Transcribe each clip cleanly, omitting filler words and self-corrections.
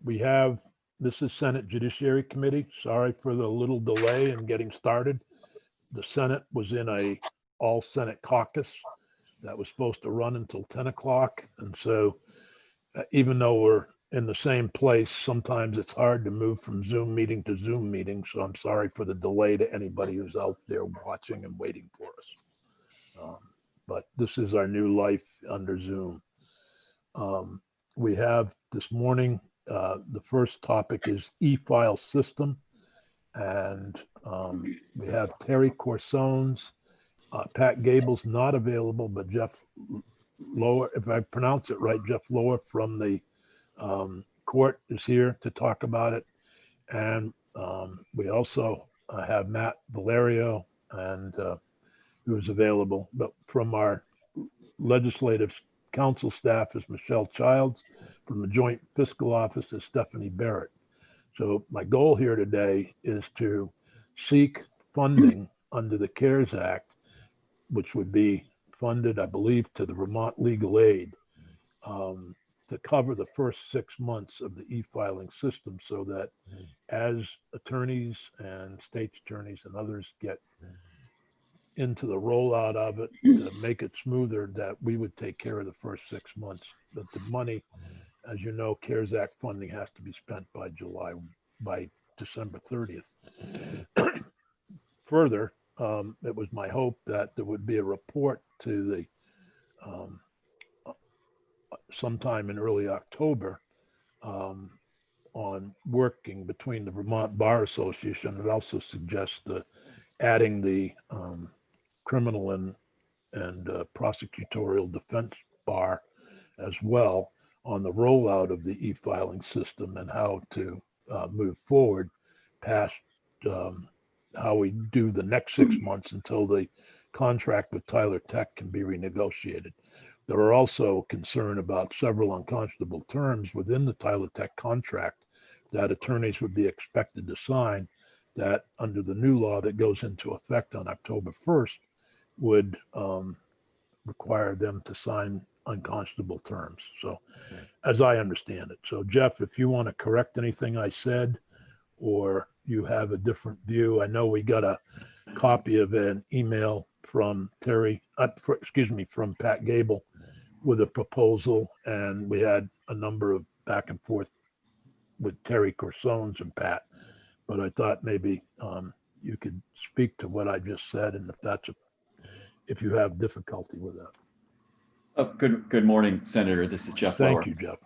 This is Senate Judiciary Committee. Sorry for the little delay in getting started. The Senate was in a all Senate caucus that was supposed to run until 10 o'clock. And so even though we're in the same place, sometimes it's hard to move from Zoom meeting to Zoom meeting. So I'm sorry for the delay to anybody who's out there watching and waiting for us. But this is our new life under Zoom. We have this morning, the first topic is e-file system. And we have Terry Corsones, Pat Gable's not available, but Jeff Lower, if I pronounce it right, Jeff Lower from the court is here to talk about it. And we also have Matt Valerio and who's available, but from our legislative council staff is Michelle Childs. From the Joint Fiscal Office is Stephanie Barrett. So my goal here today is to seek funding under the CARES Act, which would be funded, I believe, to the Vermont Legal Aid to cover the first 6 months of the e-filing system so that as attorneys and state's attorneys and others get into the rollout of it to make it smoother, that we would take care of the first 6 months. But the money, as you know, CARES Act funding has to be spent by December 30th. Further, it was my hope that there would be a report to the sometime in early October on working between the Vermont Bar Association. It also suggests adding the criminal and prosecutorial defense bar as well on the rollout of the e-filing system and how to move forward past how we do the next 6 months until the contract with Tyler Tech can be renegotiated. There are also concern about several unconscionable terms within the Tyler Tech contract that attorneys would be expected to sign that under the new law that goes into effect on October 1st would require them to sign unconscionable terms. So as I understand it. So Jeff, if you want to correct anything I said, or you have a different view, I know we got a copy of an email from from Pat Gable with a proposal, and we had a number of back and forth with Terry Corsones and Pat. But I thought maybe you could speak to what I just said, and if you have difficulty with that. Oh, good morning, Senator. This is Jeff Lower. Thank you, Jeff.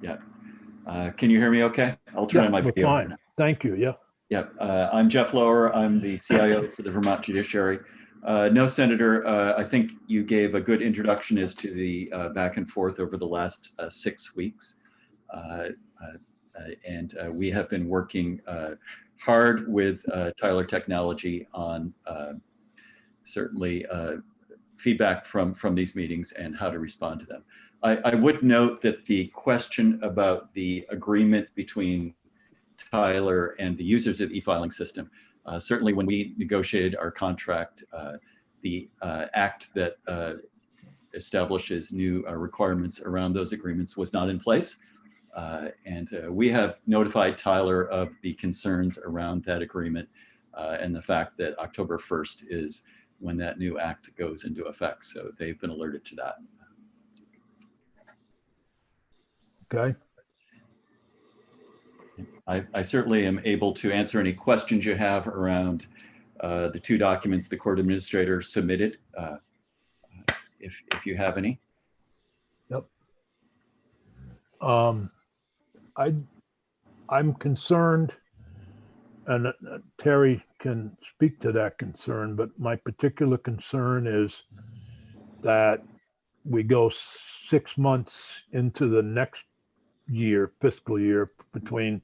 Yeah. Can you hear me okay? I'll turn on my video. Fine. Thank you. Yeah. Yeah. I'm Jeff Lower. I'm the CIO for the Vermont Judiciary. No, Senator, I think you gave a good introduction as to the back and forth over the last 6 weeks. And we have been working hard with Tyler Technology on certainly feedback from these meetings and how to respond to them. I would note that the question about the agreement between Tyler and the users of the e-filing system, certainly when we negotiated our contract, the act that establishes new requirements around those agreements was not in place. And we have notified Tyler of the concerns around that agreement and the fact that October 1st is when that new act goes into effect. So they've been alerted to that. Okay. I certainly am able to answer any questions you have around the 2 documents the court administrator submitted, if you have any. Yep. I'm concerned, and Terry can speak to that concern, but my particular concern is that we go 6 months into the next year, fiscal year, between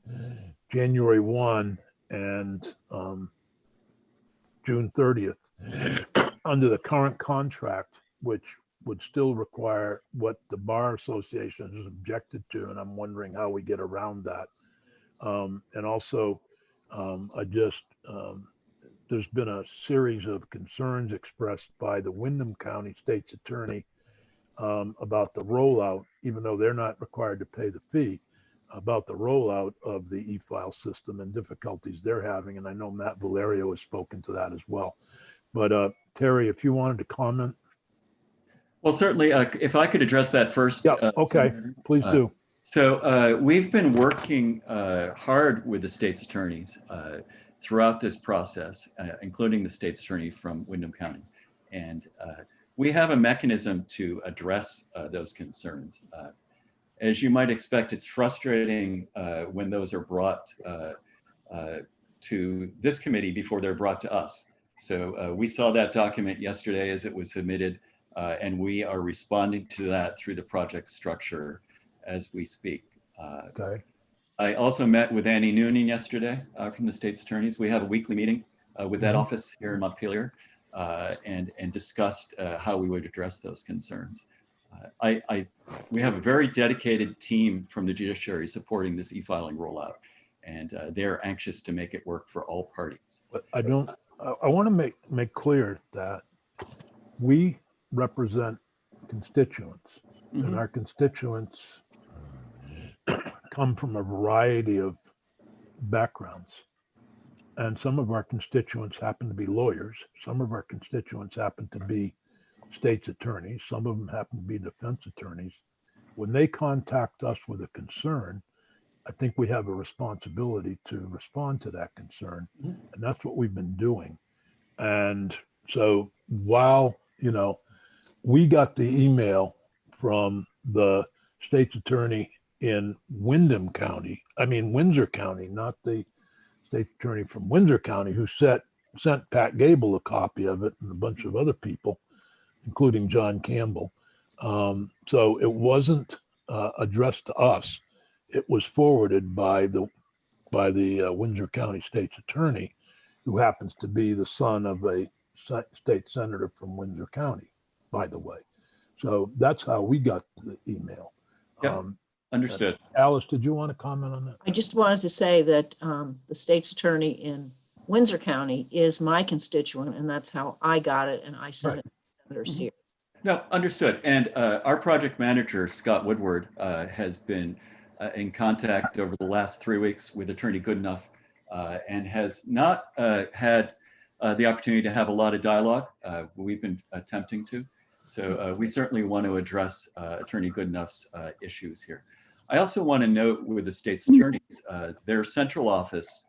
January 1 and June 30th under the current contract, which would still require what the Bar Association has objected to, and I'm wondering how we get around that. And also, there's been a series of concerns expressed by the Windham County State's Attorney about the rollout, even though they're not required to pay the fee. about the rollout of the e-file system and difficulties they're having. And I know Matt Valerio has spoken to that as well. But Terry, if you wanted to comment. Well, certainly, if I could address that first. Yeah, okay, Senator. please do. So we've been working hard with the state's attorneys throughout this process, including the state's attorney from Windham County. And we have a mechanism to address those concerns. As you might expect, it's frustrating when those are brought to this committee before they're brought to us. So we saw that document yesterday as it was submitted, and we are responding to that through the project structure as we speak. Okay. I also met with Annie Noonan yesterday from the state's attorneys. We have a weekly meeting with that office here in Montpelier and discussed how we would address those concerns. We have a very dedicated team from the judiciary supporting this e-filing rollout, and they're anxious to make it work for all parties. But I want to make clear that we represent constituents, and our constituents come from a variety of backgrounds. And some of our constituents happen to be lawyers. Some of our constituents happen to be state's attorneys. Some of them happen to be defense attorneys. When they contact us with a concern, I think we have a responsibility to respond to that concern. And that's what we've been doing. And so while, we got the email from the state's attorney in Windsor County, not the state attorney from Windsor County, who sent Pat Gable a copy of it and a bunch of other people, including John Campbell. So it wasn't addressed to us. It was forwarded by the Windsor County state's attorney, who happens to be the son of a state senator from Windsor County, by the way. So that's how we got the email. Yep. Understood. Alice, did you want to comment on that? I just wanted to say that the state's attorney in Windsor County is my constituent, and that's how I got it, and I sent it to Senator Sears. No, understood. And our project manager, Scott Woodward, has been in contact over the last 3 weeks with Attorney Goodenough and has not had the opportunity to have a lot of dialogue. We've been attempting to. So we certainly want to address Attorney Goodenough's issues here. I also want to note with the state's attorneys, their central office,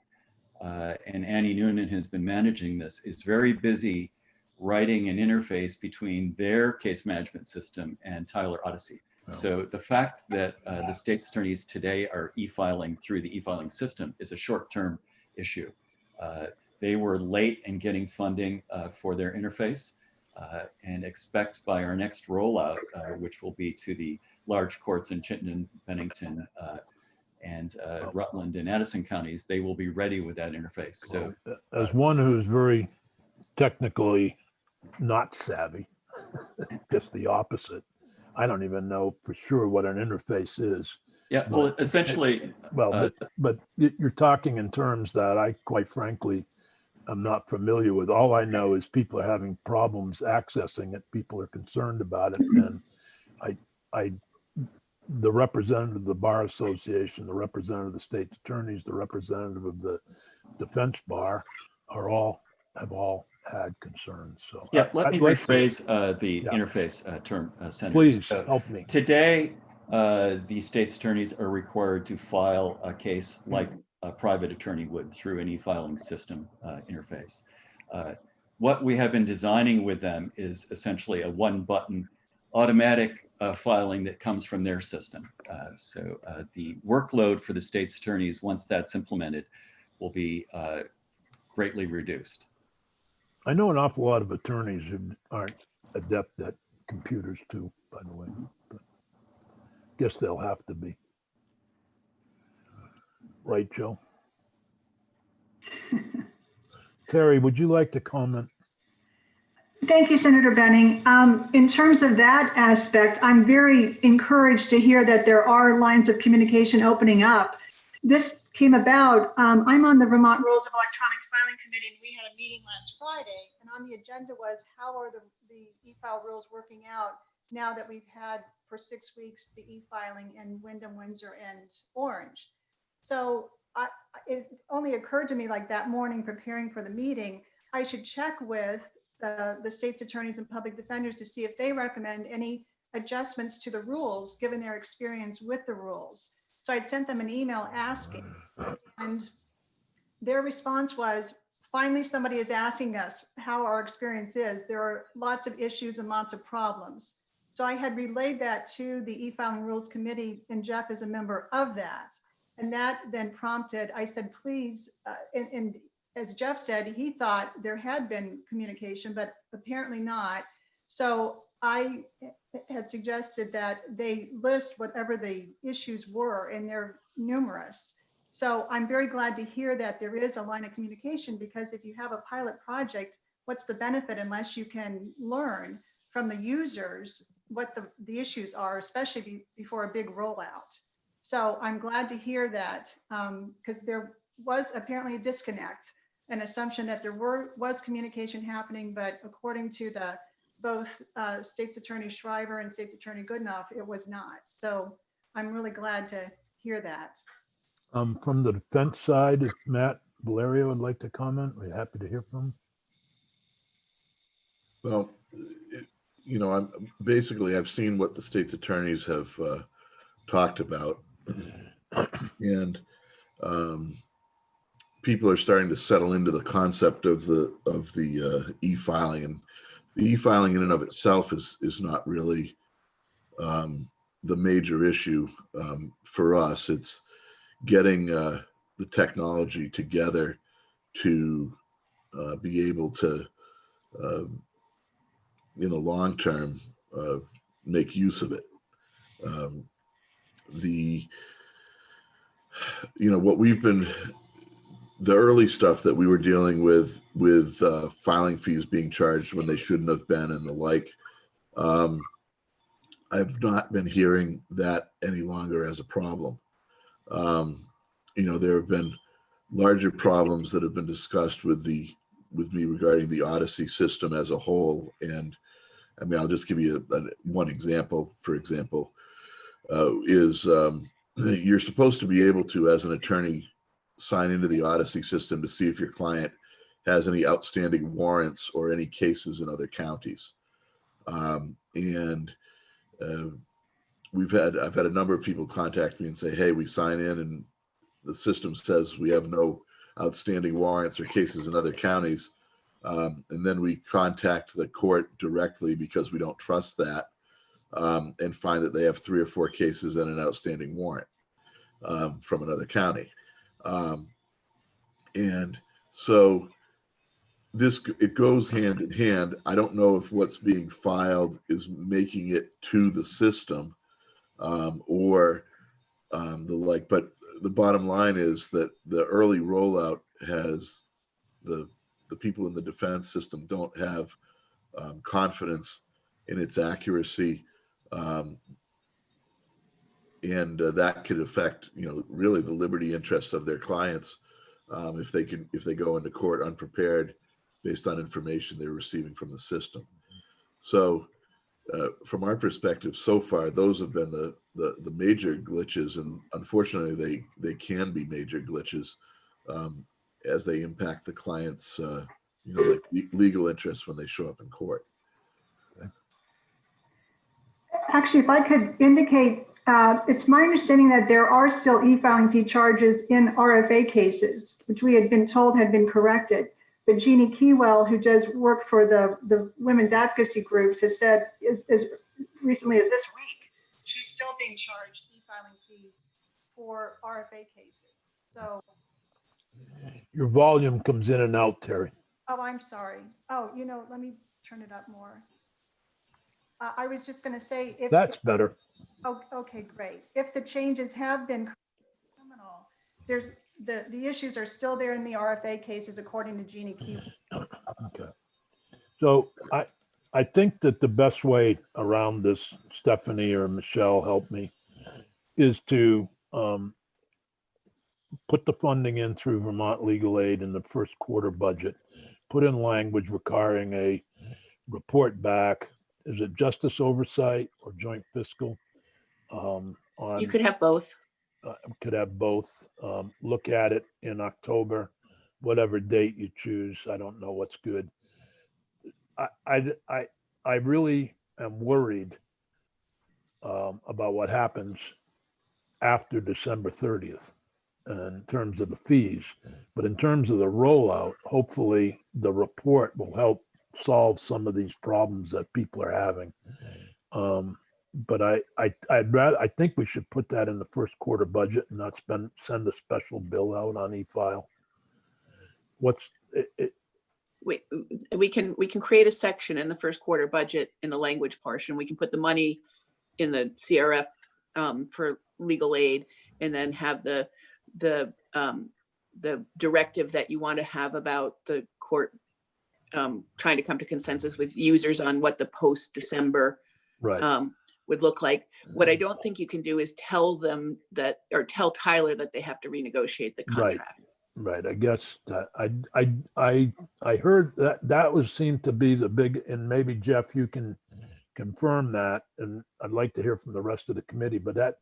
and Annie Noonan has been managing this, is very busy writing an interface between their case management system and Tyler Odyssey. So the fact that the state's attorneys today are e-filing through the e-filing system is a short-term issue. They were late in getting funding for their interface and expect by our next rollout, which will be to the large courts in Chittenden, Bennington, and Rutland and Addison counties, they will be ready with that interface. So as one who's very technically not savvy, just the opposite, I don't even know for sure what an interface is. Yeah, well, essentially. But you're talking in terms that I, quite frankly, I'm not familiar with. All I know is people are having problems accessing it. People are concerned about it. And the representative of the Bar Association, the representative of the state's attorneys, the representative of the defense bar have all had concerns. So yeah, let me rephrase the interface term, Senator. Please help me. Today, the state's attorneys are required to file a case like a private attorney would through an e-filing system interface. What we have been designing with them is essentially a one-button automatic filing that comes from their system. So the workload for the state's attorneys, once that's implemented, will be greatly reduced. I know an awful lot of attorneys who aren't adept at computers too, by the way. But guess they'll have to be. Right, Joe? Terry, would you like to comment? Thank you, Senator Benning. In terms of that aspect, I'm very encouraged to hear that there are lines of communication opening up. This came about, I'm on the Vermont Rules of Electronic Filing Committee, and we had a meeting last Friday, and on the agenda was how are the e-file rules working out now that we've had for 6 weeks the e-filing in Wyndham, Windsor, and Orange. So it only occurred to me like that morning preparing for the meeting, I should check with the state's attorneys and public defenders to see if they recommend any adjustments to the rules given their experience with the rules. So I'd sent them an email asking, and their response was, finally somebody is asking us how our experience is. There are lots of issues and lots of problems. So I had relayed that to the e-filing rules committee, and Jeff is a member of that. And that then prompted, I said, please, and as Jeff said, he thought there had been communication, but apparently not. So I had suggested that they list whatever the issues were, and they're numerous. So I'm very glad to hear that there is a line of communication, because if you have a pilot project, what's the benefit unless you can learn from the users what the issues are, especially before a big rollout. So I'm glad to hear that, because there was apparently a disconnect, an assumption that there was communication happening, but according to both State's Attorney Shriver and State's Attorney Goodenough, it was not. So I'm really glad to hear that. From the defense side, if Matt Valerio would like to comment, we're happy to hear from him. Well, I've seen what the state's attorneys have talked about, and people are starting to settle into the concept of the e-filing, and the e-filing in and of itself is not really the major issue for us. It's getting the technology together to be able to, in the long term, make use of it. The early stuff that we were dealing with filing fees being charged when they shouldn't have been and the like, I've not been hearing that any longer as a problem. There have been larger problems that have been discussed with me regarding the Odyssey system as a whole. And I mean, I'll just give you one example. For example, you're supposed to be able to, as an attorney, sign into the Odyssey system to see if your client has any outstanding warrants or any cases in other counties. I've had a number of people contact me and say, hey, we sign in and the system says we have no outstanding warrants or cases in other counties. And then we contact the court directly because we don't trust that, and find that they have 3 or 4 cases and an outstanding warrant from another county. And so it goes hand in hand. I don't know if what's being filed is making it to the system or the like, but the bottom line is that the early rollout has the people in the defense system don't have confidence in its accuracy, and that could affect, really the liberty interests of their clients if they go into court unprepared based on information they're receiving from the system. So from our perspective, so far, those have been the major glitches, and unfortunately, they can be major glitches as they impact the client's like legal interests when they show up in court. Actually, if I could indicate, it's my understanding that there are still e-filing fee charges in RFA cases, which we had been told had been corrected. But Jeannie Keywell, who does work for the women's advocacy groups, has said as recently as this week, she's still being charged e-filing fees for RFA cases. So Your volume comes in and out, Terry. oh, I'm sorry. Oh, let me turn it up more. I was just going to say, if That's better. Oh, okay, great. If the changes have been criminal, there's the issues are still there in the RFA cases, according to Jeannie Key. Okay. So I think that the best way around this, Stephanie or Michelle, help me, is to put the funding in through Vermont Legal Aid in the first quarter budget, put in language requiring a report back is it justice oversight or joint fiscal? You On, could have both. could have both, look at it in October, whatever date you choose. I don't know what's good. I really am worried about what happens after December 30th in terms of the fees. But in terms of the rollout, hopefully the report will help solve some of these problems that people are having. But I think we should put that in the first quarter budget and not send a special bill out on e-file. What's it? We can create a section in the first quarter budget in the language portion. We can put the money in the CRF for legal aid, and then have the directive that you want to have about the court trying to come to consensus with users on what the post-December Right. would look like. What I don't think you can do is tell them that, or tell Tyler that they have to renegotiate the Right. contract. Right. I guess that I heard that seemed to be the big, and maybe Jeff, you can confirm that, and I'd like to hear from the rest of the committee, but that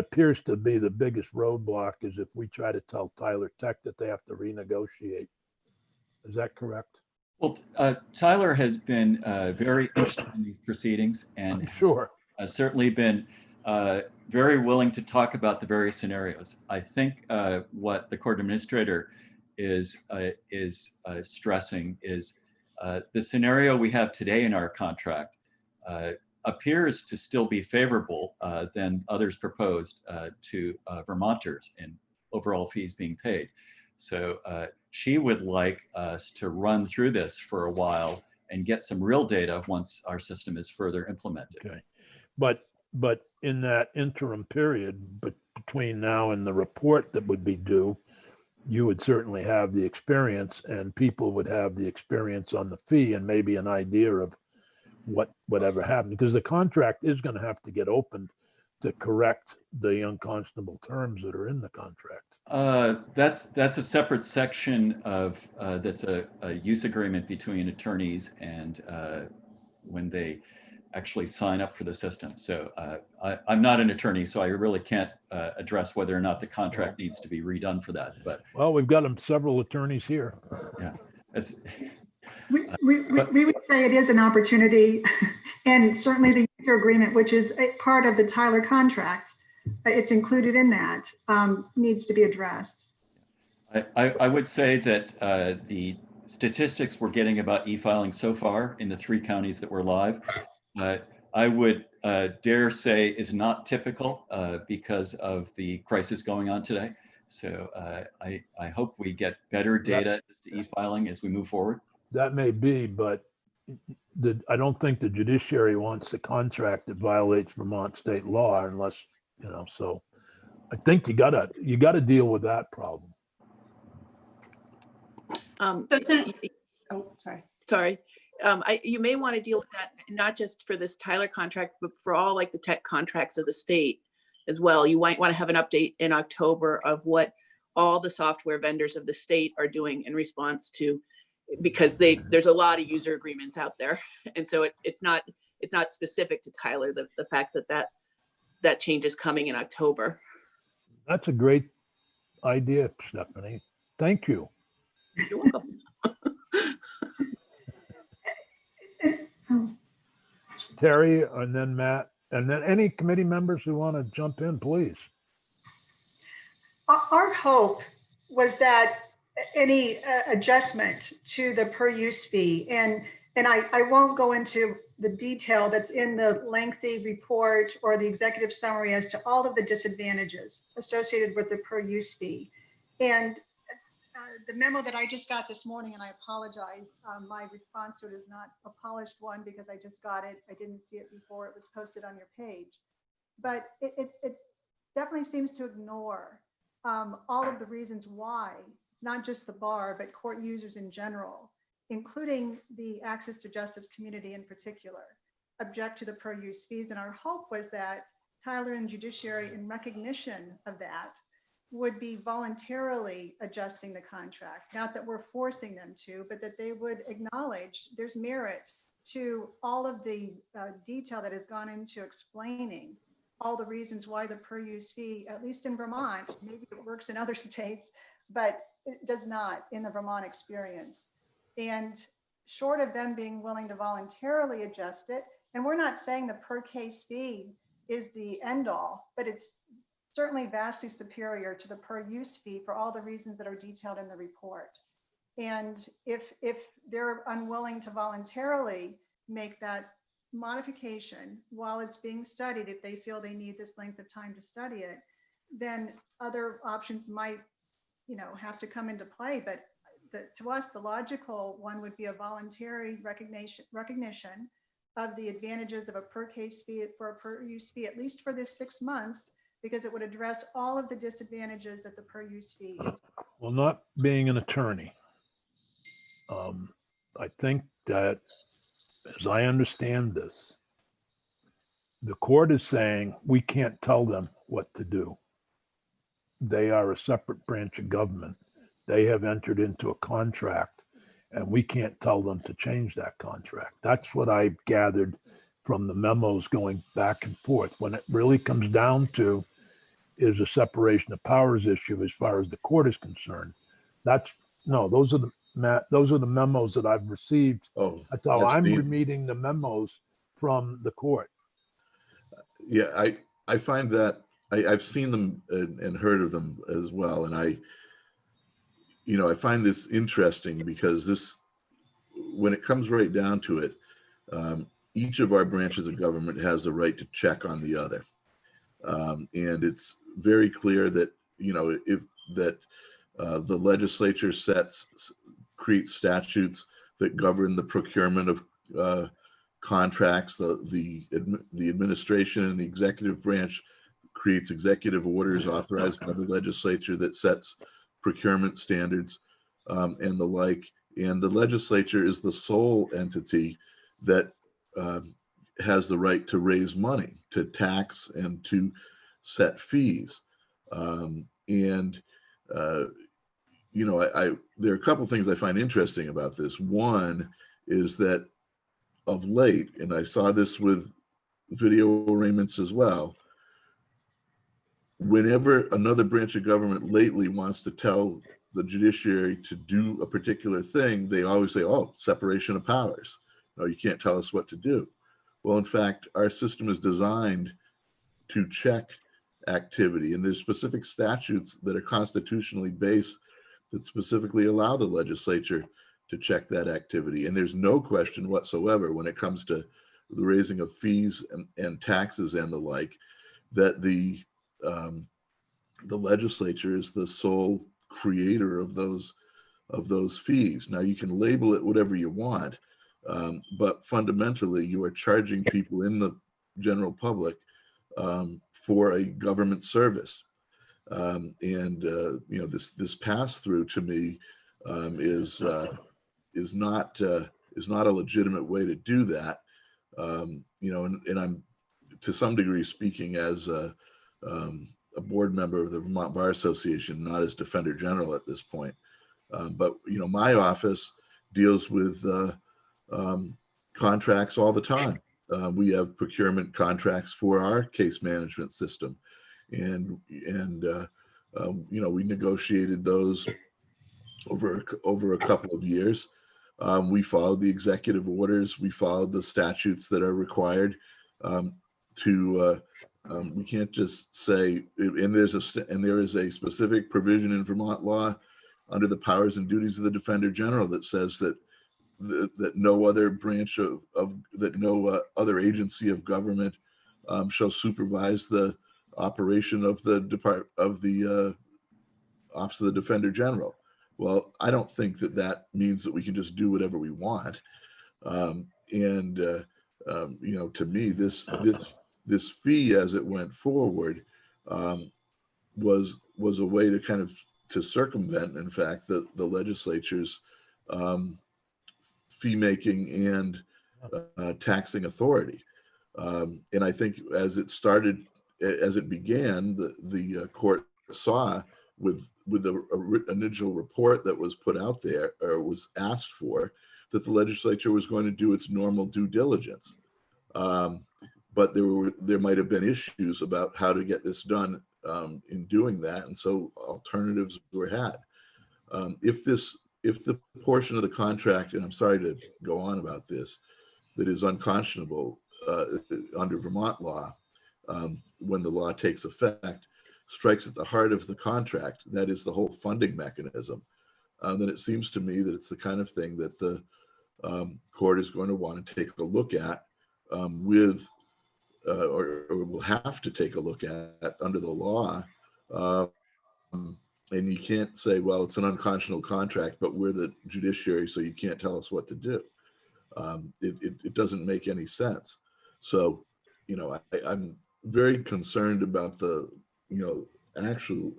appears to be the biggest roadblock, is if we try to tell Tyler Tech that they have to renegotiate. Is that correct? Well, Tyler has been very interested in these proceedings and I'm sure. has certainly been very willing to talk about the various scenarios. I think what the court administrator is stressing is the scenario we have today in our contract appears to still be favorable than others proposed to Vermonters in overall fees being paid. So she would like us to run through this for a while and get some real data once our system is further implemented. Okay. But in that interim period, but between now and the report that would be due, you would certainly have the experience, and people would have the experience on the fee and maybe an idea of whatever happened, because the contract is going to have to get opened to correct the unconscionable terms that are in the contract. That's a separate section of that's a use agreement between attorneys and when they actually sign up for the system. So I'm not an attorney, so I really can't address whether or not the contract needs to be redone for that. But Well, we've got several attorneys here. yeah, it's We would say it is an opportunity, and certainly the user agreement, which is a part of the Tyler contract, it's included in that, needs to be addressed. I would say that the statistics we're getting about e-filing so far in the 3 counties that were live, I would dare say is not typical because of the crisis going on today. So I hope we get better data as to e-filing as we move forward. That may be, but I don't think the judiciary wants a contract that violates Vermont state law unless, so I think you gotta deal with that problem. Sorry. You may want to deal with that, not just for this Tyler contract, but for all like the tech contracts of the state as well. You might want to have an update in October of what all the software vendors of the state are doing in response to, because there's a lot of user agreements out there. And so it's not specific to Tyler, the fact that change is coming in October. That's a great idea, Stephanie. Thank you. You're welcome. Terry, and then Matt, and then any committee members who want to jump in, please. Our hope was that any adjustment to the per use fee, and I won't go into the detail that's in the lengthy report or the executive summary as to all of the disadvantages associated with the per use fee. And the memo that I just got this morning, and I apologize, my response to it is not a polished one because I just got it. I didn't see it before it was posted on your page. But it definitely seems to ignore all of the reasons why, it's not just the bar, but court users in general, including the access to justice community in particular, object to the per use fees. And our hope was that Tyler and Judiciary, in recognition of that, would be voluntarily adjusting the contract. Not that we're forcing them to, but that they would acknowledge there's merit to all of the detail that has gone into explaining all the reasons why the per use fee, at least in Vermont, maybe it works in other states, but it does not in the Vermont experience. And short of them being willing to voluntarily adjust it, and we're not saying the per case fee is the end all, but it's certainly vastly superior to the per use fee for all the reasons that are detailed in the report. And if they're unwilling to voluntarily make that modification while it's being studied, if they feel they need this length of time to study it, then other options might, have to come into play. But to us, the logical one would be a voluntary recognition of the advantages of a per case fee for a per use fee, at least for this 6 months, because it would address all of the disadvantages that the per use fee. Well, not being an attorney, I think that, as I understand this, the court is saying we can't tell them what to do. They are a separate branch of government. They have entered into a contract, and we can't tell them to change that contract. That's what I gathered from the memos going back and forth. When it really comes down to is a separation of powers issue as far as the court is concerned. Those are the memos that I've received. Oh, That's how I'm Steve. reading the memos from the court. Yeah, I find that I've seen them and heard of them as well. And I find this interesting because when it comes right down to it, each of our branches of government has a right to check on the other. And it's very clear that, the legislature creates statutes that govern the procurement of contracts. The administration and the executive branch creates executive orders authorized by the legislature that sets procurement standards and the like. And the legislature is the sole entity that has the right to raise money, to tax, and to set fees. There are a couple things I find interesting about this. One is that of late, and I saw this with video arraignments as well, whenever another branch of government lately wants to tell the judiciary to do a particular thing, they always say, oh, separation of powers. No, you can't tell us what to do. Well, in fact, our system is designed to check activity, and there's specific statutes that are constitutionally based that specifically allow the legislature to check that activity. And there's no question whatsoever when it comes to the raising of fees and taxes and the like, that the legislature is the sole creator of those fees. Now, you can label it whatever you want, but fundamentally you are charging people in the general public for a government service. This pass through to me is not a legitimate way to do that. And I'm to some degree speaking as a board member of the Vermont Bar Association, not as Defender General at this point. But my office deals with contracts all the time. We have procurement contracts for our case management system, and we negotiated those over a couple of years. We followed the executive orders. We followed the statutes that are required we can't just say, and there is a specific provision in Vermont law under the powers and duties of the Defender General that says that no other branch no other agency of government shall supervise the operation of the Office of the Defender General. Well, I don't think that means that we can just do whatever we want. To me, this fee as it went forward was a way to kind of circumvent, in fact, the legislature's fee making and taxing authority. And I think as it began, the court saw with the initial report that was put out there or was asked for, that the legislature was going to do its normal due diligence. But there might have been issues about how to get this done in doing that, and so alternatives were had. If the portion of the contract, and I'm sorry to go on about this, that is unconscionable under Vermont law, when the law takes effect, strikes at the heart of the contract, that is the whole funding mechanism, then it seems to me that it's the kind of thing that the court is going to want to take a look at with, or will have to take a look at under the law. And you can't say, well, it's an unconscionable contract, but we're the judiciary, so you can't tell us what to do. It doesn't make any sense. So, I'm very concerned about the, actual,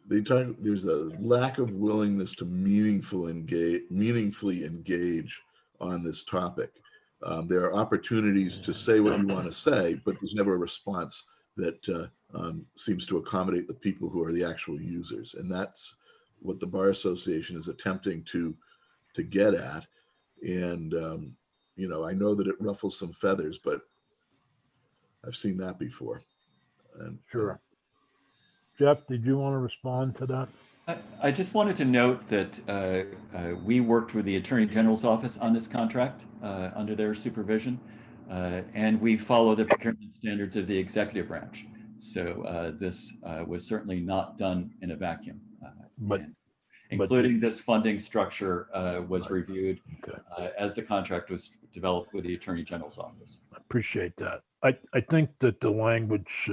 there's a lack of willingness to meaningfully engage on this topic. There are opportunities to say what you want to say, but there's never a response that seems to accommodate the people who are the actual users. And that's what the Bar Association is attempting to get at. And, I know that it ruffles some feathers, but I've seen that before. And Sure. Jeff, did you want to respond to that? I just wanted to note that we worked with the Attorney General's office on this contract under their supervision, and we follow the procurement standards of the executive branch. So this was certainly not done in a vacuum. Including this funding structure was reviewed as the contract was developed with the Attorney General's office. I appreciate that. I think that the language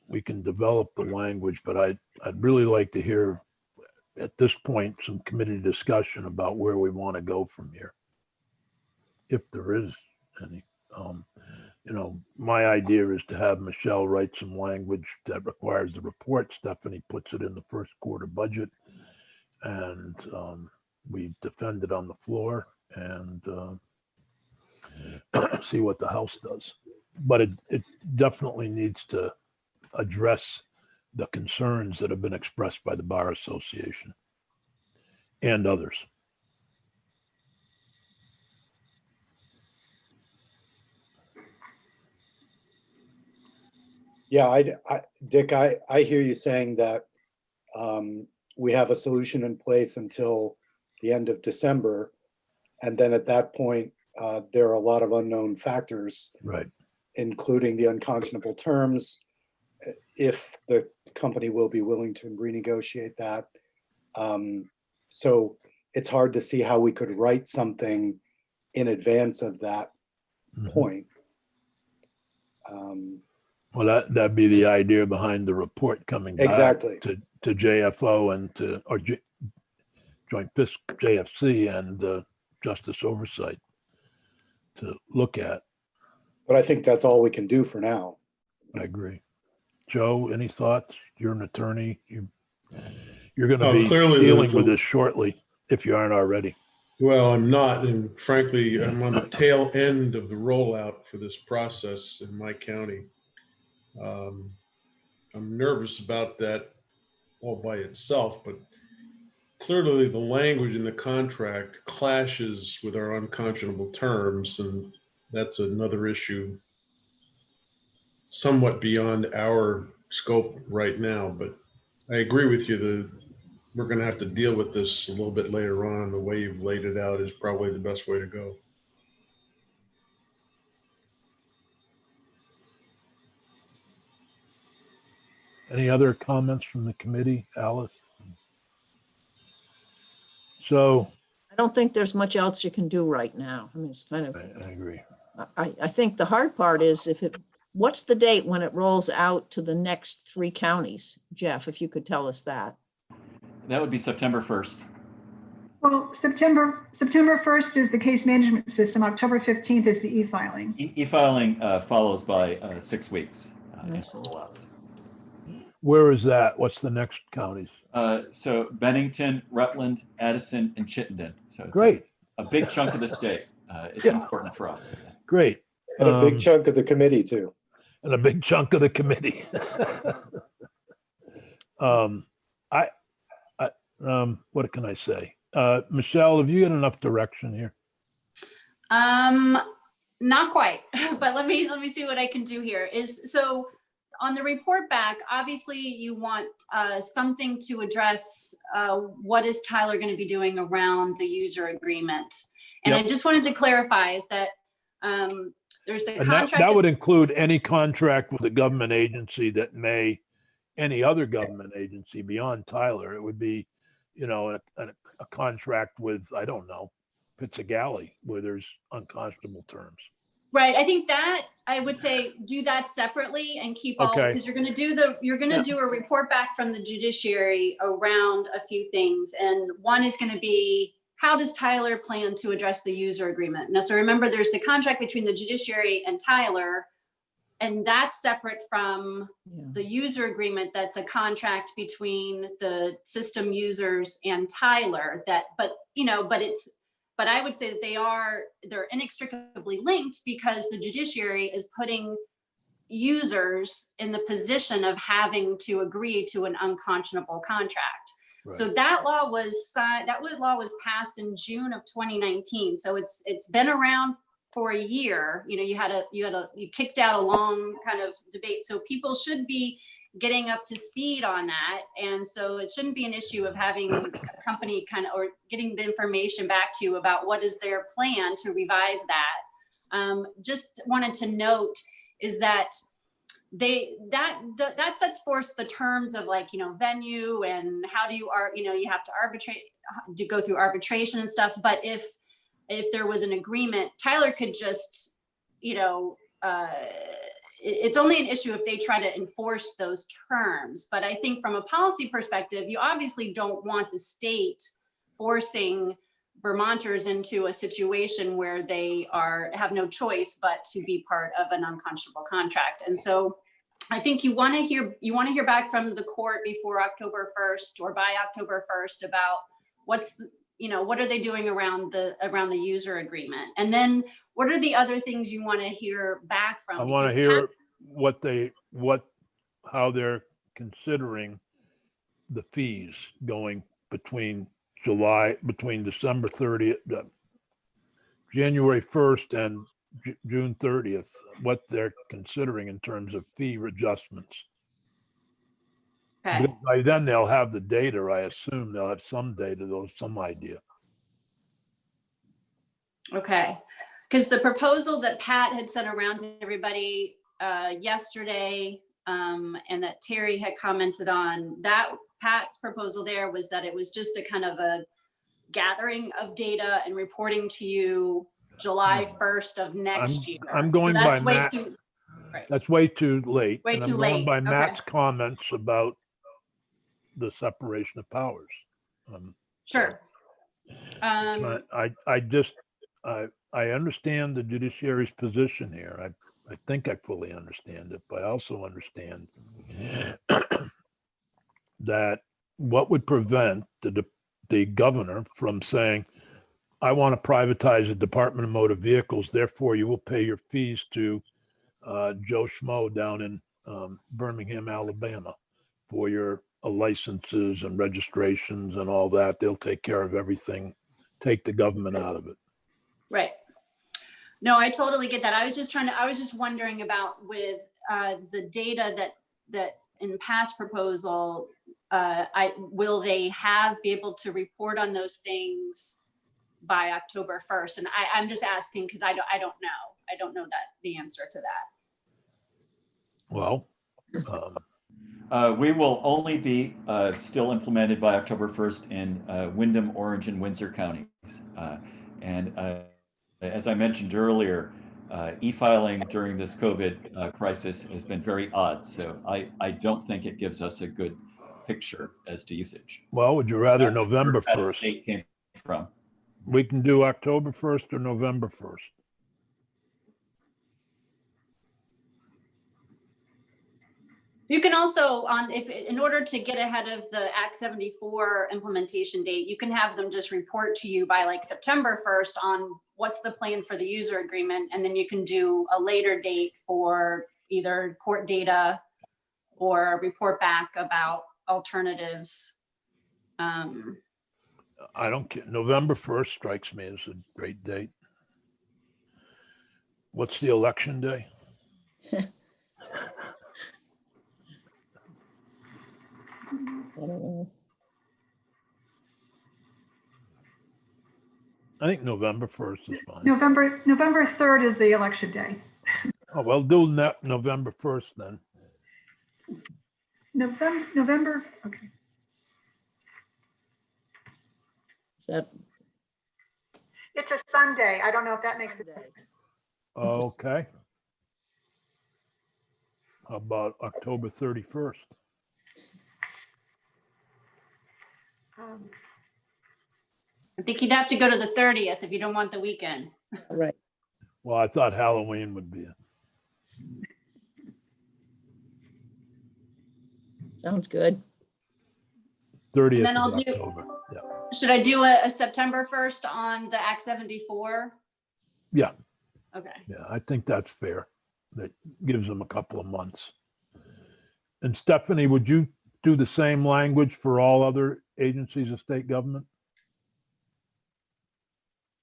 we can develop the language, but I'd really like to hear at this point some committee discussion about where we want to go from here, if there is any. My idea is to have Michelle write some language that requires the report. Stephanie puts it in the first quarter budget, and we defend it on the floor and see what the House does. But it definitely needs to address the concerns that have been expressed by the Bar Association and others. Yeah, Dick, I hear you saying that we have a solution in place until the end of December. And then at that point, there are a lot of unknown factors, right, including the unconscionable terms, if the company will be willing to renegotiate that. So it's hard to see how we could write something in advance of that point. Well, that'd be the idea behind the report coming back Exactly. to JFO and Joint Fisc JFC and Justice Oversight to look at. But I think that's all we can do for now. I agree. Joe, any thoughts? You're an attorney. You're going to be dealing with this shortly if you aren't already. Well, I'm not, and frankly, I'm on the tail end of the rollout for this process in my county. I'm nervous about that all by itself, but clearly the language in the contract clashes with our unconscionable terms, and that's another issue somewhat beyond our scope right now. But I agree with you that we're going to have to deal with this a little bit later on. The way you've laid it out is probably the best way to go. Any other comments from the committee, Alice? So I don't think there's much else you can do right now. I mean, it's kind of, I agree. I think the hard part is what's the date when it rolls out to the next 3 counties? Jeff, if you could tell us that. That would be September 1st. Well, September 1st is the case management system. October 15th is the e-filing. E-filing follows by 6 weeks. Where is that? What's the next counties? So Bennington, Rutland, Addison, and Chittenden. So it's Great. a big chunk of the state. It's important for us. Great. And a big chunk of the committee too. And a big chunk of the committee. What can I say? Michelle, have you got enough direction here? Not quite, but let me see what I can do here. So on the report back, obviously you want something to address what is Tyler going to be doing around the user agreement. And Yep. I just wanted to clarify is that there's the And contract. that would include any contract with a government agency that may, any other government agency beyond Tyler. It would be, you know, a contract with, I don't know, Pizzagalley, where there's unconscionable terms. Right. I think that I would say do that separately and keep all, Okay. because you're going to Yeah. do a report back from the judiciary around a few things. And one is going to be, how does Tyler plan to address the user agreement? Now, so remember, there's the contract between the judiciary and Tyler, and that's separate from Yeah. the user agreement. That's a contract between the system users and Tyler but I would say that they're inextricably linked because the judiciary is putting users in the position of having to agree to an unconscionable contract. Right. So that law was passed in June of 2019. So it's been around for a year. You know, you kicked out a long kind of debate. So people should be getting up to speed on that. And so it shouldn't be an issue of having a company or getting the information back to you about what is their plan to revise that. Just wanted to note is that that sets forth the terms of venue and how do you have to arbitrate, to go through arbitration and stuff. But if there was an agreement, Tyler could just, it's only an issue if they try to enforce those terms. But I think from a policy perspective, you obviously don't want the state forcing Vermonters into a situation where they have no choice but to be part of an unconscionable contract. And so I think you want to hear back from the court before October 1st or by October 1st about what are they doing around the user agreement? And then what are the other things you want to hear back from? I want to hear how they're considering the fees going between December 30th, January 1st and June 30th, what they're considering in terms of fee adjustments. Okay. Because by then they'll have the data. I assume they'll have some data, some idea. Okay. Because the proposal that Pat had sent around to everybody yesterday, and that Terry had commented on, that Pat's proposal there was that it was just a kind of a gathering of data and reporting to you July 1st of next year. I'm going so that's by way Matt. too, right. That's way too late. Way and too I'm going late. by Okay. Matt's comments about the separation of powers. Sure. I understand the judiciary's position here. I think I fully understand it, but I also understand that what would prevent the governor from saying, I want to privatize the Department of Motor Vehicles, therefore you will pay your fees to Joe Schmo down in Birmingham, Alabama for your licenses and registrations and all that. They'll take care of everything, take the government out of it. Right. No, I totally get that. I was just wondering about with the data that in Pat's proposal, will they be able to report on those things by October 1st? And I'm just asking because I don't know. I don't know the answer to that. Well, we will only be still implemented by October 1st in Windham, Orange, and Windsor counties. And as I mentioned earlier, e-filing during this COVID crisis has been very odd. So I don't think it gives us a good picture as to usage. well, would you rather That's November where that 1st? state came from. We can do October 1st or November 1st. You can also, in order to get ahead of the Act 74 implementation date, you can have them just report to you by September 1st on what's the plan for the user agreement. And then you can do a later date for either court data or a report back about alternatives. I don't care. November 1st strikes me as a great date. What's the election day? I don't know. I think November 1st is fine. November 3rd is the election day. Oh, well, do November 1st then. November, okay. Is that It's a Sunday. I don't know if that makes it. Sunday? Okay. How about October 31st? I think you'd have to go to the 30th if you don't want the weekend. Right. Well, I thought Halloween would be. Sounds good. 30th then of I'll do- October. Yeah. Should I do a September 1st on the Act 74? Yeah. Okay. Yeah, I think that's fair. That gives them a couple of months. And Stephanie, would you do the same language for all other agencies of state government?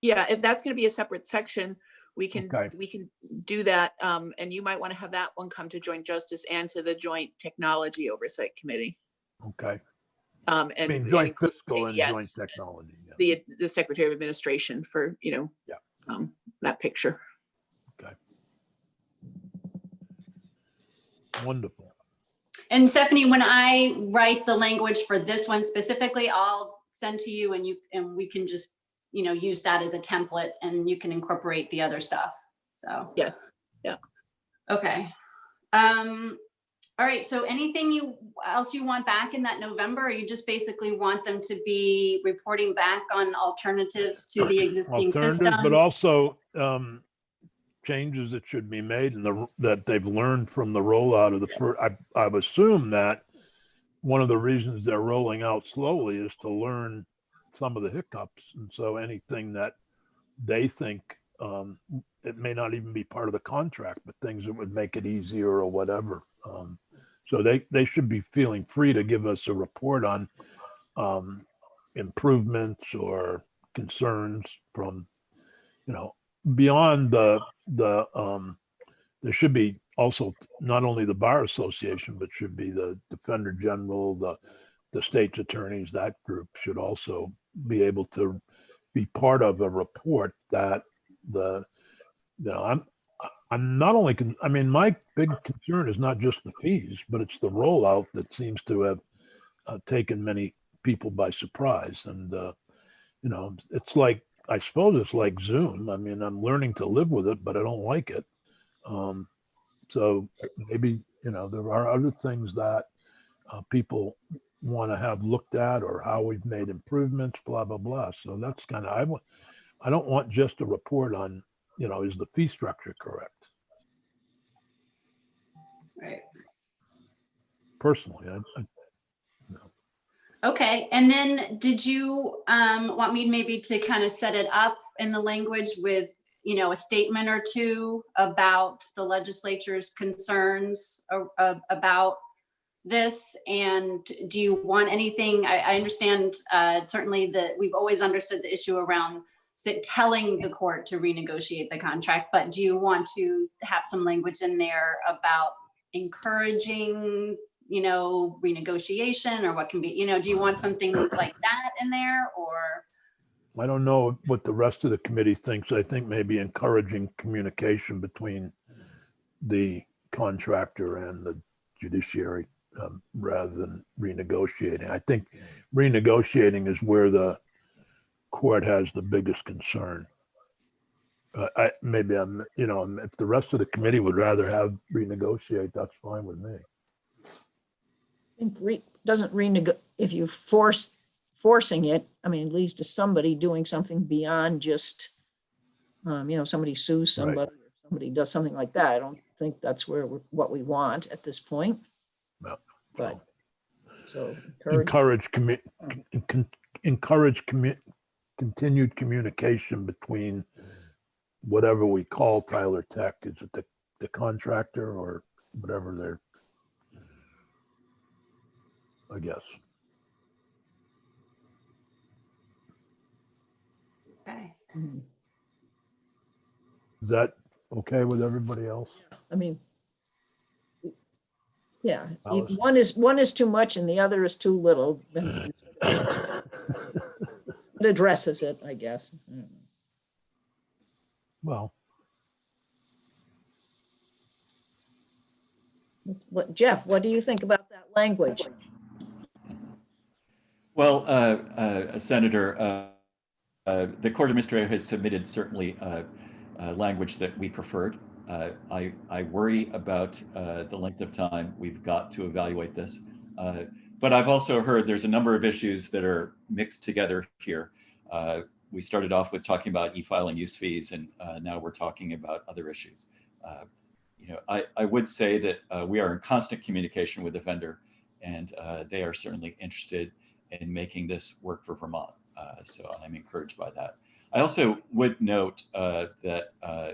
Yeah, if that's going to be a separate section, we can Okay. do that. And you might want to have that one come to Joint Justice and to the Joint Technology Oversight Committee. Okay. And I mean, and joint include- fiscal and yes, joint technology. Yeah. the Secretary of Administration for, Yeah. that picture. Wonderful. And Stephanie, when I write the language for this one specifically, I'll send to you and we can just, use that as a template and you can incorporate the other stuff. So, Yes. okay. All right. So anything else you want back in that November, or you just basically want them to be reporting back on alternatives to the existing Alternatives, system? but also changes that should be made and that they've learned from the rollout of the first. I've assumed that one of the reasons they're rolling out slowly is to learn some of the hiccups. And so anything that they think, it may not even be part of the contract, but things that would make it easier or whatever. So they should be feeling free to give us a report on improvements or concerns from, beyond there should be also not only the Bar Association, but should be the Defender General, the state's attorneys. That group should also be able to be part of a report that I'm not only, my big concern is not just the fees, but it's the rollout that seems to have taken many people by surprise. And, it's like, I suppose it's like Zoom. I'm learning to live with it, but I don't like it. So maybe, there are other things that people want to have looked at or how we've made improvements, blah, blah, blah. So that's kind of, I don't want just a report on, is the fee structure correct? Right. Personally, Okay, and then did you want me maybe to kind of set it up in the language with, a statement or two about the legislature's concerns about this? And do you want anything? I understand certainly that we've always understood the issue around telling the court to renegotiate the contract, but do you want to have some language in there about encouraging renegotiation, or what can be, do you want something like that in there, or? I don't know what the rest of the committee thinks. I think maybe encouraging communication between the contractor and the judiciary rather than renegotiating. I think renegotiating is where the court has the biggest concern. If the rest of the committee would rather have renegotiate, that's fine with me. I think if you forcing it, at least to somebody doing something beyond just, somebody sues somebody, or somebody does something like that. I don't think that's what we want at this point. No. But so encourage continued communication between whatever we call Tyler Tech. Is it the contractor or whatever they're, I guess. Okay. Mhm. Is that okay with everybody else? I mean, yeah, Alice? one is too much and the other is too little. Then it addresses it, I guess. I don't know. Well, Jeff, what do you think about that language? Well, Senator, the court administrator has submitted certainly language that we preferred. I worry about the length of time we've got to evaluate this. But I've also heard there's a number of issues that are mixed together here. We started off with talking about e-filing use fees, and now we're talking about other issues. I would say that we are in constant communication with the vendor, and they are certainly interested in making this work for Vermont. So I'm encouraged by that. I also would note that,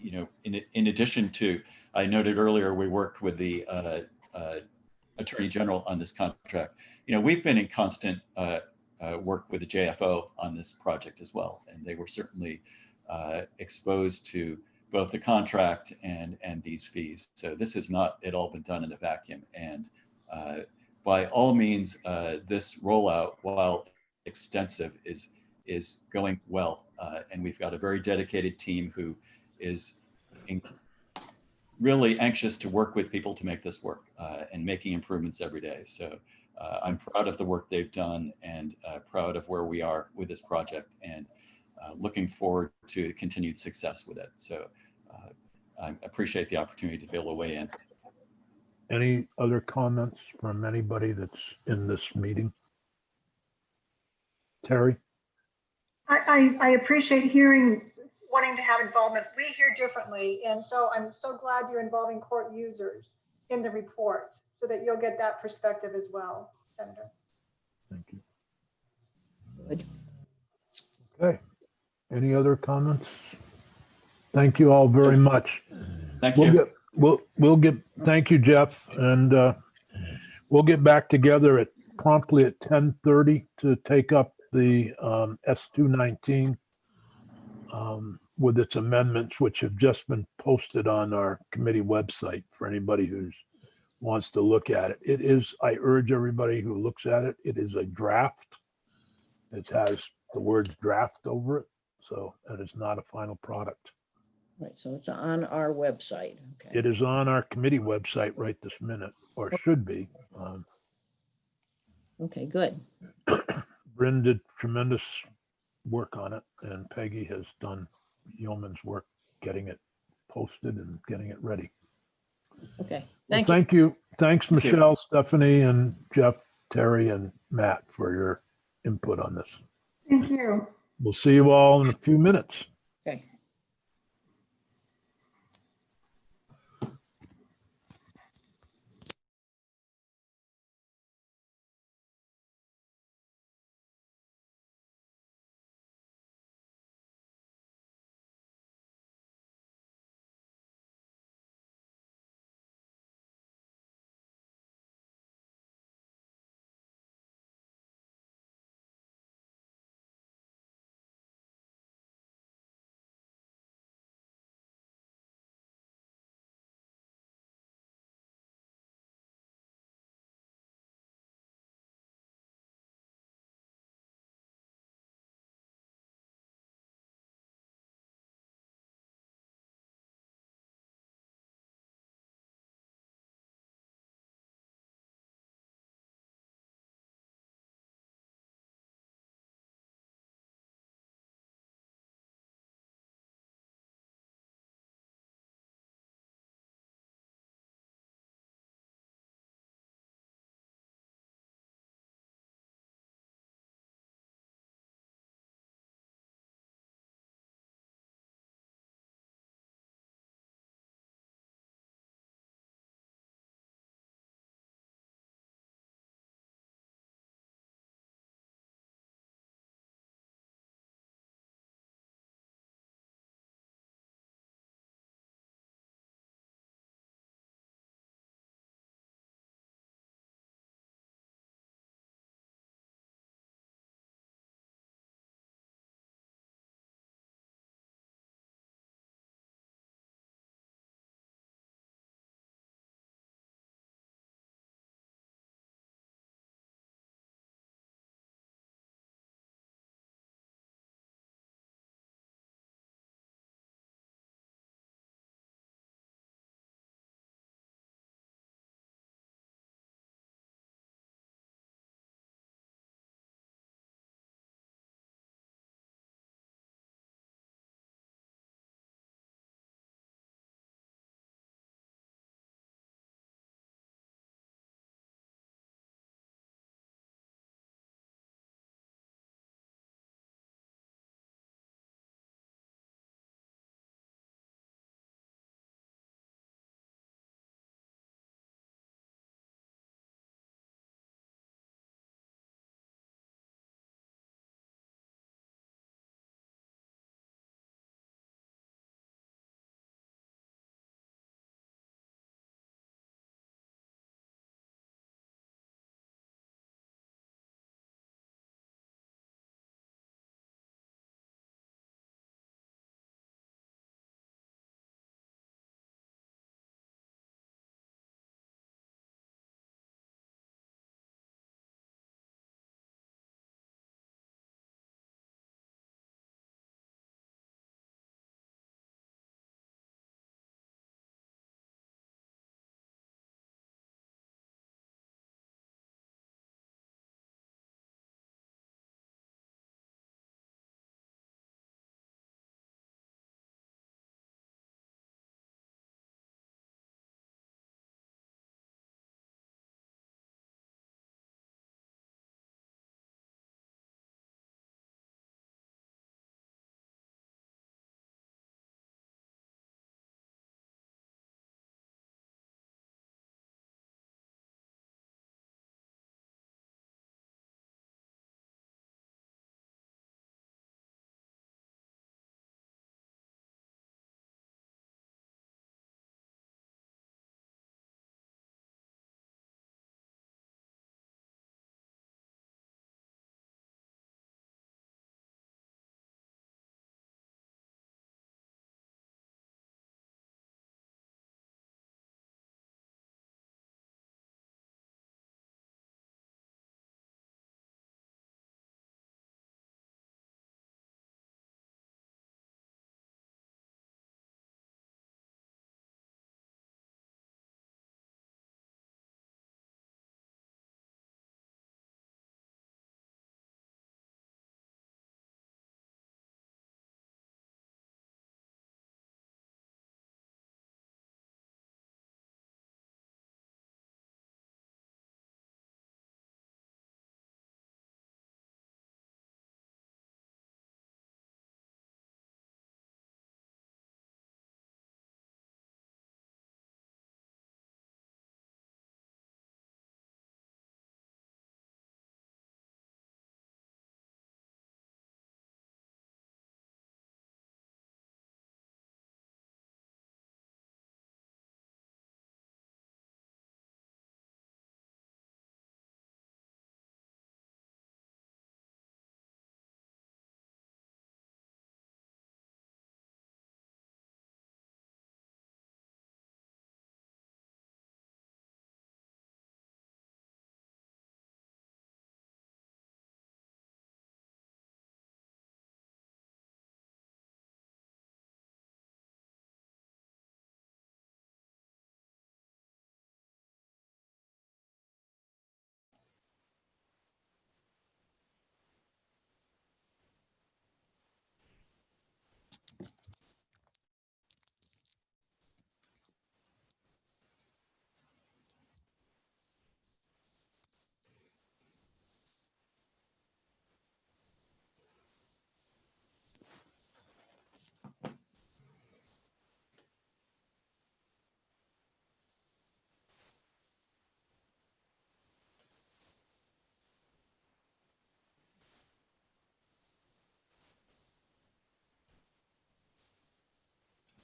in addition to, I noted earlier, we worked with the Attorney General on this contract. We've been in constant work with the JFO on this project as well, and they were certainly exposed to both the contract and these fees. So this has not at all been done in a vacuum. And by all means, this rollout, while extensive, is going well. And we've got a very dedicated team who is really anxious to work with people to make this work and making improvements every day. So I'm proud of the work they've done and proud of where we are with this project, and looking forward to continued success with it. So I appreciate the opportunity to be able to weigh in. any other comments from anybody that's in this meeting? Terry? I appreciate hearing, wanting to have involvement. We hear differently. And so I'm so glad you're involving court users in the report so that you'll get that perspective as well, Senator. Thank you. Good. Okay. Any other comments? Thank you all very much. Thank you. We'll get, thank you, Jeff. And we'll get back together at promptly at 10:30 to take up the S219 with its amendments, which have just been posted on our committee website for anybody who's wants to look at it. It is, I urge everybody who looks at it, it is a draft. It has the words draft over it. So it is not a final product. Right, so it's on our website. Okay. It is on our committee website right this minute, or should be. Okay, good. Bryn did tremendous work on it, and Peggy has done yeoman's work getting it posted and getting it ready. Okay, Well, thank you. thank you. Thanks, Thank you. Michelle, Stephanie, and Jeff, Terry, and Matt for your input on this. Thank you. We'll see you all in a few minutes. Okay.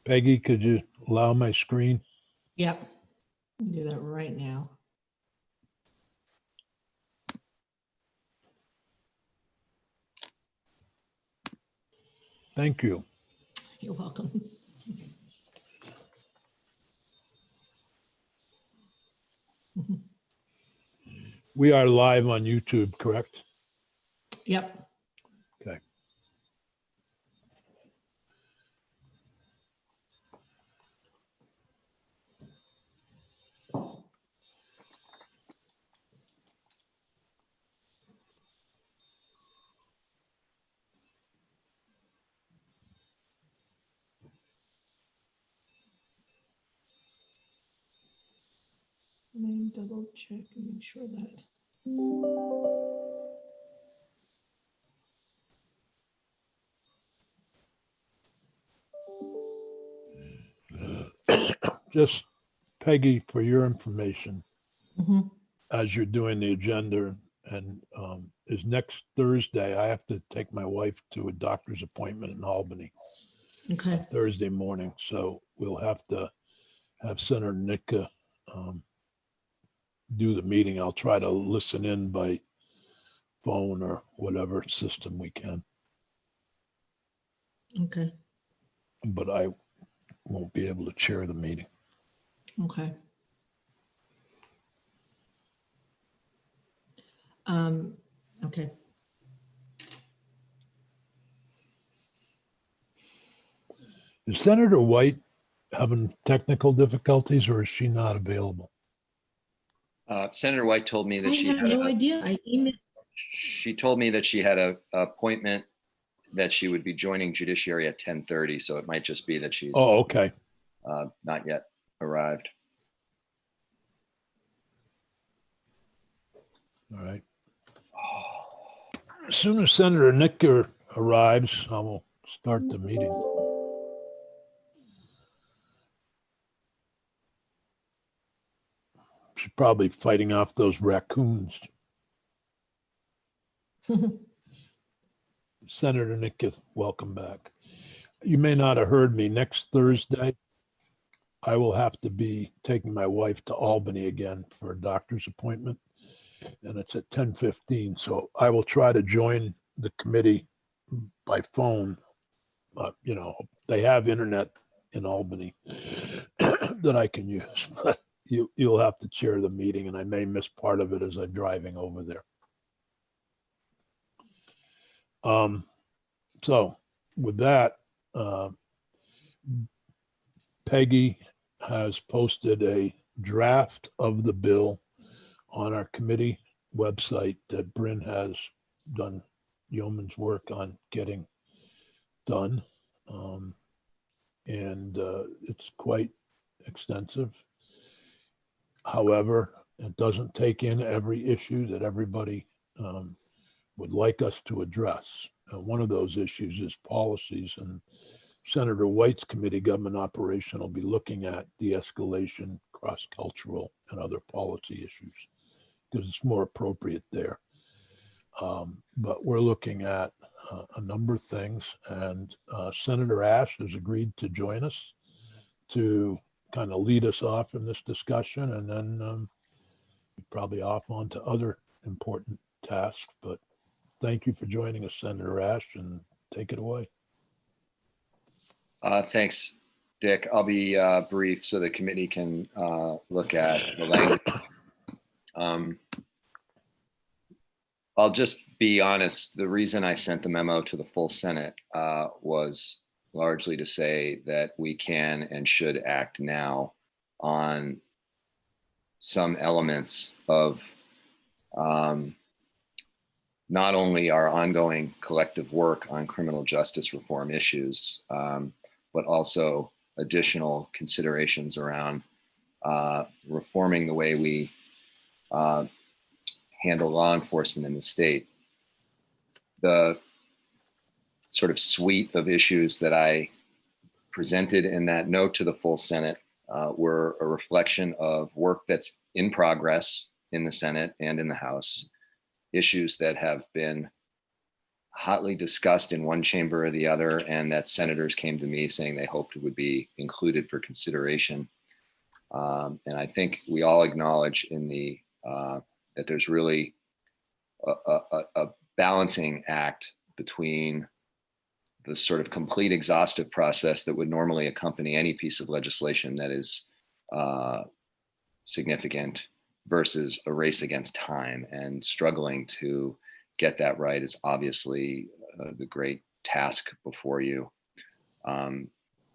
Peggy, could you allow my screen? Yep. I'll do that right now. Thank you. You're welcome. We are live on YouTube, correct? Yep. Okay. Let me double check and make sure that. Just Peggy, for your information, Mhm. as you're doing the agenda, and is next Thursday, I have to take my wife to a doctor's appointment in Albany Okay. Thursday morning. So we'll have to have Senator Nika do the meeting. I'll try to listen in by phone or whatever system we can, Okay. but I won't be able to chair the meeting. Okay. Okay. Is Senator White having technical difficulties, or is she not available? Senator White told me that I she have had no idea. I emailed. she told me that she had a appointment that she would be joining Judiciary at 10:30. So it might just be that she's Oh, okay. not yet arrived. All right. As soon as Senator Nika arrives, I will start the meeting. She's probably fighting off those raccoons. Senator Nika, welcome back. You may not have heard me. Next Thursday, I will have to be taking my wife to Albany again for a doctor's appointment, and it's at 10:15. So I will try to join the committee by phone. You know, they have internet in Albany that I can use, but you'll have to chair the meeting, and I may miss part of it as I'm driving over there. So with that, Peggy has posted a draft of the bill on our committee website that Bryn has done yeoman's work on getting done. And it's quite extensive. However, it doesn't take in every issue that everybody would like us to address. One of those issues is policies, and Senator White's committee, Government Operation, will be looking at de-escalation, cross-cultural, and other policy issues because it's more appropriate there. But we're looking at a number of things, and Senator Ash has agreed to join us to kind of lead us off in this discussion, and then probably off onto other important tasks. But thank you for joining us, Senator Ash, and take it away. Thanks, Dick. I'll be brief so the committee can look at the language. I'll just be honest. The reason I sent the memo to the full Senate was largely to say that we can and should act now on some elements of not only our ongoing collective work on criminal justice reform issues, but also additional considerations around reforming the way we handle law enforcement in the state. The sort of suite of issues that I presented in that note to the full Senate were a reflection of work that's in progress in the Senate and in the House, issues that have been hotly discussed in one chamber or the other, and that senators came to me saying they hoped it would be included for consideration. And I think we all acknowledge in the that there's really a balancing act between the sort of complete exhaustive process that would normally accompany any piece of legislation that is significant versus a race against time, and struggling to get that right is obviously the great task before you.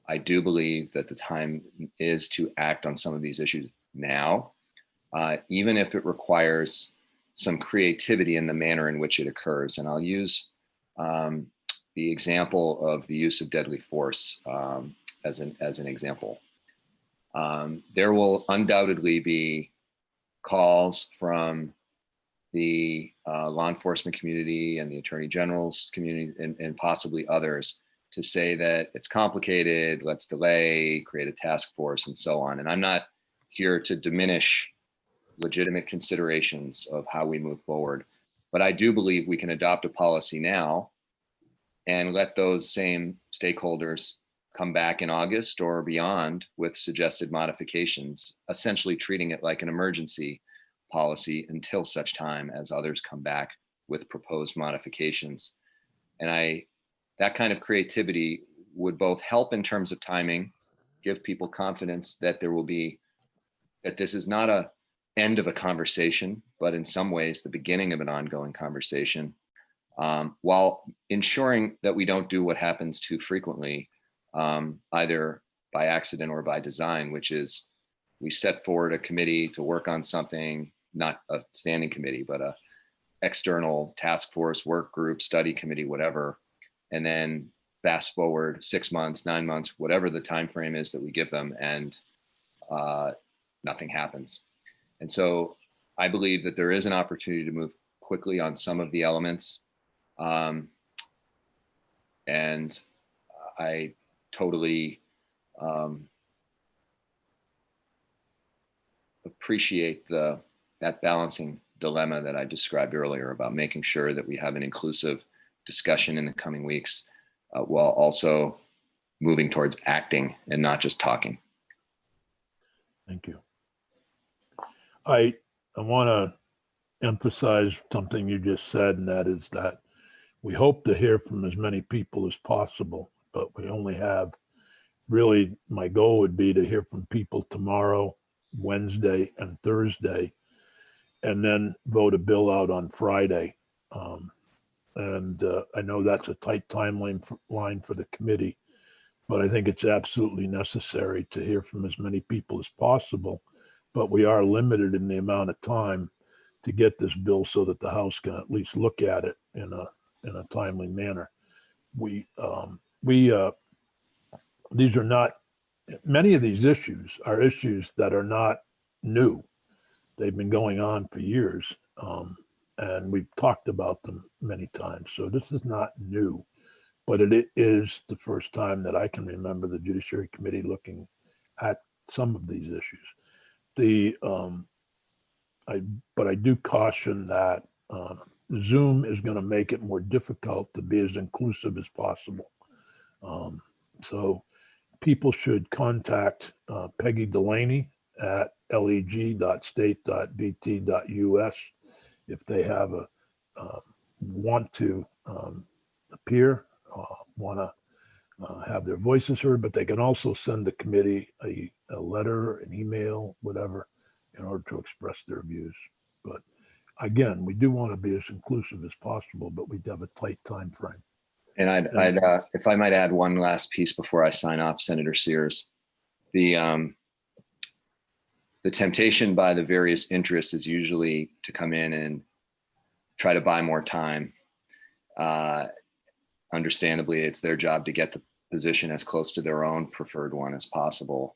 I do believe that the time is to act on some of these issues now, even if it requires some creativity in the manner in which it occurs. And I'll use the example of the use of deadly force as an example. There will undoubtedly be calls from the law enforcement community and the attorney general's community and possibly others to say that it's complicated, let's delay, create a task force, and so on. And I'm not here to diminish legitimate considerations of how we move forward, but I do believe we can adopt a policy now and let those same stakeholders come back in August or beyond with suggested modifications, essentially treating it like an emergency policy until such time as others come back with proposed modifications. And that kind of creativity would both help in terms of timing, give people confidence that that this is not a end of a conversation, but in some ways the beginning of an ongoing conversation, while ensuring that we don't do what happens too frequently, either by accident or by design, which is we set forward a committee to work on something, not a standing committee, but a external task force, work group, study committee, whatever, and then fast forward 6 months, 9 months, whatever the time frame is that we give them, and nothing happens. And so I believe that there is an opportunity to move quickly on some of the elements. And I totally appreciate that balancing dilemma that I described earlier about making sure that we have an inclusive discussion in the coming weeks, while also moving towards acting and not just talking. Thank you. I want to emphasize something you just said, and that is that we hope to hear from as many people as possible, but we only have, really, my goal would be to hear from people tomorrow, Wednesday, and Thursday, and then vote a bill out on Friday. I know that's a tight timeline for the committee, but I think it's absolutely necessary to hear from as many people as possible. But we are limited in the amount of time to get this bill so that the House can at least look at it in a timely manner. These are not, many of these issues are issues that are not new. They've been going on for years, and we've talked about them many times. So this is not new, but it is the first time that I can remember the Judiciary Committee looking at some of these issues. But I do caution that Zoom is going to make it more difficult to be as inclusive as possible. So people should contact Peggy Delaney at leg.state.vt.us if they have want to appear, want to have their voices heard, but they can also send the committee a letter, an email, whatever, in order to express their views. But again, we do want to be as inclusive as possible, but we have a tight time frame. And I'd if I might add one last piece before I sign off, Senator Sears, the temptation by the various interests is usually to come in and try to buy more time. Understandably, it's their job to get the position as close to their own preferred one as possible.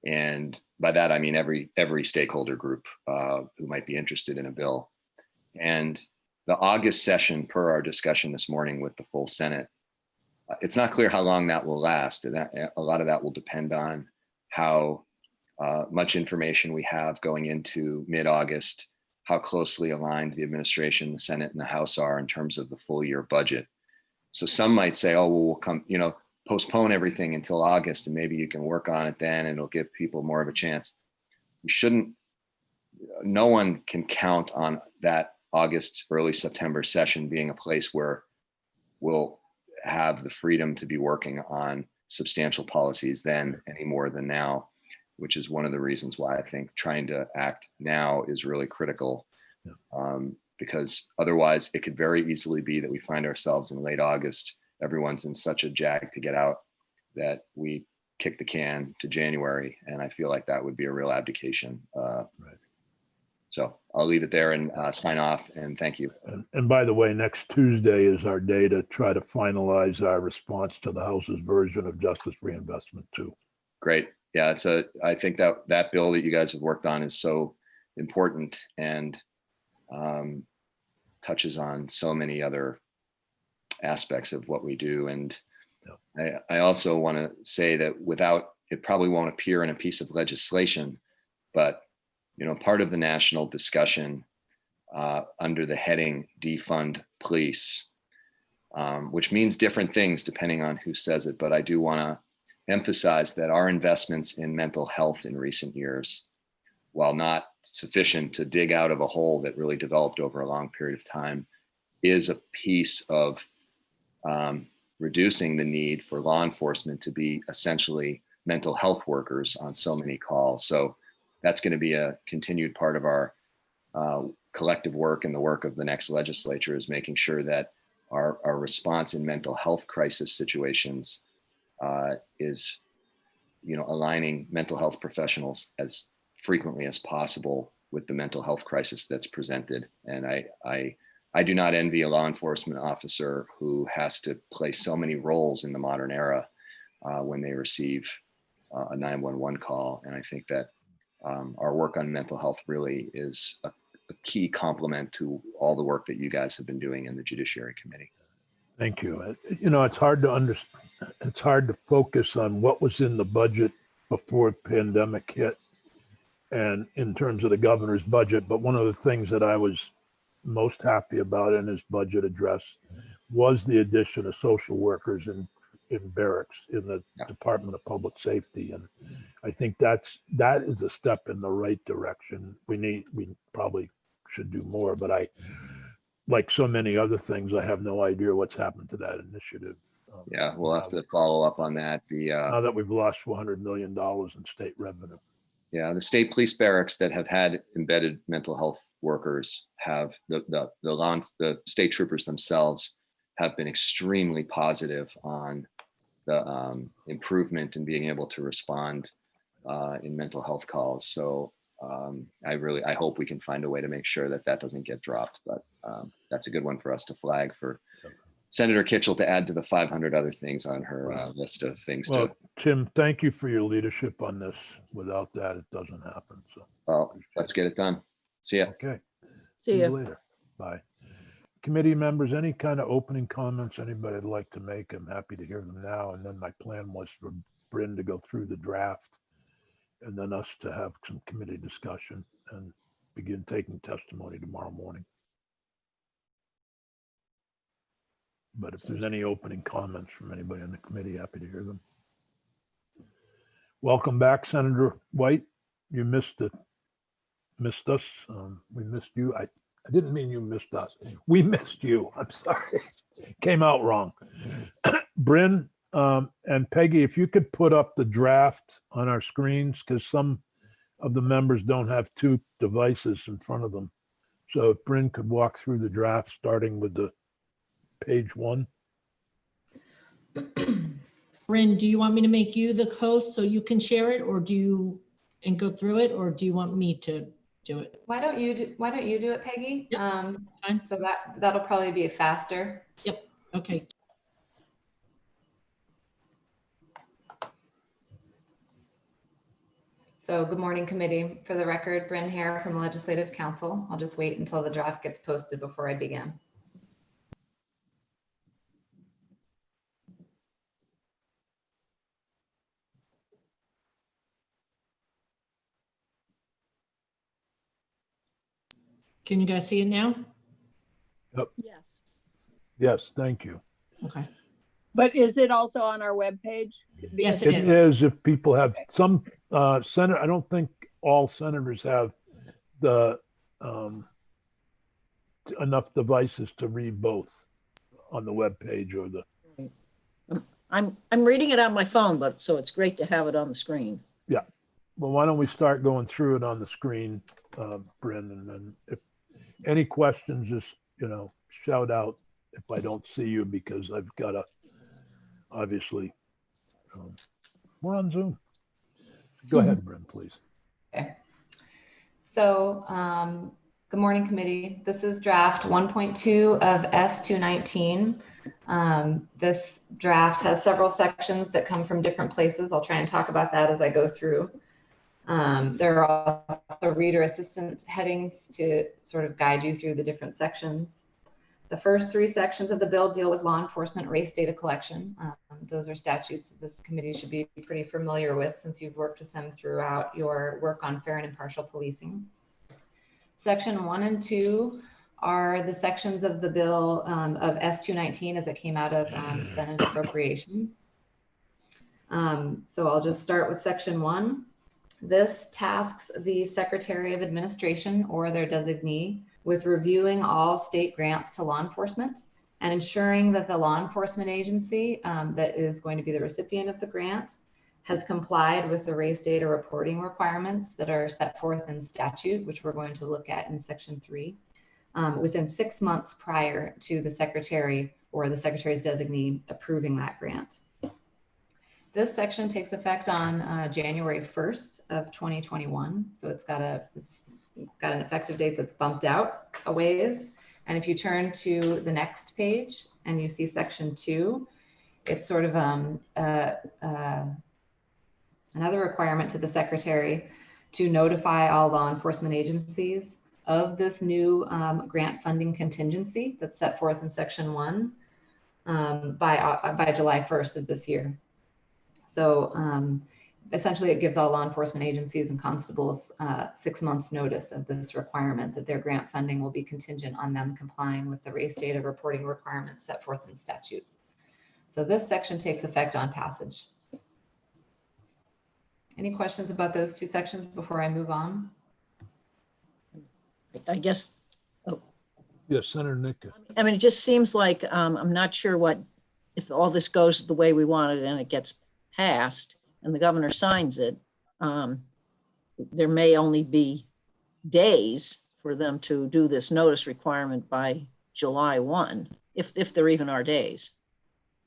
And by that, I mean every stakeholder group who might be interested in a bill. And the August session, per our discussion this morning with the full Senate, it's not clear how long that will last. And a lot of that will depend on how much information we have going into mid-August, how closely aligned the administration, the Senate, and the House are in terms of the full year budget. So some might say, oh, well, we'll come, postpone everything until August and maybe you can work on it then and it'll give people more of a chance. We shouldn't, no one can count on that August, early September session being a place where we'll have the freedom to be working on substantial policies then any more than now, which is one of the reasons why I think trying to act now is really critical. Because otherwise it could very easily be that we find ourselves in late August, everyone's in such a jag to get out that we kick the can to January. And I feel like that would be a real abdication. Right. So I'll leave it there and sign off and thank you. And by the way, next Tuesday is our day to try to finalize our response to the House's version of Justice Reinvestment 2. Great. Yeah, I think that bill that you guys have worked on is so important and touches on so many other aspects of what we do. And I also want to say that it probably won't appear in a piece of legislation, but part of the national discussion under the heading defund police, which means different things depending on who says it, but I do want to emphasize that our investments in mental health in recent years, while not sufficient to dig out of a hole that really developed over a long period of time, is a piece of reducing the need for law enforcement to be essentially mental health workers on so many calls. So that's going to be a continued part of our collective work and the work of the next legislature, is making sure that our response in mental health crisis situations is aligning mental health professionals as frequently as possible with the mental health crisis that's presented. And I do not envy a law enforcement officer who has to play so many roles in the modern era when they receive a 911 call. And I think that our work on mental health really is a key complement to all the work that you guys have been doing in the Judiciary Committee. Thank you. It's hard to understand. It's hard to focus on what was in the budget before the pandemic hit and in terms of the governor's budget. But one of the things that I was most happy about in his budget address was the addition of social workers in barracks in the Department of Public Safety. And I think that is a step in the right direction. We probably should do more, but like so many other things, I have no idea what's happened to that initiative. Yeah, we'll have to follow up on that. Now that we've lost $400 million in state revenue. Yeah, the state police barracks that have had embedded mental health workers have the state troopers themselves have been extremely positive on the improvement in being able to respond in mental health calls. So I hope we can find a way to make sure that doesn't get dropped. But that's a good one for us to flag for Senator Kitchell to add to the 500 other things on her list of things. Well, Tim, thank you for your leadership on this. Without that, it doesn't happen. So, well, let's get it done. See ya. Okay. See ya. Later. Bye. Committee members, any kind of opening comments anybody'd like to make? I'm happy to hear them now. And then my plan was for Bryn to go through the draft and then us to have some committee discussion and begin taking testimony tomorrow morning. But if there's any opening comments from anybody on the committee, happy to hear them. Welcome back, Senator White. You missed us. We missed you. I didn't mean you missed us. We missed you. I'm sorry. Came out wrong. Bryn and Peggy, if you could put up the draft on our screens, because some of the members don't have two devices in front of them. So if Bryn could walk through the draft, starting with the page 1. Bryn, do you want me to make you the host so you can share it, or and go through it, or do you want me to do it. Why don't you do it, Peggy? Yep, fine. So that'll probably be faster. Okay. So good morning, committee. For the record, Bryn Hare from Legislative Council. I'll just wait until the draft gets posted before I begin. Can you guys see it now? Yes. Yes, thank you. Okay. But is it also on our webpage? Yes, It it is. is if people have Okay. some senator, I don't think all senators have the enough devices to read both on the webpage or the, I'm reading it on my phone, but so it's great to have it on the screen. well, why don't we start going through it on the screen, Bryn, and then if any questions, just, shout out if I don't see you, because I've got to, obviously, we're on Zoom. Go ahead, Bryn, please. Okay. So good morning, committee. This is draft 1.2 of S219. This draft has several sections that come from different places. I'll try and talk about that as I go through. There are also reader assistance headings to sort of guide you through the different sections. The first three sections of the bill deal with law enforcement race data collection. Those are statutes that this committee should be pretty familiar with since you've worked with them throughout your work on fair and impartial policing. Section 1 and 2 are the sections of the bill of S219 as it came out of Senate Appropriations. So I'll just start with section 1. This tasks the Secretary of Administration or their designee with reviewing all state grants to law enforcement and ensuring that the law enforcement agency that is going to be the recipient of the grant has complied with the race data reporting requirements that are set forth in statute, which we're going to look at in section 3, within 6 months prior to the Secretary or the Secretary's designee approving that grant. This section takes effect on January 1st of 2021. So it's got an effective date that's bumped out a ways. And if you turn to the next page and you see section 2, it's sort of another requirement to the Secretary to notify all law enforcement agencies of this new grant funding contingency that's set forth in section 1 by July 1st of this year. So essentially it gives all law enforcement agencies and constables 6 months notice of this requirement that their grant funding will be contingent on them complying with the race data reporting requirements set forth in statute. So this section takes effect on passage. Any questions about those two sections before I move on? I guess, Yes, Senator Nika. I mean, it just seems like I'm not sure if all this goes the way we want it and it gets passed and the governor signs it, there may only be days for them to do this notice requirement by July 1, if there even are days.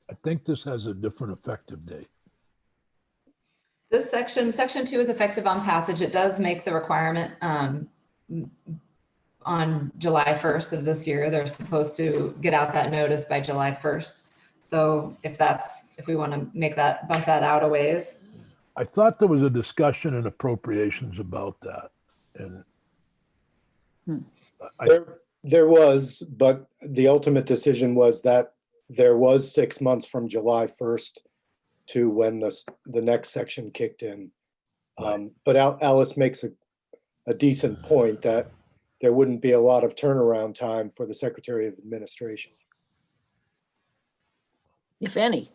I think this has a different effective date. This section 2 is effective on passage. It does make the requirement on July 1st of this year. They're supposed to get out that notice by July 1st. So if we want to bump that out a ways. I thought there was a discussion in appropriations about that. And There was, but the ultimate decision was that there was 6 months from July 1st to when the next section kicked in. But Alice makes a decent point that there wouldn't be a lot of turnaround time for the Secretary of Administration. If any.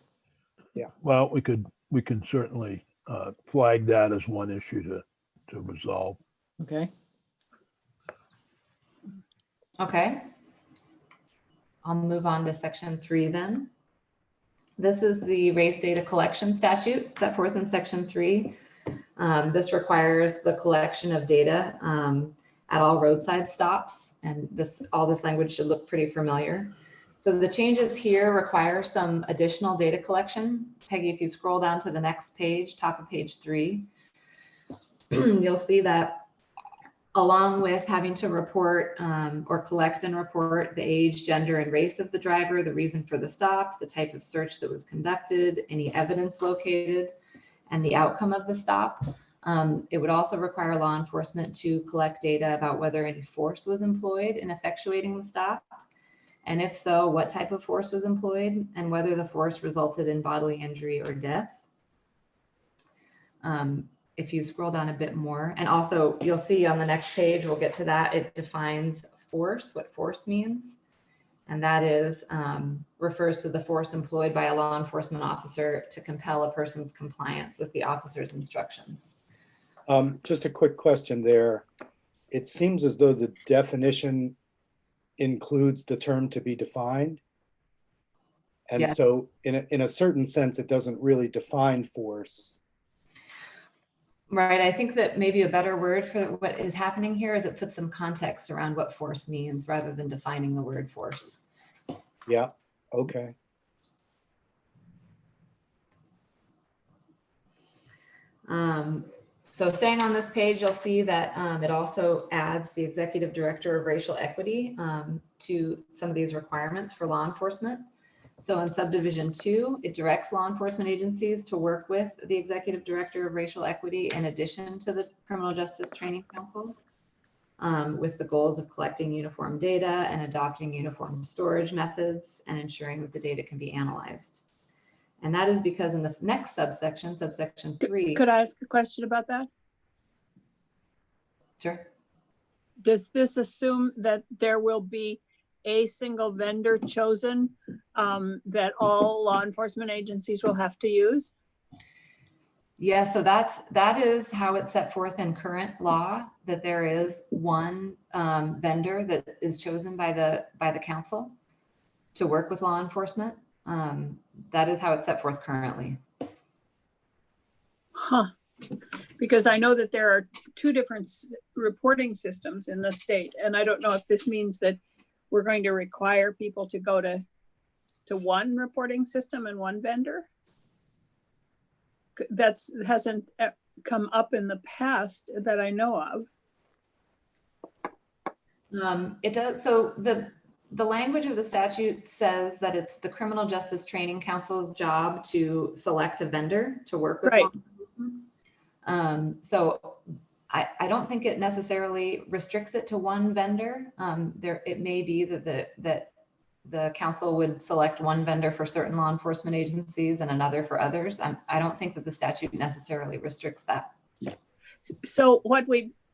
well, we can certainly flag that as one issue to resolve. Okay. Okay. I'll move on to section 3 then. This is the race data collection statute set forth in section 3. This requires the collection of data at all roadside stops, and all this language should look pretty familiar. So the changes here require some additional data collection. Peggy, if you scroll down to the next page, top of page 3, you'll see that along with having to report or collect and report the age, gender, and race of the driver, the reason for the stop, the type of search that was conducted, any evidence located, and the outcome of the stop. It would also require law enforcement to collect data about whether any force was employed in effectuating the stop. And if so, what type of force was employed and whether the force resulted in bodily injury or death. If you scroll down a bit more, and also you'll see on the next page, we'll get to that, it defines force, what force means. And that is, refers to the force employed by a law enforcement officer to compel a person's compliance with the officer's instructions. Just a quick question there. It seems as though the definition includes the term to be defined. And Yes. so in a certain sense, it doesn't really define force. Right. I think that maybe a better word for what is happening here is it puts some context around what force means rather than defining the word force. Yeah. Okay. So staying on this page, you'll see that it also adds the executive director of racial equity to some of these requirements for law enforcement. So in subdivision 2, it directs law enforcement agencies to work with the executive director of racial equity in addition to the Criminal Justice Training Council with the goals of collecting uniform data and adopting uniform storage methods and ensuring that the data can be analyzed. And that is because in the next subsection, subsection 3. Could I ask a question about that? Sure. Does this assume that there will be a single vendor chosen that all law enforcement agencies will have to use? Yeah, so that is how it's set forth in current law, that there is one vendor that is chosen by the council to work with law enforcement. That is how it's set forth currently. Huh. Because I know that there are 2 different reporting systems in the state, and I don't know if this means that we're going to require people to go to one reporting system and one vendor. That hasn't come up in the past that I know of. It does. So the language of the statute says that it's the Criminal Justice Training Council's job to select a vendor to work with law enforcement. So I don't think it necessarily restricts it to one vendor. It may be that the council would select one vendor for certain law enforcement agencies and another for others. I don't think that the statute necessarily restricts that. So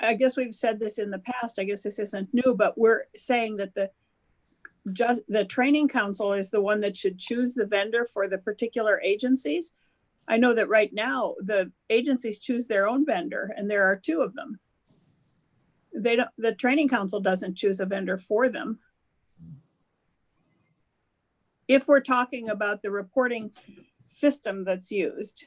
I guess we've said this in the past, I guess this isn't new, but we're saying that the training council is the one that should choose the vendor for the particular agencies. I know that right now the agencies choose their own vendor, and there are 2 of them. The training council doesn't choose a vendor for them. If we're talking about the reporting system that's used.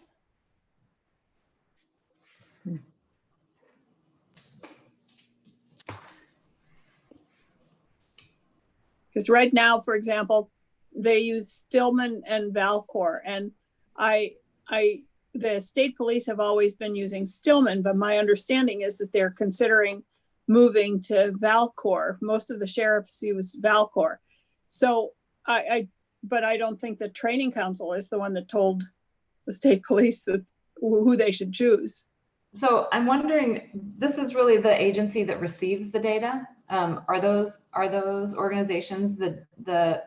Because right now, for example, they use Stillman and Valcor, and the state police have always been using Stillman, but my understanding is that they're considering moving to Valcor. Most of the sheriffs use Valcor. So but I don't think the training council is the one that told the state police who they should choose. So I'm wondering, this is really the agency that receives the data. Are those organizations the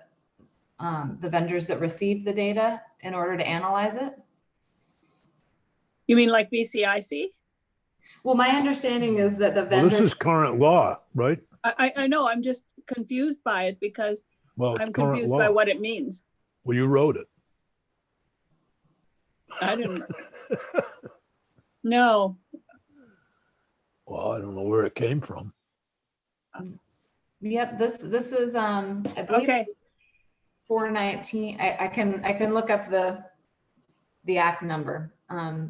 vendors that receive the data in order to analyze it? You mean like VCIC? Well, my understanding is that the Well, vendors. this is current law, right? I know, I'm just confused by it because Well, I'm it's current confused law. by what it means. Well, you wrote it. I didn't. No. Well, I don't know where it came from. Yep, this is I believe Okay. 419. I can look up the act number.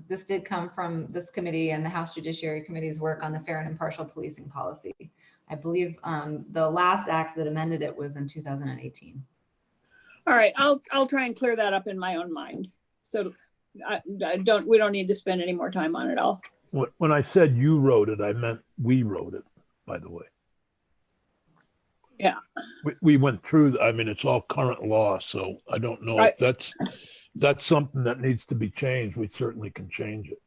This did come from this committee and the House Judiciary Committee's work on the fair and impartial policing policy. I believe the last act that amended it was in 2018. All right, I'll try and clear that up in my own mind. So we don't need to spend any more time on it all. When I said you wrote it, I meant we wrote it. by the way. Yeah. We went through, I mean, it's all current law, so I don't know Right. if that's something that needs to be changed. We certainly can change it.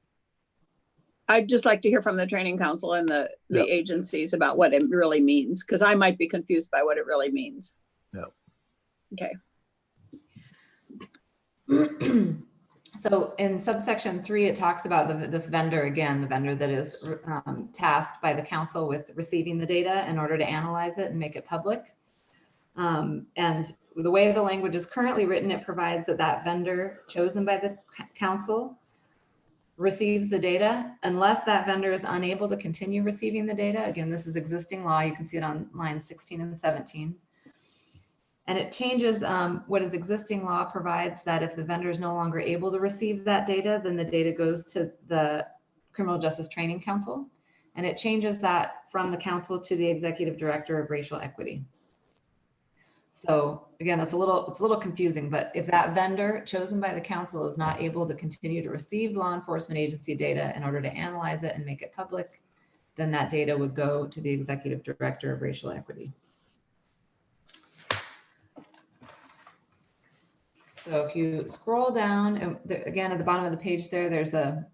I'd just like to hear from the training council and the Yep. agencies about what it really means, because I might be confused by what it really means. Yeah. Okay. So in subsection 3, it talks about this vendor, again, the vendor that is tasked by the council with receiving the data in order to analyze it and make it public. And the way the language is currently written, it provides that that vendor chosen by the council receives the data unless that vendor is unable to continue receiving the data. Again, this is existing law. You can see it on lines 16 and 17. And it changes what is existing law provides that if the vendor is no longer able to receive that data, then the data goes to the Criminal Justice Training Council. And it changes that from the council to the executive director of racial equity. So again, it's a little confusing, but if that vendor chosen by the council is not able to continue to receive law enforcement agency data in order to analyze it and make it public, then that data would go to the executive director of racial equity. So if you scroll down, and again, at the bottom of the page there's an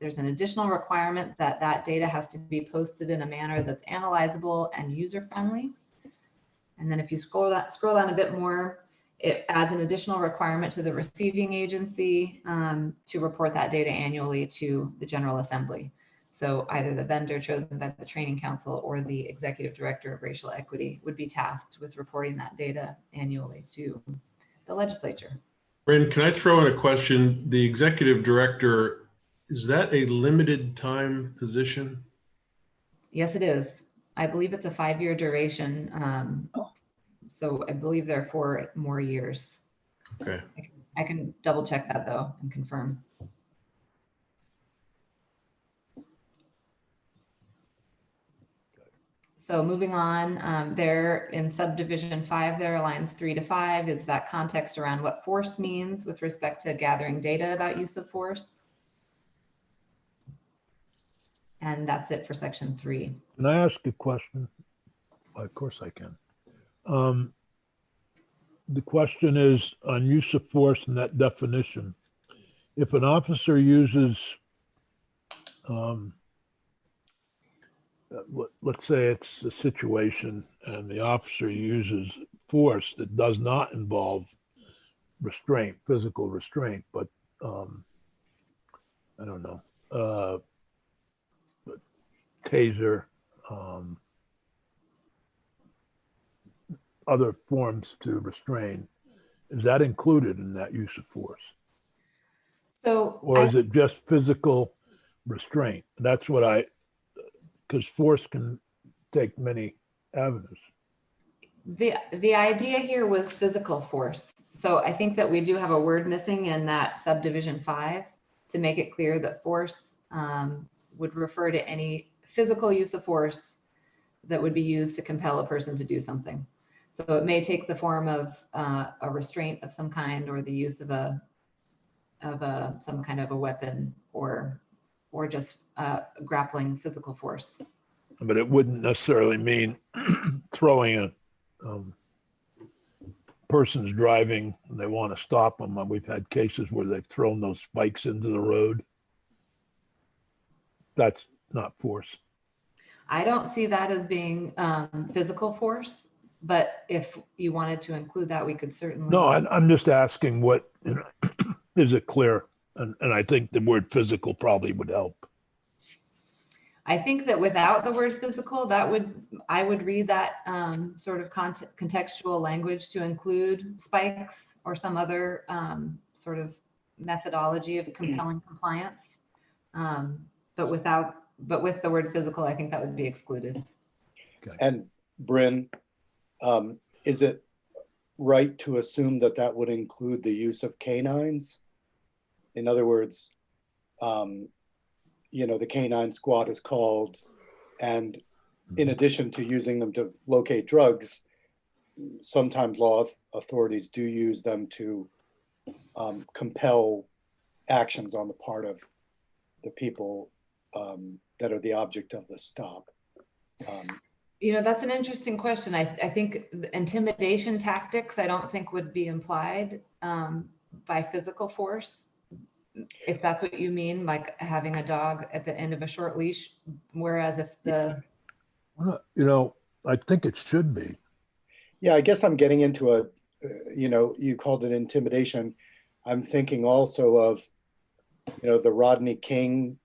additional requirement that that data has to be posted in a manner that's analyzable and user-friendly. And then if you scroll down a bit more, it adds an additional requirement to the receiving agency to report that data annually to the General Assembly. So either the vendor chosen by the Training Council or the Executive Director of Racial Equity would be tasked with reporting that data annually to the legislature. Bryn, can I throw in a question? The executive director, is that a limited time position? Yes, it is. I believe it's a 5-year duration. So I believe there are 4 more years. Okay. I can double check that though and confirm. So moving on, there in subdivision 5, there lines 3 to 5 is that context around what force means with respect to gathering data about use of force. And that's it for section 3. Can I ask a question? Well, of course I can. The question is on use of force and that definition. If an officer uses, let's say it's a situation and the officer uses force that does not involve restraint, physical restraint, but I don't know, taser, other forms to restrain, is that included in that use of force? So, or is it just physical restraint? That's what because force can take many avenues. The idea here was physical force. So I think that we do have a word missing in that subdivision 5 to make it clear that force would refer to any physical use of force that would be used to compel a person to do something. So it may take the form of a restraint of some kind, or the use of some kind of a weapon, or just grappling physical force. But it wouldn't necessarily mean throwing a person's driving and they want to stop them. We've had cases where they've thrown those spikes into the road. That's not force. I don't see that as being physical force, but if you wanted to include that, we could certainly. No, I'm just asking what, is it clear? And I think the word physical probably would help. I think that without the word physical, I would read that sort of contextual language to include spikes or some other sort of methodology of compelling compliance. But with the word physical, I think that would be excluded. Okay. And Bryn, is it right to assume that that would include the use of canines? In other words, the canine squad is called, and in addition to using them to locate drugs, sometimes law authorities do use them to compel actions on the part of the people that are the object of the stop. You know, that's an interesting question. I think the intimidation tactics, I don't think would be implied by physical force. If that's what you mean, like having a dog at the end of a short leash, whereas if the, You know, I think it should be. Yeah, I guess I'm getting into a, you called it intimidation. I'm thinking also of, the Rodney King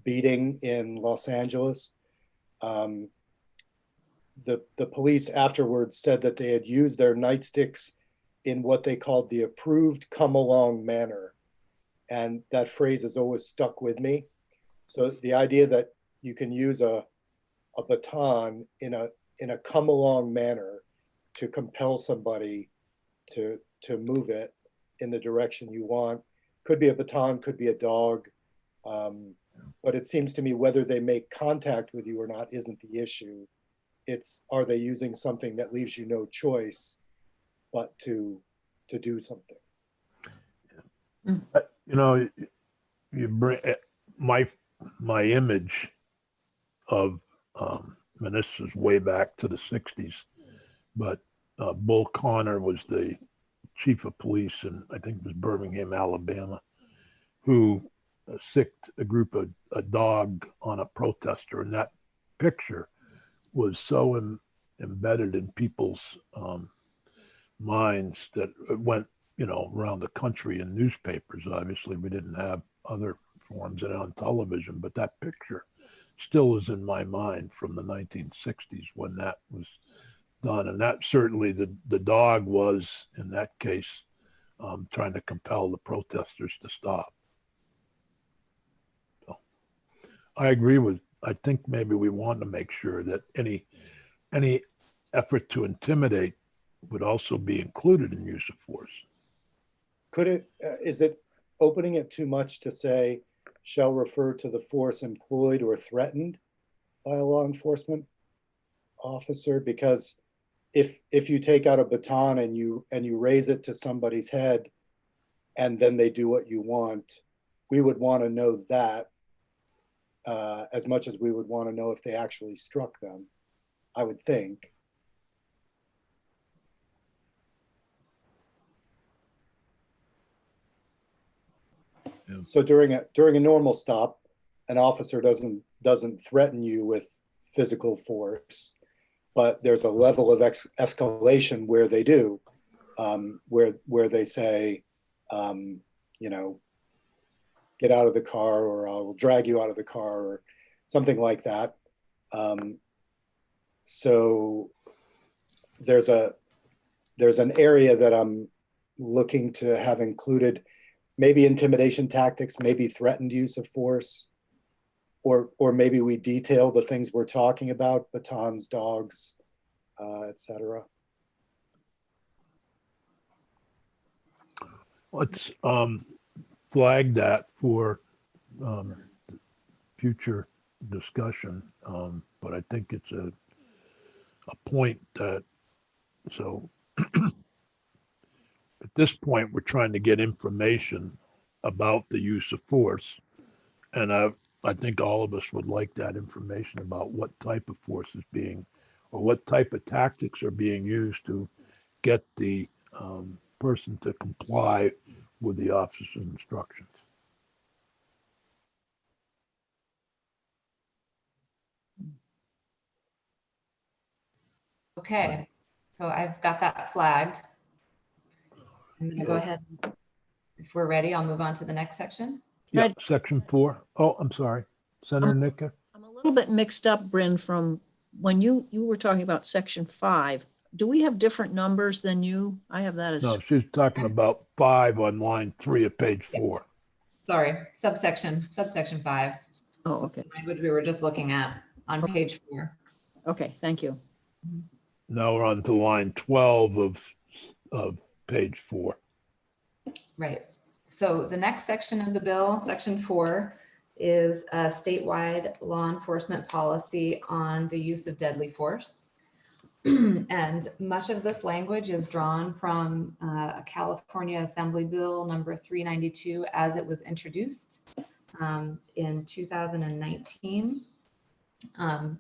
beating in Los Angeles. The police afterwards said that they had used their nightsticks in what they called the approved come along manner. And that phrase has always stuck with me. So the idea that you can use a baton in a come along manner to compel somebody to move it in the direction you want. Could be a baton, could be a dog. But it seems to me whether they make contact with you or not isn't the issue. It's, are they using something that leaves you no choice but to do something? You know, you bring my image of, and this is way back to the 60s, but Bull Connor was the chief of police in, I think it was Birmingham, Alabama, who sicked a dog on a protester. And that picture was so embedded in people's minds that it went, around the country in newspapers. Obviously, we didn't have other forms and on television, but that picture still is in my mind from the 1960s when that was done. And that certainly the dog was, in that case, trying to compel the protesters to stop. So I agree I think maybe we want to make sure that any effort to intimidate would also be included in use of force. Could it, is it opening it too much to say, shall refer to the force employed or threatened by a law enforcement officer? Because if you take out a baton and you raise it to somebody's head and then they do what you want, we would want to know that as much as we would want to know if they actually struck them, I would think. So during a normal stop, an officer doesn't threaten you with physical force, but there's a level of escalation where they do, where they say, get out of the car, or I'll drag you out of the car, or something like that. So there's an area that I'm looking to have included. Maybe intimidation tactics, maybe threatened use of force, or maybe we detail the things we're talking about, batons, dogs, etc. Let's flag that for future discussion, but I think it's a point that, so at this point, we're trying to get information about the use of force. And I think all of us would like that information about what type of force is being, or what type of tactics are being used to get the person to comply with the officer's instructions. okay, so I've got that flagged. I'm gonna go ahead. If we're ready, I'll move on to the next section. Yeah, section 4. Oh, I'm sorry. Senator Nika? I'm a little bit mixed up, Bryn, from when you were talking about section 5. Do we have different numbers than you? I have that as. No, she's talking about 5 on line 3 of page 4. Sorry, subsection 5. Oh, okay. Language we were just looking at on page 4. Okay, thank you. Now we're on to line 12 of page 4. Right. So the next section of the bill, section 4, is a statewide law enforcement policy on the use of deadly force. And much of this language is drawn from a California Assembly Bill number 392 as it was introduced in 2019.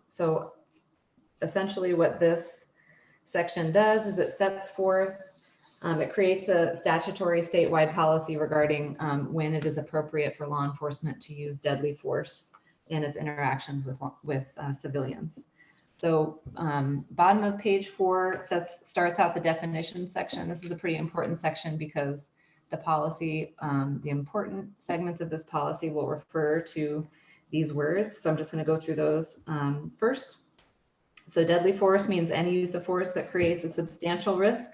So essentially what this section does is it sets forth, it creates a statutory statewide policy regarding when it is appropriate for law enforcement to use deadly force in its interactions with civilians. So bottom of page 4 starts out the definition section. This is a pretty important section because the policy, the important segments of this policy will refer to these words. So I'm just going to go through those first. So deadly force means any use of force that creates a substantial risk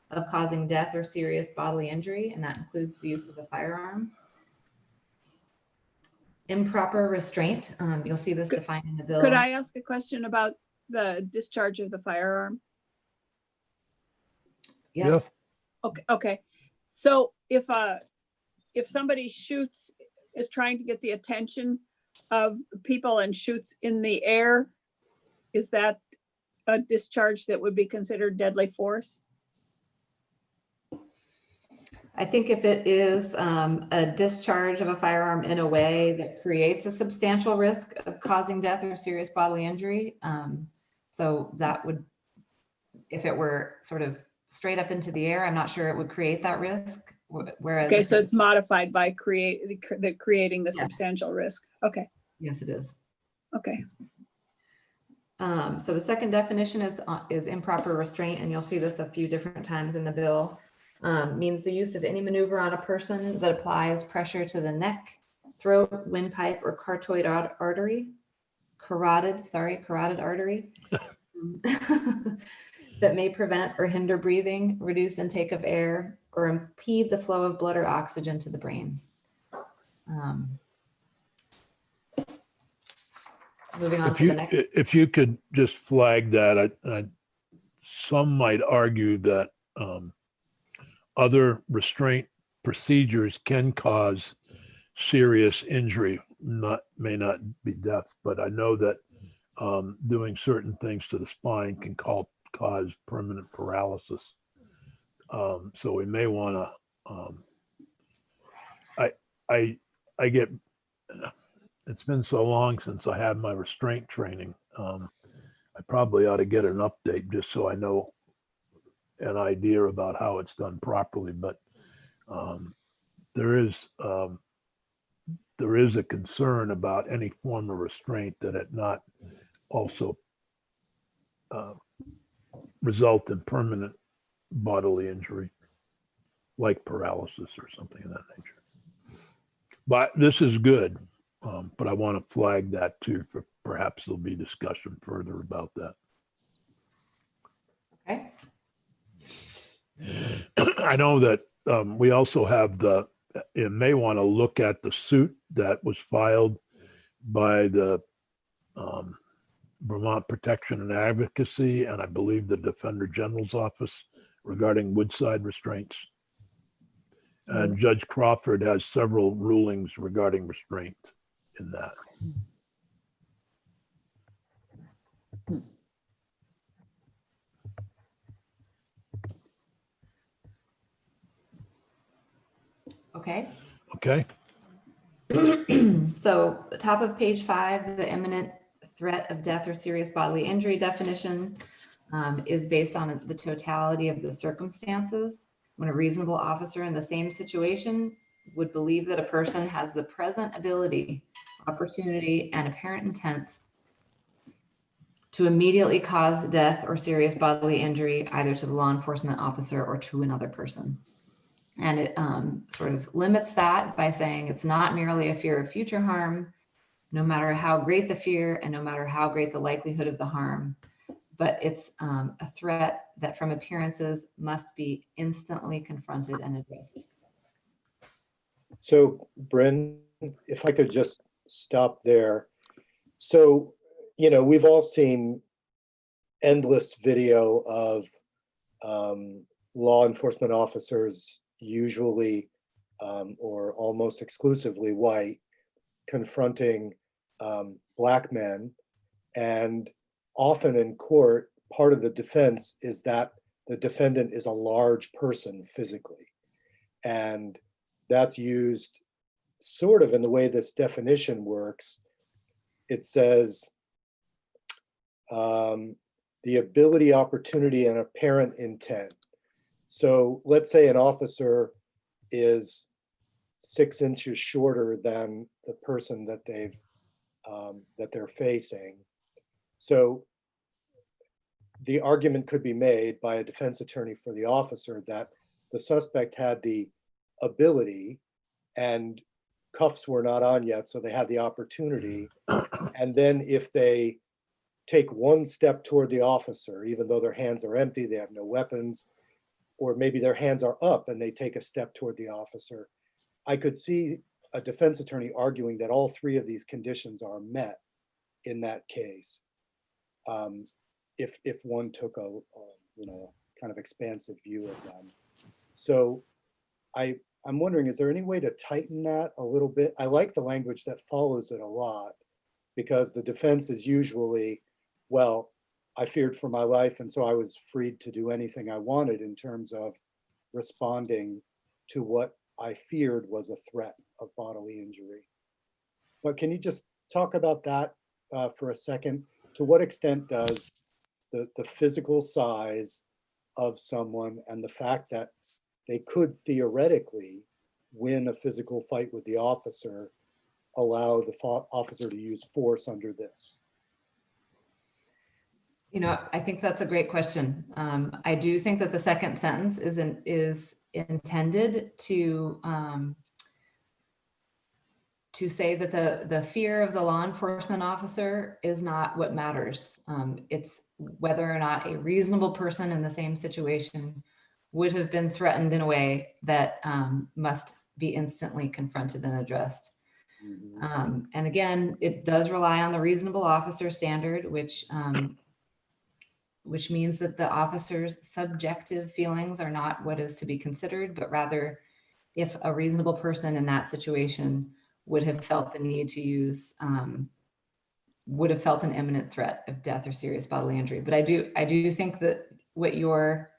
of causing death or serious bodily injury, and that includes the use of a firearm. Improper restraint, you'll see this defined in the bill. Could I ask a question about the discharge of the firearm? Yes. Okay. So if somebody shoots, is trying to get the attention of people and shoots in the air, is that a discharge that would be considered deadly force? I think if it is a discharge of a firearm in a way that creates a substantial risk of causing death or serious bodily injury, so that would, if it were sort of straight up into the air, I'm not sure it would create that risk. Whereas, okay, so it's modified by creating the substantial risk. Okay. Yes, it is. Okay. So the second definition is improper restraint, and you'll see this a few different times in the bill. Means the use of any maneuver on a person that applies pressure to the neck, throat, windpipe, or carotid artery, carotid artery, that may prevent or hinder breathing, reduce intake of air, or impede the flow of blood or oxygen to the brain. Moving on to the next. If you could just flag that, some might argue that other restraint procedures can cause serious injury, may not be death, but I know that doing certain things to the spine can cause permanent paralysis. So we may want to, I get, it's been so long since I had my restraint training. I probably ought to get an update just so I know an idea about how it's done properly. But there is a concern about any form of restraint that it not also result in permanent bodily injury, like paralysis or something of that nature. But this is good. But I want to flag that too, for perhaps there'll be discussion further about that. Okay. I know that we also have you may want to look at the suit that was filed by the Vermont Protection and Advocacy, and I believe the Defender General's Office regarding Woodside restraints. And Judge Crawford has several rulings regarding restraint in that. Okay. Okay. So the top of page 5, the imminent threat of death or serious bodily injury definition is based on the totality of the circumstances. When a reasonable officer in the same situation would believe that a person has the present ability, opportunity, and apparent intent to immediately cause death or serious bodily injury, either to the law enforcement officer or to another person. And it sort of limits that by saying it's not merely a fear of future harm, no matter how great the fear and no matter how great the likelihood of the harm, but it's a threat that from appearances must be instantly confronted and addressed. So Bryn, if I could just stop there. So, we've all seen endless video of law enforcement officers, usually or almost exclusively white, confronting Black men. And often in court, part of the defense is that the defendant is a large person physically. And that's used sort of in the way this definition works. It says the ability, opportunity, and apparent intent. So let's say an officer is 6 inches shorter than the person that they're facing. So the argument could be made by a defense attorney for the officer that the suspect had the ability and cuffs were not on yet, so they had the opportunity. And then if they take one step toward the officer, even though their hands are empty, they have no weapons, or maybe their hands are up and they take a step toward the officer, I could see a defense attorney arguing that all three of these conditions are met in that case. If one took a kind of expansive view of them. So I'm wondering, is there any way to tighten that a little bit? I like the language that follows it a lot, because the defense is usually, well, I feared for my life, and so I was freed to do anything I wanted in terms of responding to what I feared was a threat of bodily injury. But can you just talk about that for a second? To what extent does the physical size of someone and the fact that they could theoretically win a physical fight with the officer allow the officer to use force under this? You know, I think that's a great question. I do think that the second sentence is intended to say that the fear of the law enforcement officer is not what matters. It's whether or not a reasonable person in the same situation would have been threatened in a way that must be instantly confronted and addressed. And again, it does rely on the reasonable officer standard, which means that the officer's subjective feelings are not what is to be considered, but rather if a reasonable person in that situation would have felt the need to use, would have felt an imminent threat of death or serious bodily injury. But I do think that what you're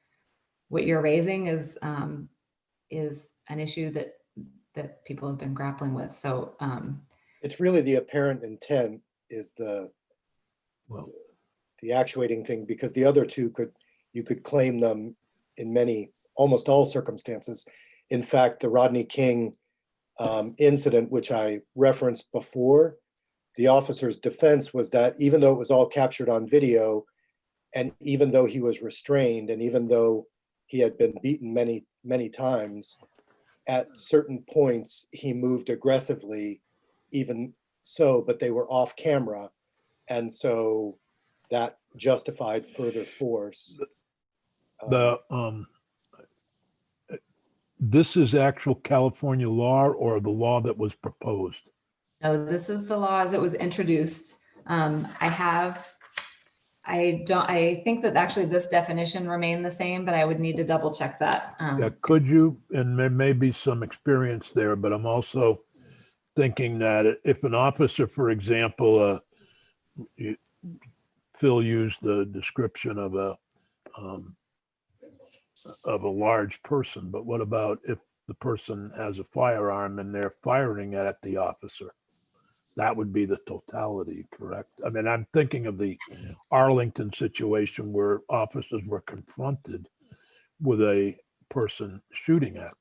raising is an issue that people have been grappling with. So it's really the apparent intent is the actuating thing, because the other two you could claim them in almost all circumstances. In fact, the Rodney King incident, which I referenced before, the officer's defense was that even though it was all captured on video, and even though he was restrained, and even though he had been beaten many, many times, at certain points he moved aggressively, even so, but they were off camera. And so that justified further force. This is actual California law or the law that was proposed? No, this is the law as it was introduced. I think that actually this definition remained the same, but I would need to double check that. Could you, and there may be some experience there, but I'm also thinking that if an officer, for example, Phil used the description of a large person, but what about if the person has a firearm and they're firing at the officer? That would be the totality, correct? I mean, I'm thinking of the Arlington situation where officers were confronted with a person shooting at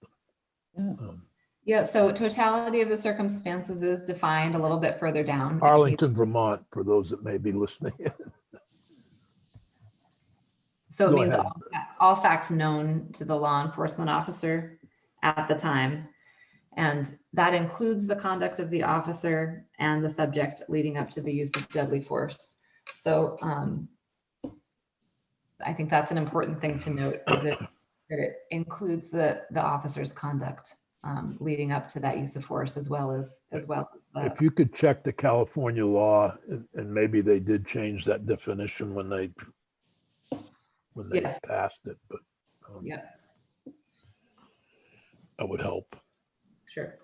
them. Yeah, so totality of the circumstances is defined a little bit further down. Arlington, Vermont, for those that may be listening. So it Go means ahead. all facts known to the law enforcement officer at the time. And that includes the conduct of the officer and the subject leading up to the use of deadly force. So I think that's an important thing to note, is that it includes the officer's conduct leading up to that use of force, as well as If you could check the California law, and maybe they did change that definition when they Yes. passed it, but yeah, that would help. sure.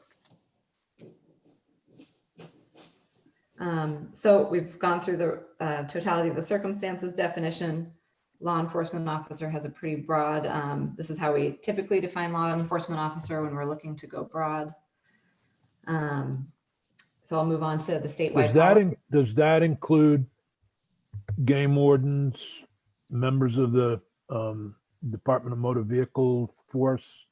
So we've gone through the totality of the circumstances definition. Law enforcement officer has a pretty broad, this is how we typically define law enforcement officer when we're looking to go broad. So I'll move on to the statewide. Does that include game wardens, members of the Department of Motor Vehicle Force,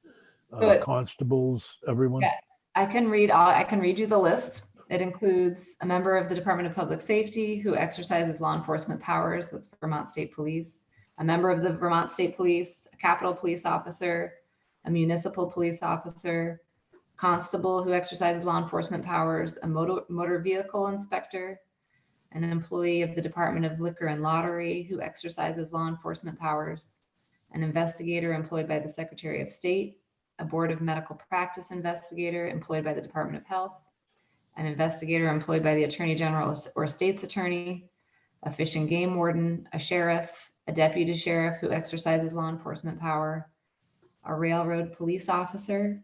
constables, everyone? Yeah, I can read you the list. It includes a member of the Department of Public Safety who exercises law enforcement powers. That's Vermont State Police. A member of the Vermont State Police, a Capitol Police Officer, a municipal police officer, constable who exercises law enforcement powers, a motor vehicle inspector, an employee of the Department of Liquor and Lottery who exercises law enforcement powers, an investigator employed by the Secretary of State, a Board of Medical Practice investigator employed by the Department of Health, an investigator employed by the Attorney General or State's Attorney, a fish and game warden, a sheriff, a deputy sheriff who exercises law enforcement power, a railroad police officer,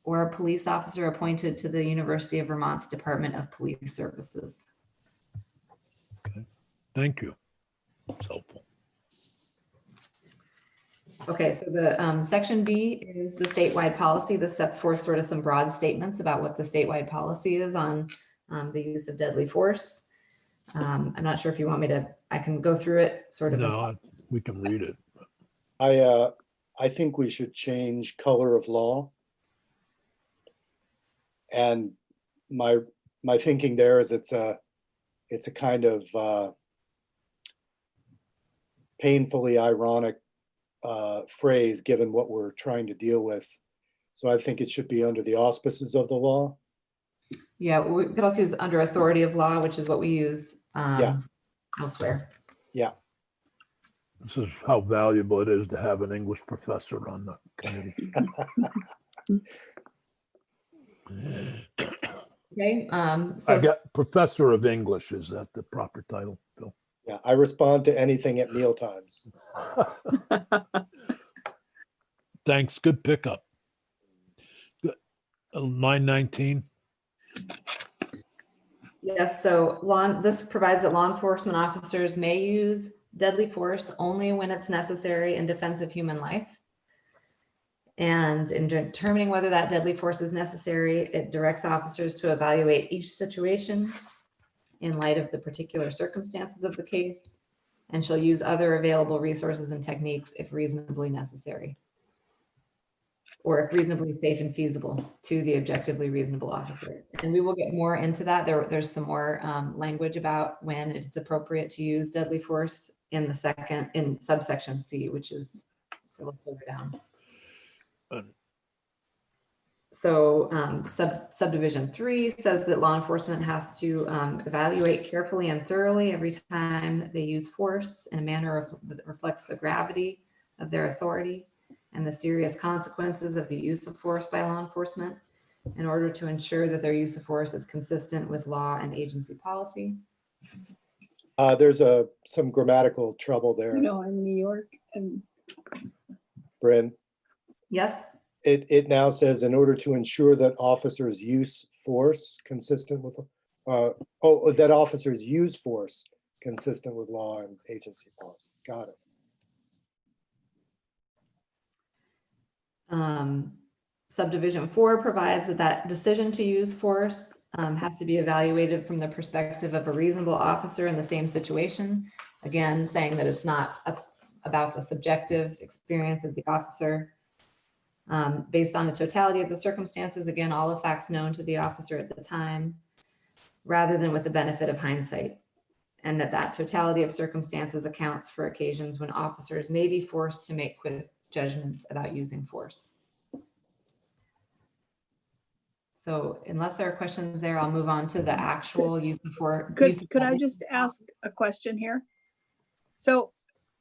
or a police officer appointed to the University of Vermont's Department of Police Services. Okay, thank you. It's helpful. Okay, so the section B is the statewide policy. This sets forth sort of some broad statements about what the statewide policy is on the use of deadly force. I'm not sure if you want me to, I can go through it sort of. No, we can read it. I think we should change color of law. And my thinking there is it's a kind of painfully ironic phrase given what we're trying to deal with. So I think it should be under the auspices of the law. Yeah, we could also use under authority of law, which is what we use elsewhere. Yeah. This is how valuable it is to have an English professor on the committee. Okay. I got professor of English. Is that the proper title, Bill? Yeah, I respond to anything at meal times. Thanks. Good pickup. 919. Yes, so this provides that law enforcement officers may use deadly force only when it's necessary in defense of human life. And in determining whether that deadly force is necessary, it directs officers to evaluate each situation in light of the particular circumstances of the case, and shall use other available resources and techniques if reasonably necessary, or if reasonably safe and feasible to the objectively reasonable officer. And we will get more into that. There's some more language about when it's appropriate to use deadly force in subsection C, which is a little further down. So subdivision 3 says that law enforcement has to evaluate carefully and thoroughly every time they use force in a manner that reflects the gravity of their authority and the serious consequences of the use of force by law enforcement in order to ensure that their use of force is consistent with law and agency policy. There's some grammatical trouble there. You know, in New York and Bryn. Yes. It now says in order to ensure that officers use force consistent with, that officers use force consistent with law and agency policies. Got it. Subdivision 4 provides that decision to use force has to be evaluated from the perspective of a reasonable officer in the same situation. Again, saying that it's not about the subjective experience of the officer. Based on the totality of the circumstances, again, all the facts known to the officer at the time, rather than with the benefit of hindsight. And that totality of circumstances accounts for occasions when officers may be forced to make quick judgments about using force. So unless there are questions there, I'll move on to the actual use of force. Could I just ask a question here? So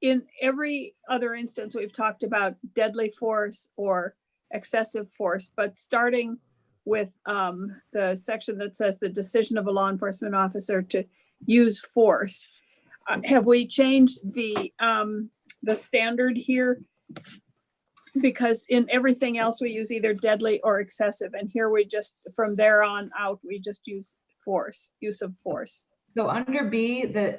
in every other instance, we've talked about deadly force or excessive force, but starting with the section that says the decision of a law enforcement officer to use force, have we changed the standard here? Because in everything else, we use either deadly or excessive, and here we just, from there on out, we just use force, use of force. So under B, the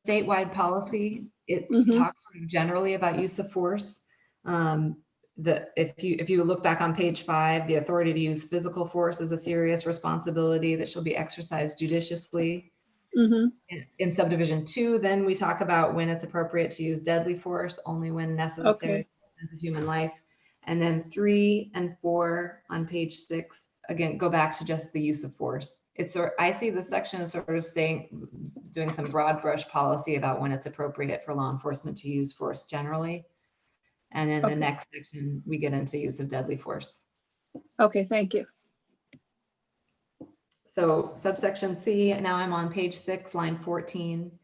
statewide policy, it talks sort of generally about use of force. If you look back on page 5, the authority to use physical force is a serious responsibility that shall be exercised judiciously. Mhm. In subdivision 2, then we talk about when it's appropriate to use deadly force, only when necessary Okay. to human life. And then 3 and 4 on page 6, again, go back to just the use of force. I see this section as sort of doing some broad brush policy about when it's appropriate for law enforcement to use force generally. And in the Okay. next section, we get into use of deadly force. Okay, thank you. So subsection C, now I'm on page 6, line 14.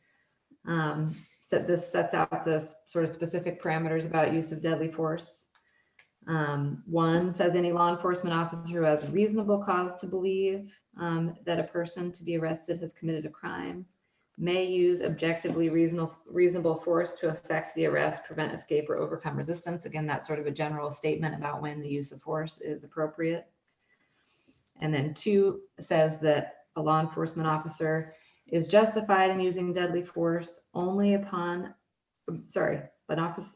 So this sets out the sort of specific parameters about use of deadly force. 1 says any law enforcement officer who has reasonable cause to believe that a person to be arrested has committed a crime may use objectively reasonable force to effect the arrest, prevent escape, or overcome resistance. Again, that's sort of a general statement about when the use of force is appropriate. And then 2 says that a law enforcement officer is justified in using deadly force only upon, a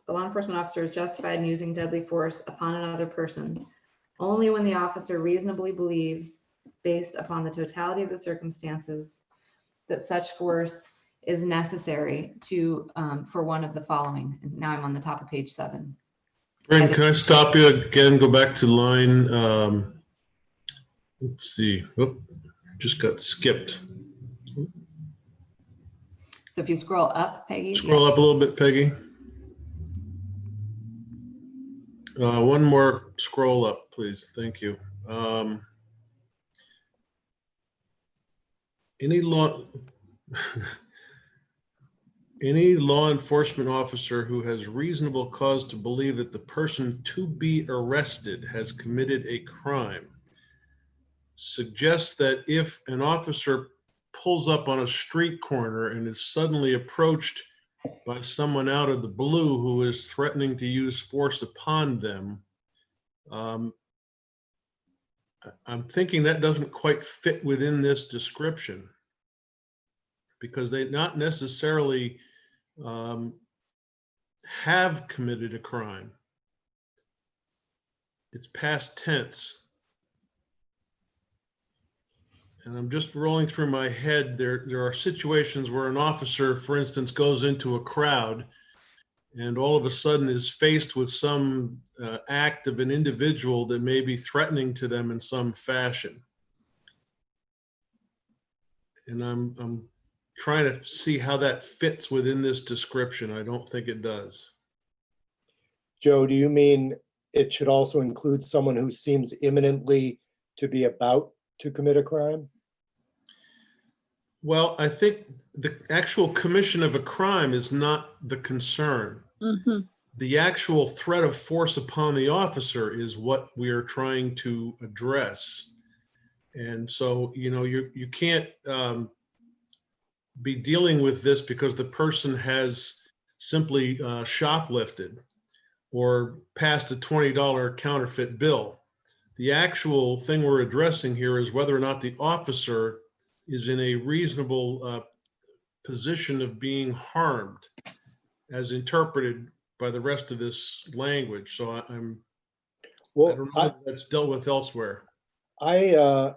law enforcement officer is justified in using deadly force upon another person only when the officer reasonably believes, based upon the totality of the circumstances, that such force is necessary to for one of the following. And now I'm on the top of page 7. Brandon, can I stop you again? Go back to line, let's see, just got skipped. So if you scroll up, Peggy. Scroll up a little bit, Peggy. One more scroll up, please. Thank you. Any law enforcement officer who has reasonable cause to believe that the person to be arrested has committed a crime suggests that if an officer pulls up on a street corner and is suddenly approached by someone out of the blue who is threatening to use force upon them, I'm thinking that doesn't quite fit within this description, because they not necessarily have committed a crime. It's past tense. And I'm just rolling through my head. There are situations where an officer, for instance, goes into a crowd and all of a sudden is faced with some act of an individual that may be threatening to them in some fashion. And I'm trying to see how that fits within this description. I don't think it does. Joe, do you mean it should also include someone who seems imminently to be about to commit a crime? Well, I think the actual commission of a crime is not the concern. Mm-hmm. The actual threat of force upon the officer is what we are trying to address. And so, you know, you can't be dealing with this because the person has simply shoplifted or passed a $20 counterfeit bill. The actual thing we're addressing here is whether or not the officer is in a reasonable position of being harmed as interpreted by the rest of this language. So I don't know if that's dealt with elsewhere. I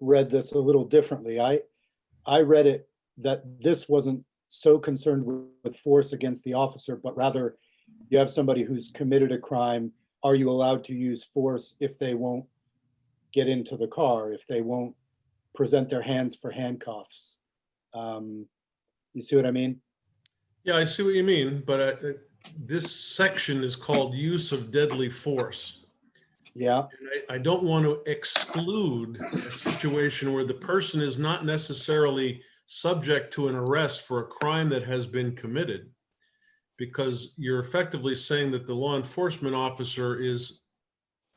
read this a little differently. I read it that this wasn't so concerned with force against the officer, but rather you have somebody who's committed a crime. Are you allowed to use force if they won't get into the car, if they won't present their hands for handcuffs? You see what I mean? Yeah, I see what you mean, but this section is called use of deadly force. Yeah. And I don't want to exclude a situation where the person is not necessarily subject to an arrest for a crime that has been committed, because you're effectively saying that the law enforcement officer is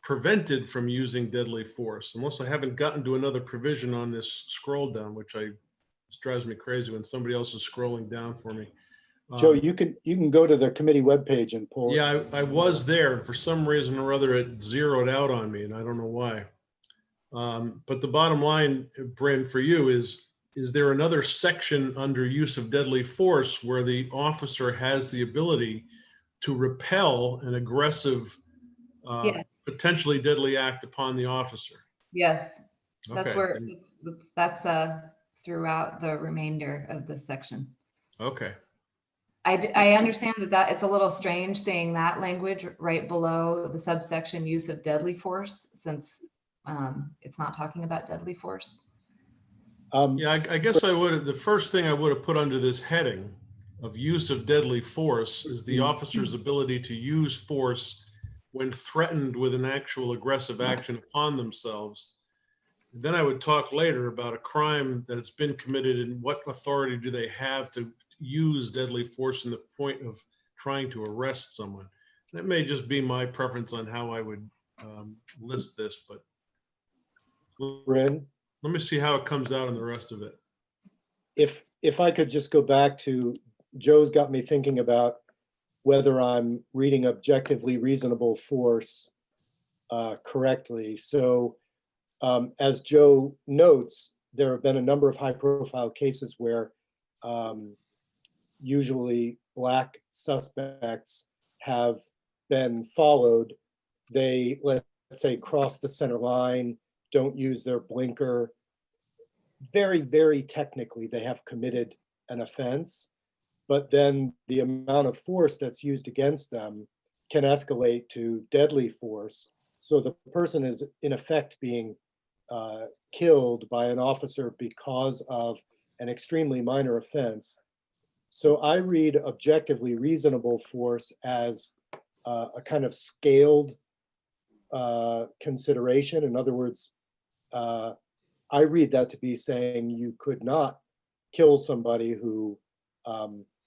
prevented from using deadly force, unless I haven't gotten to another provision on this scroll down, which drives me crazy when somebody else is scrolling down for me. Joe, you can go to the committee webpage and pull. Yeah, I was there, and for some reason or other, it zeroed out on me, and I don't know why. But the bottom line, Bryn, for you is there another section under use of deadly force where the officer has the ability to repel an aggressive, potentially deadly act upon the officer? Yes, Okay. that's where, that's throughout the remainder of this section. Okay. I understand that it's a little strange saying that language right below the subsection use of deadly force, since it's not talking about deadly force. Yeah, I guess the first thing I would have put under this heading of use of deadly force is the officer's ability to use force when threatened with an actual aggressive action upon themselves. Then I would talk later about a crime that's been committed and what authority do they have to use deadly force in the point of trying to arrest someone. That may just be my preference on how I would list this, but Bryn, let me see how it comes out in the rest of it. if I could just go back to, Joe's got me thinking about whether I'm reading objectively reasonable force correctly. So as Joe notes, there have been a number of high-profile cases where usually Black suspects have been followed. They, let's say, cross the center line, don't use their blinker. Very, very technically, they have committed an offense, but then the amount of force that's used against them can escalate to deadly force. So the person is in effect being killed by an officer because of an extremely minor offense. So I read objectively reasonable force as a kind of scaled consideration. In other words, I read that to be saying you could not kill somebody who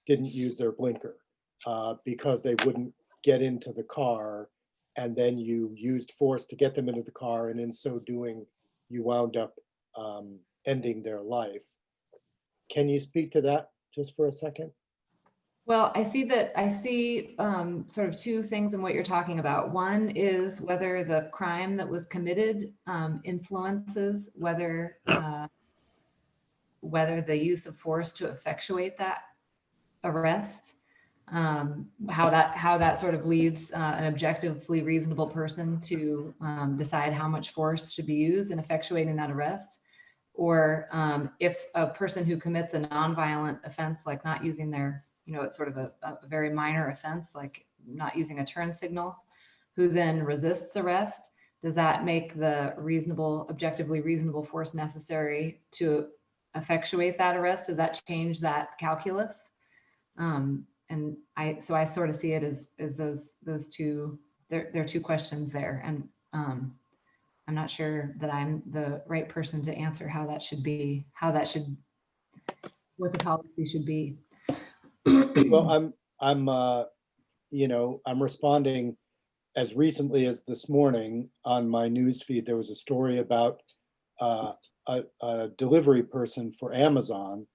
didn't use their blinker because they wouldn't get into the car, and then you used force to get them into the car, and in so doing, you wound up ending their life. Can you speak to that just for a second? Well, I see sort of two things in what you're talking about. One is whether the crime that was committed influences whether the use of force to effectuate that arrest, how that sort of leads an objectively reasonable person to decide how much force should be used in effectuating that arrest. Or if a person who commits a nonviolent offense, like not using their, it's sort of a very minor offense, like not using a turn signal, who then resists arrest, does that make the objectively reasonable force necessary to effectuate that arrest? Does that change that calculus? And I sort of see it as those two, there are two questions there. And I'm not sure that I'm the right person to answer what the policy should be. Well, I'm responding as recently as this morning on my news feed. There was a story about a delivery person for Amazon,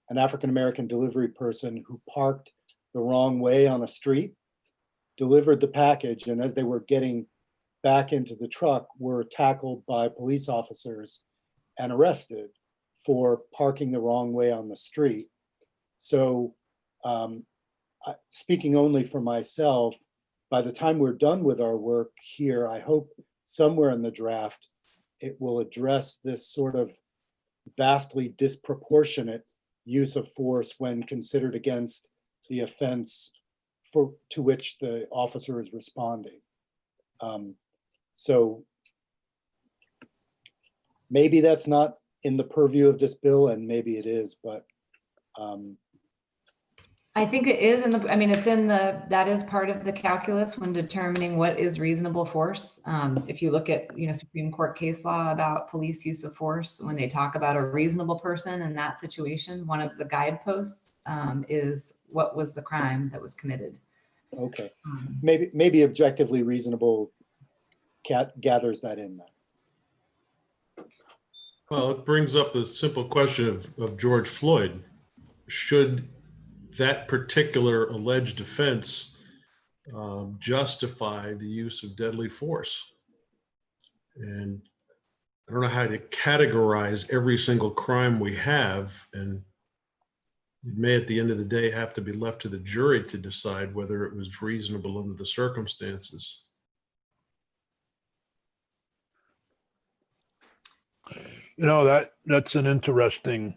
an African-American delivery person who parked the wrong way on a street, delivered the package, and as they were getting back into the truck, were tackled by police officers and arrested for parking the wrong way on the street. So speaking only for myself, by the time we're done with our work here, I hope somewhere in the draft, it will address this sort of vastly disproportionate use of force when considered against the offense to which the officer is responding. So maybe that's not in the purview of this bill, and maybe it is, but I think it is that is part of the calculus when determining what is reasonable force. If you look at, Supreme Court case law about police use of force, when they talk about a reasonable person in that situation, one of the guideposts is what was the crime that was committed. okay. Maybe objectively reasonable gathers that in there. Well, it brings up the simple question of George Floyd. Should that particular alleged offense justify the use of deadly force? And I don't know how to categorize every single crime we have, and it may at the end of the day have to be left to the jury to decide whether it was reasonable under the circumstances. That's an interesting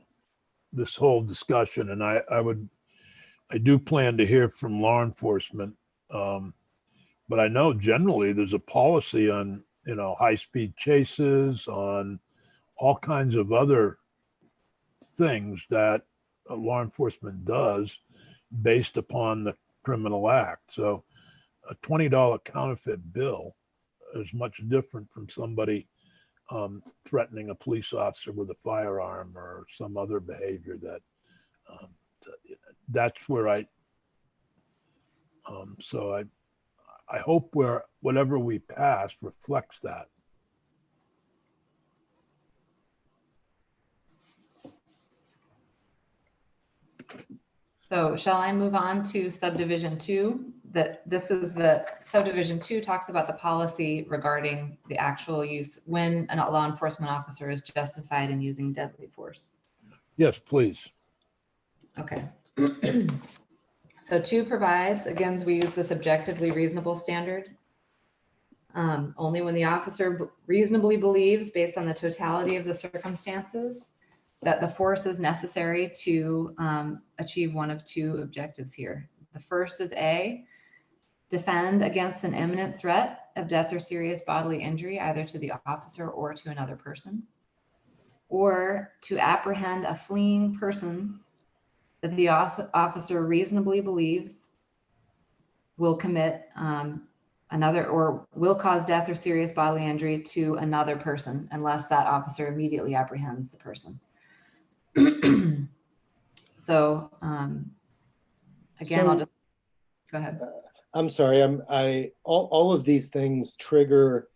this whole discussion, and I do plan to hear from law enforcement. But I know generally there's a policy on, high-speed chases, on all kinds of other things that law enforcement does based upon the criminal act. So a $20 counterfeit bill is much different from somebody threatening a police officer with a firearm or some other behavior that's where so I hope whatever we pass reflects that. So shall I move on to subdivision 2? This is the subdivision 2 talks about the policy regarding the actual use when a law enforcement officer is justified in using deadly force. Yes, please. Okay. So 2 provides, again, we use this objectively reasonable standard. Only when the officer reasonably believes, based on the totality of the circumstances, that the force is necessary to achieve one of 2 objectives here. The first is A, defend against an imminent threat of death or serious bodily injury, either to the officer or to another person, or to apprehend a fleeing person that the officer reasonably believes will commit another or will cause death or serious bodily injury to another person unless that officer immediately apprehends the person. So again, So- I'll just go ahead. I'm sorry, all of these things trigger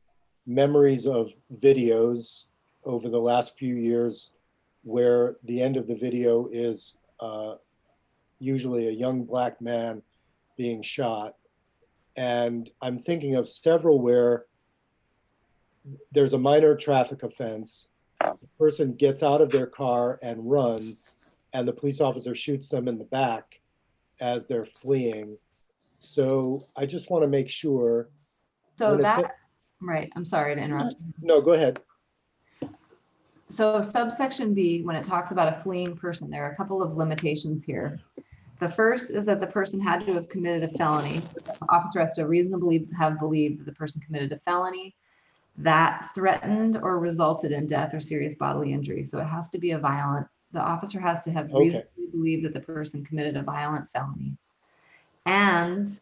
memories of videos over the last few years where the end of the video is usually a young Black man being shot. And I'm thinking of several where there's a minor traffic offense, the person gets out of their car and runs, and the police officer shoots them in the back as they're fleeing. So I just want to make sure. So when it that, right, I'm sorry to interrupt. No, go ahead. So subsection B, when it talks about a fleeing person, there are a couple of limitations here. The first is that the person had to have committed a felony. The officer has to reasonably have believed that the person committed a felony that threatened or resulted in death or serious bodily injury. So it has to be the officer has to have reasonably believed that the person committed a violent felony. And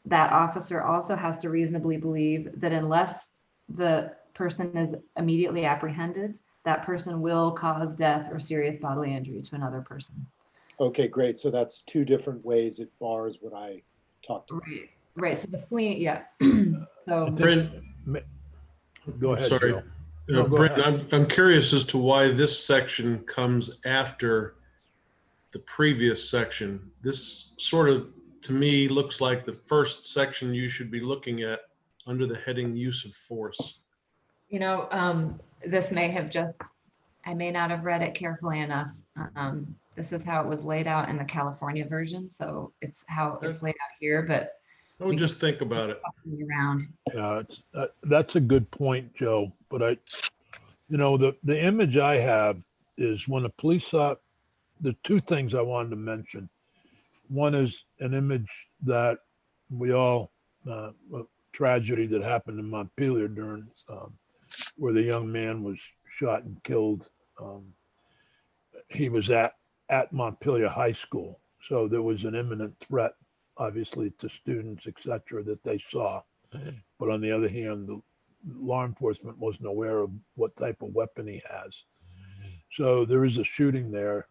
that officer also has to reasonably believe that unless the person is immediately apprehended, that person will cause death or serious bodily injury to another person. Okay, great. So that's 2 different ways it bars what I talked about. Right, right. So the fleeing, yeah. So Brent, Go ahead, sorry. Joe. No, go Brent, ahead. I'm curious as to why this section comes after the previous section. This sort of, to me, looks like the first section you should be looking at under the heading use of force. this may have I may not have read it carefully enough. This is how it was laid out in the California version. So it's how it's laid out here, but I would just think about it. around. Yeah, that's a good point, Joe. But the image I have is when a police the 2 things I wanted to mention. One is an image that we all, a tragedy that happened in Montpelier during, where the young man was shot and killed. He was at Montpelier High School. So there was an imminent threat, obviously, to students, et cetera, that they saw. But on the other hand, the law enforcement wasn't aware of what type of weapon he has. So there is a shooting there.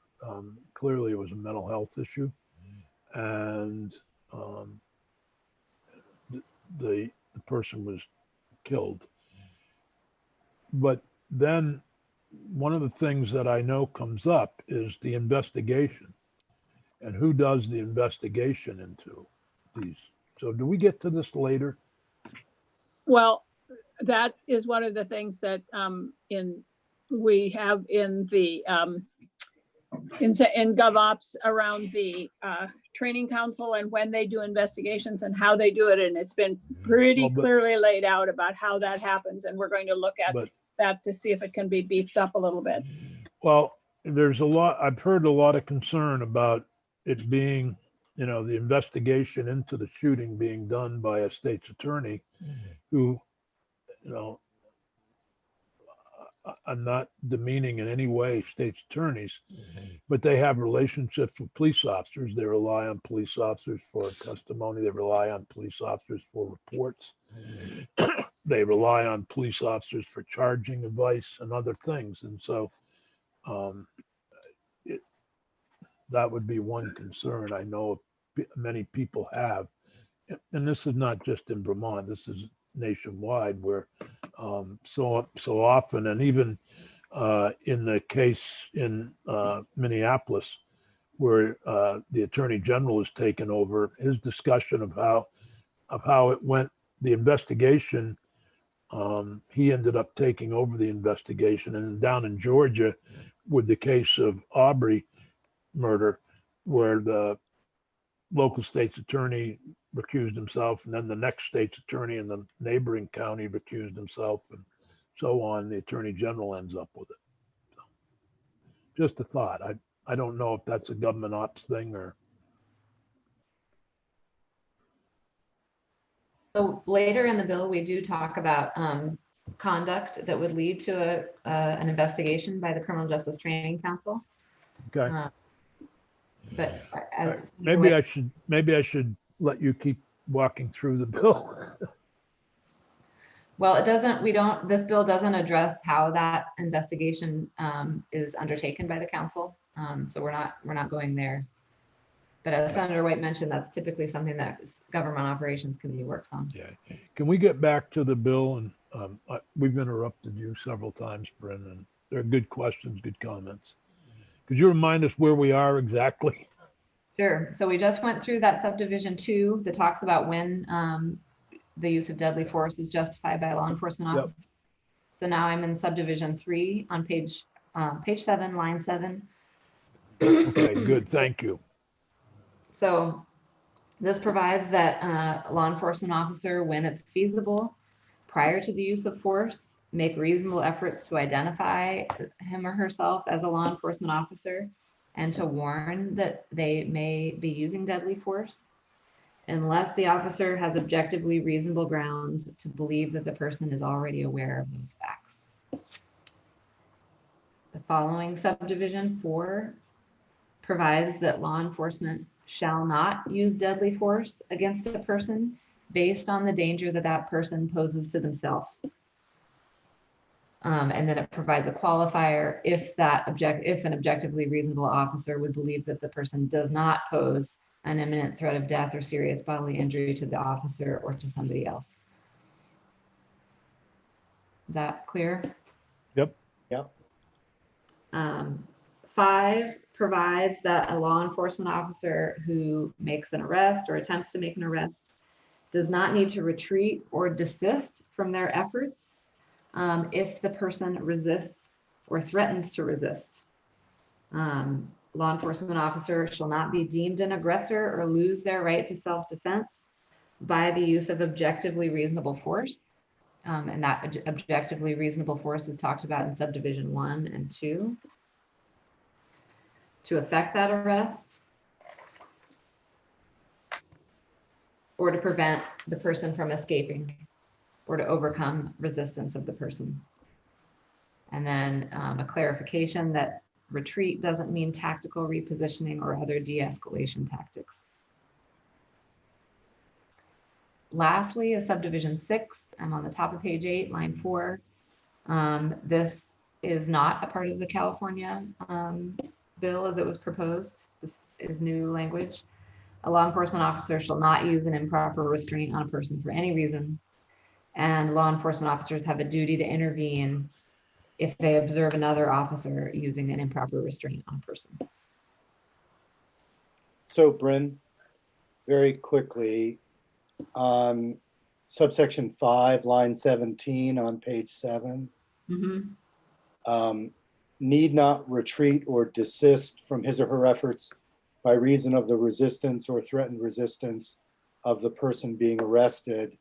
Clearly it was a mental health issue. And the person was killed. But then one of the things that I know comes up is the investigation and who does the investigation into these. So do we get to this later? Well, that is one of the things that we have in the in GovOps around the training council and when they do investigations and how they do it. And it's been pretty clearly laid out about how that happens. And we're going to look at that to see if it can be beefed up a little bit. Well, there's a lot, I've heard a lot of concern about it being, the investigation into the shooting being done by a state's attorney who, I'm not demeaning in any way state's attorneys, but they have relationships with police officers. They rely on police officers for testimony. They rely on police officers for reports. They rely on police officers for charging advice and other things. And so that would be one concern I know many people have. And this is not just in Vermont, this is nationwide, where so often, and even in the case in Minneapolis, where the Attorney General has taken over, his discussion of how it went, the investigation, he ended up taking over the investigation. And down in Georgia, with the case of Aubrey murder, where the local state's attorney recused himself, and then the next state's attorney in the neighboring county recused himself, and so on, the Attorney General ends up with it. So, just a thought. I don't know if that's a government ops thing or. So later in the bill, we do talk about conduct that would lead to an investigation by the Criminal Justice Training Council. Okay. But as maybe I should let you keep walking through the bill. Well, this bill doesn't address how that investigation is undertaken by the council. So we're not going there. But as Senator White mentioned, that's typically something that Government Operations Committee works on. Yeah. Can we get back to the bill? And we've interrupted you several times, Brendan. They're good questions, good comments. Could you remind us where we are exactly? Sure. So we just went through that subdivision 2 that talks about when the use of deadly force is justified by a law enforcement officer. Yep. So now I'm in subdivision 3 on page 7, line 7. Okay, good. Thank you. So this provides that a law enforcement officer, when it's feasible, prior to the use of force, make reasonable efforts to identify him or herself as a law enforcement officer and to warn that they may be using deadly force, unless the officer has objectively reasonable grounds to believe that the person is already aware of those facts. The following subdivision 4 provides that law enforcement shall not use deadly force against a person based on the danger that that person poses to themselves. And then it provides a qualifier if an objectively reasonable officer would believe that the person does not pose an imminent threat of death or serious bodily injury to the officer or to somebody else. Is that clear? Yep. Yep. 5 provides that a law enforcement officer who makes an arrest or attempts to make an arrest does not need to retreat or desist from their efforts if the person resists or threatens to resist. Law enforcement officer shall not be deemed an aggressor or lose their right to self-defense by the use of objectively reasonable force. And that objectively reasonable force is talked about in subdivision 1 and 2. To effect that arrest or to prevent the person from escaping or to overcome resistance of the person. And then a clarification that retreat doesn't mean tactical repositioning or other de-escalation tactics. Lastly, is subdivision 6. I'm on the top of page 8, line 4. This is not a part of the California bill as it was proposed. This is new language. A law enforcement officer shall not use an improper restraint on a person for any reason. And law enforcement officers have a duty to intervene if they observe another officer using an improper restraint on a person. So Bryn, very quickly, on subsection 5, line 17 on page 7, need not retreat or desist from his or her efforts by reason of the resistance or threatened resistance of the person being arrested.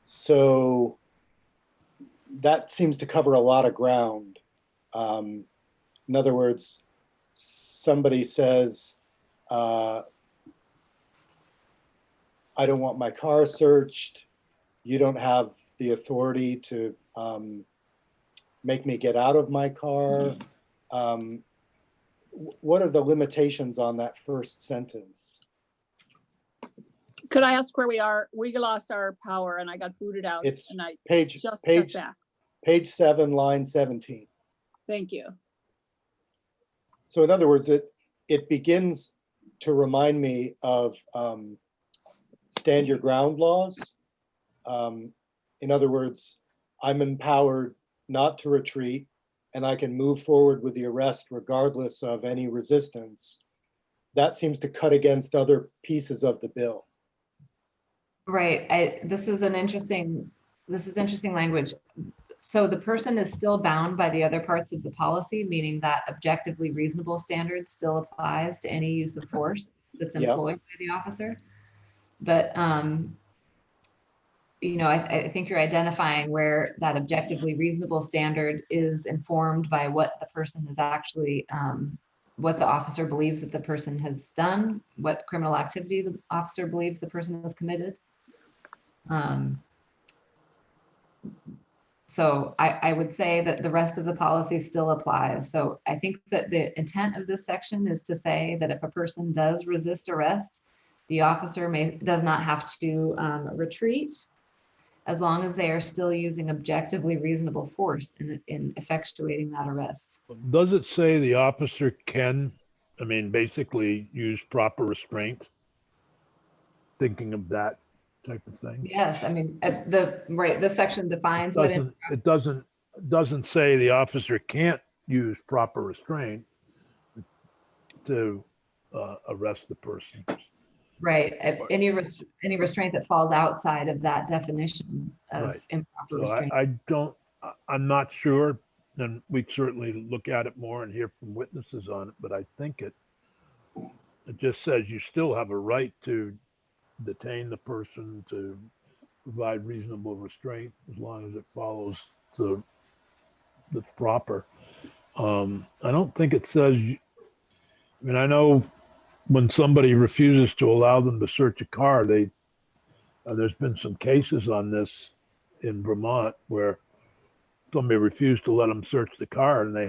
So that seems to cover a lot of ground. In other words, somebody says, I don't want my car searched. You don't have the authority to make me get out of my car. What are the limitations on that first sentence? Could I ask where we are? We lost our power and I got booted out. It's and I page just got page back. page 7, line 17. Thank you. So in other words, it begins to remind me of stand your ground laws. In other words, I'm empowered not to retreat, and I can move forward with the arrest regardless of any resistance. That seems to cut against other pieces of the bill. Right. This is interesting language. So the person is still bound by the other parts of the policy, meaning that objectively reasonable standards still applies to any use of force that's employed by the officer. But I think you're identifying where that objectively reasonable standard is informed by what the person is actually, what the officer believes that the person has done, what criminal activity the officer believes the person has committed. So I would say that the rest of the policy still applies. So I think that the intent of this section is to say that if a person does resist arrest, the officer does not have to retreat, as long as they are still using objectively reasonable force in effectuating that arrest. Does it say the officer can, basically use proper restraint? Thinking of that type of thing. Yes, this section defines what it doesn't say the officer can't use proper restraint to arrest the person. Right. Any restraint that falls outside of that definition of improper restraint. I'm not sure, and we'd certainly look at it more and hear from witnesses on it, but I think it just says you still have a right to detain the person, to provide reasonable restraint as long as it follows the proper. I don't think it says, I know when somebody refuses to allow them to search a car, there's been some cases on this in Vermont where somebody refused to let them search the car, and they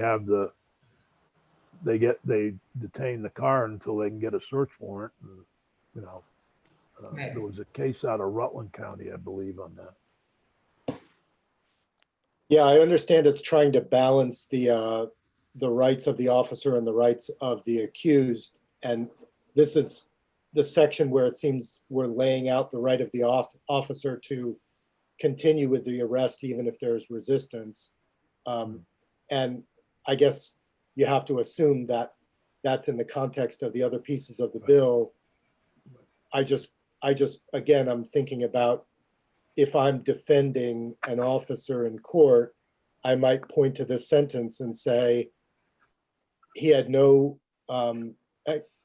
detain the car until they can get a search warrant. And, there was a case out of Rutland County, I believe, on that. Yeah, I understand it's trying to balance the rights of the officer and the rights of the accused. And this is the section where it seems we're laying out the right of the officer to continue with the arrest even if there's resistance. And I guess you have to assume that that's in the context of the other pieces of the bill. Again, I'm thinking about if I'm defending an officer in court, I might point to this sentence and say, he had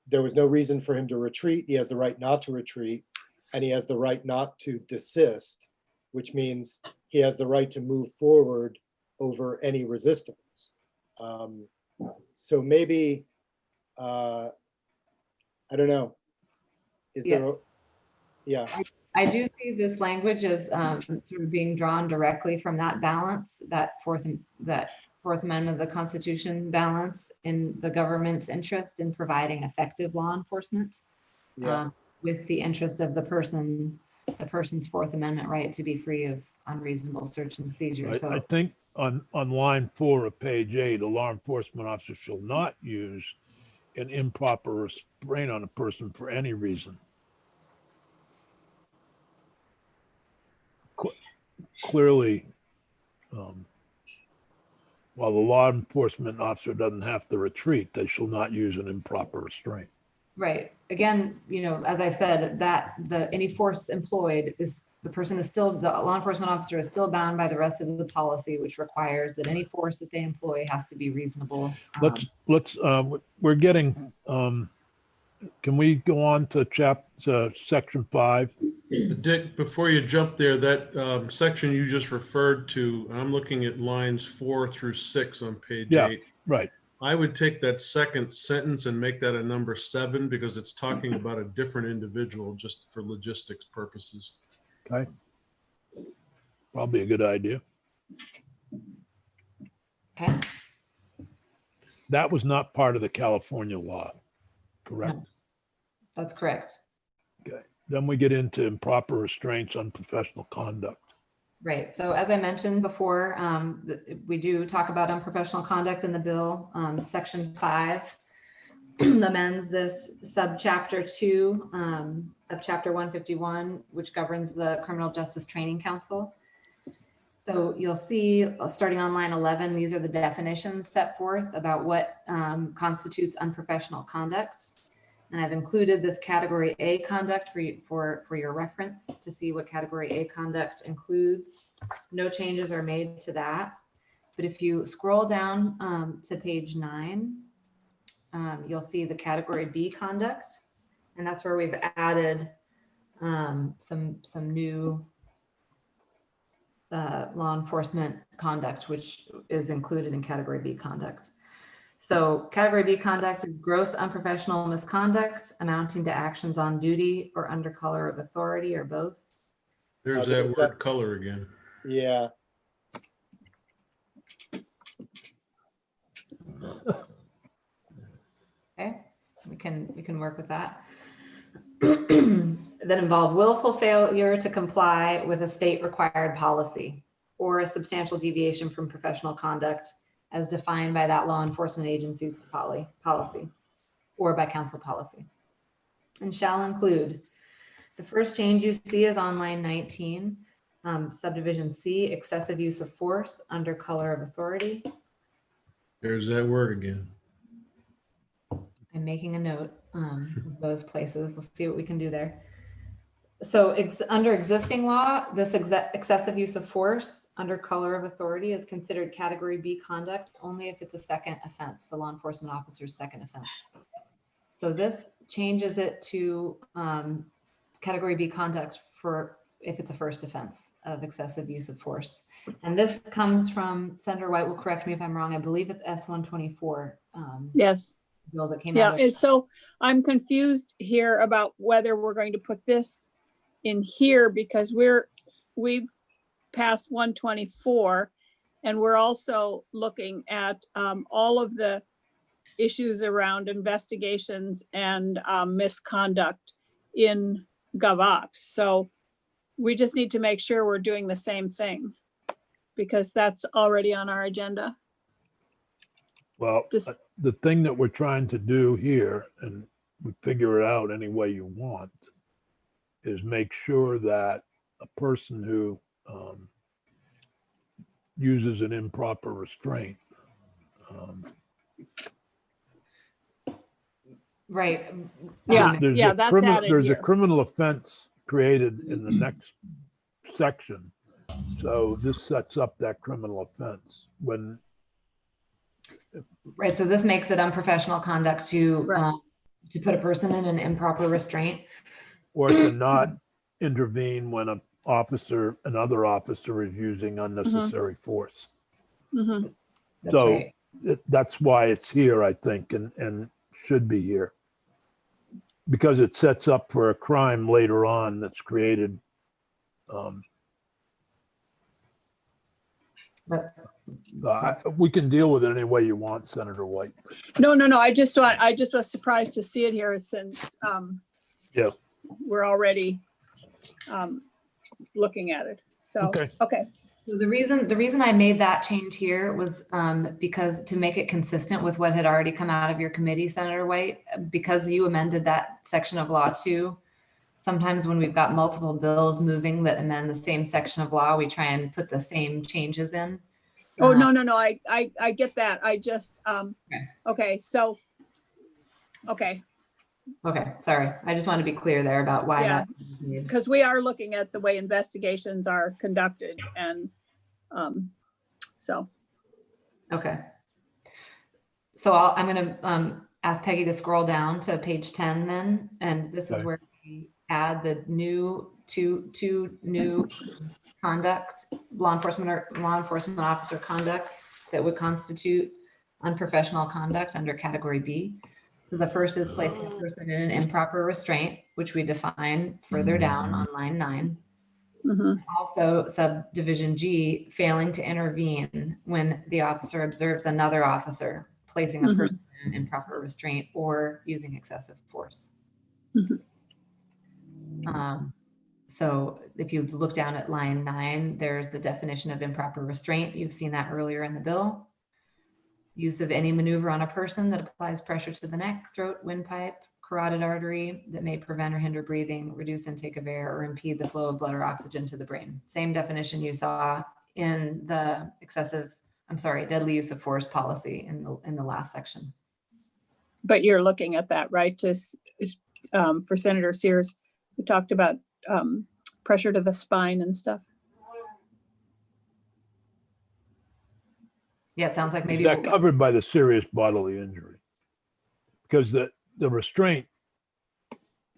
there was no reason for him to retreat. He has the right not to retreat, and he has the right not to desist, which means he has the right to move forward over any resistance. So maybe, I don't know. I do see this language as sort of being drawn directly from that balance, that Fourth Amendment of the Constitution balance in the government's interest in providing effective law enforcement with the interest of the person's Fourth Amendment right to be free of unreasonable search and seizure. So I think on line 4 of page 8, a law enforcement officer shall not use an improper restraint on a person for any reason. Clearly, while the law enforcement officer doesn't have to retreat, they shall not use an improper restraint. Right. Again, as I said, that any force employed is the law enforcement officer is still bound by the rest of the policy, which requires that any force that they employ has to be reasonable. We're getting, can we go on to section 5? Dick, before you jump there, that section you just referred to, I'm looking at lines 4 through 6 on page Yeah. 8. Right. I would take that second sentence and make that a number 7 because it's talking about a different individual just for logistics purposes. Okay. Probably a good idea. Okay. That was not part of the California law, correct? No, that's correct. Okay. Then we get into improper restraints on professional conduct. Right. So as I mentioned before, we do talk about unprofessional conduct in the bill. Section 5 amends this subchapter 2 of Chapter 151, which governs the Criminal Justice Training Council. So you'll see, starting on line 11, these are the definitions set forth about what constitutes unprofessional conduct. And I've included this category A conduct for your reference to see what category A conduct includes. No changes are made to that. But if you scroll down to page 9, you'll see the category B conduct. And that's where we've added some new law enforcement conduct, which is included in category B conduct. So category B conduct is gross unprofessional misconduct amounting to actions on duty or under color of authority or both. There's that word color again. Yeah. Okay, we can work with that. That involve willful failure to comply with a state required policy or a substantial deviation from professional conduct as defined by that law enforcement agency's policy or by council policy, and shall include. The first change you see is on line 19, subdivision C, excessive use of force under color of authority. There's that word again. I'm making a note of those places. We'll see what we can do there. So under existing law, this excessive use of force under color of authority is considered category B conduct only if it's a second offense, the law enforcement officer's second offense. So this changes it to category B conduct for if it's a first offense of excessive use of force. And this comes from, Senator White will correct me if I'm wrong, I believe it's S-124. Yes. Bill that came Yeah, out. and so I'm confused here about whether we're going to put this in here because we've passed 124 and we're also looking at all of the issues around investigations and misconduct in GovOps. So we just need to make sure we're doing the same thing because that's already on our agenda. Well, Just- the thing that we're trying to do here, and we figure it out any way you want, is make sure that a person who uses an improper restraint Right. Yeah, there's yeah, a that's criminal, added there's a here. criminal offense created in the next section. So this sets up that criminal offense when. Right, so this makes it unprofessional conduct to Right. to put a person in an improper restraint. Or to not intervene when another officer is using unnecessary force. Mhm. That's So right. that's why it's here, I think, and should be here. Because it sets up for a crime later on that's created. We can deal with it any way you want, Senator White. No, I just was surprised to see it here since Yeah. we're already looking at it. So, okay. So the reason I made that change here was because to make it consistent with what had already come out of your committee, Senator White, because you amended that section of law too. Sometimes when we've got multiple bills moving that amend the same section of law, we try and put the same changes in. Oh, no, I get that. I just, okay, so, okay. Okay, sorry. I just want to be clear there about why Yeah. that was made. Because we are looking at the way investigations are conducted and so. Okay. So I'm going to ask Peggy to scroll down to page 10 then, and this is Okay. where we add the new two new conduct, law enforcement officer conduct that would constitute unprofessional conduct under category B. So the first is placing a person in an improper restraint, which we define further down on line 9. Mhm. Also, subdivision G, failing to intervene when the officer observes another officer placing a person in improper restraint or using excessive force. Mhm. So if you look down at line 9, there's the definition of improper restraint. You've seen that earlier in the bill. Use of any maneuver on a person that applies pressure to the neck, throat, windpipe, carotid artery that may prevent or hinder breathing, reduce intake of air, or impede the flow of blood or oxygen to the brain. Same definition you saw in the deadly use of force policy in the last section. But you're looking at that, right? For Senator Sears, we talked about pressure to the spine and stuff. Yeah, it sounds like Is maybe that covered by the serious bodily injury? Because the restraint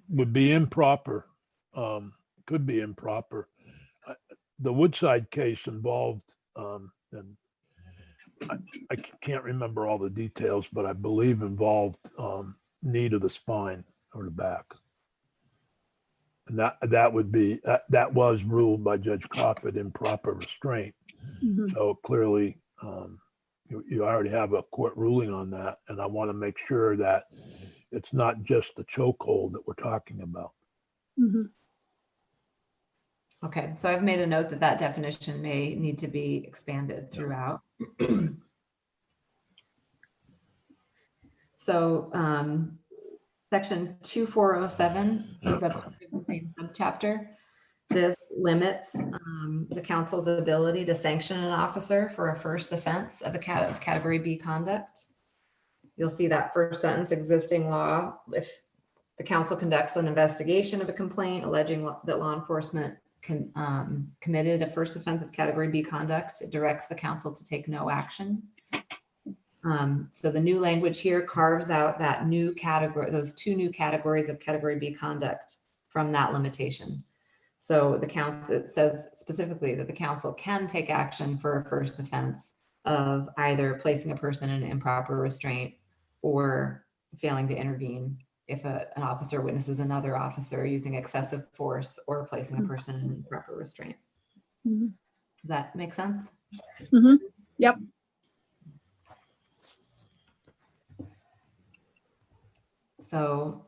would be improper, could be improper. The Woodside case involved, and I can't remember all the details, but I believe involved knee to the spine or the back. And that would be, that was ruled by Judge Crawford improper restraint. Mhm. So clearly, you already have a court ruling on that. And I want to make sure that it's not just the chokehold that we're talking about. Mhm. Okay, so I've made a note that definition may need to be expanded throughout. So section 2407 is the same subchapter. This limits the council's ability to sanction an officer for a first offense of category B conduct. You'll see that first sentence, existing law. If the council conducts an investigation of a complaint alleging that law enforcement committed a first offense of category B conduct, it directs the council to take no action. So the new language here carves out that new category, those two new categories of category B conduct from that limitation. So it says specifically that the council can take action for a first offense of either placing a person in improper restraint or failing to intervene if an officer witnesses another officer using excessive force or placing a person in improper restraint. Mhm. Does that make sense? Mhm. Yep. So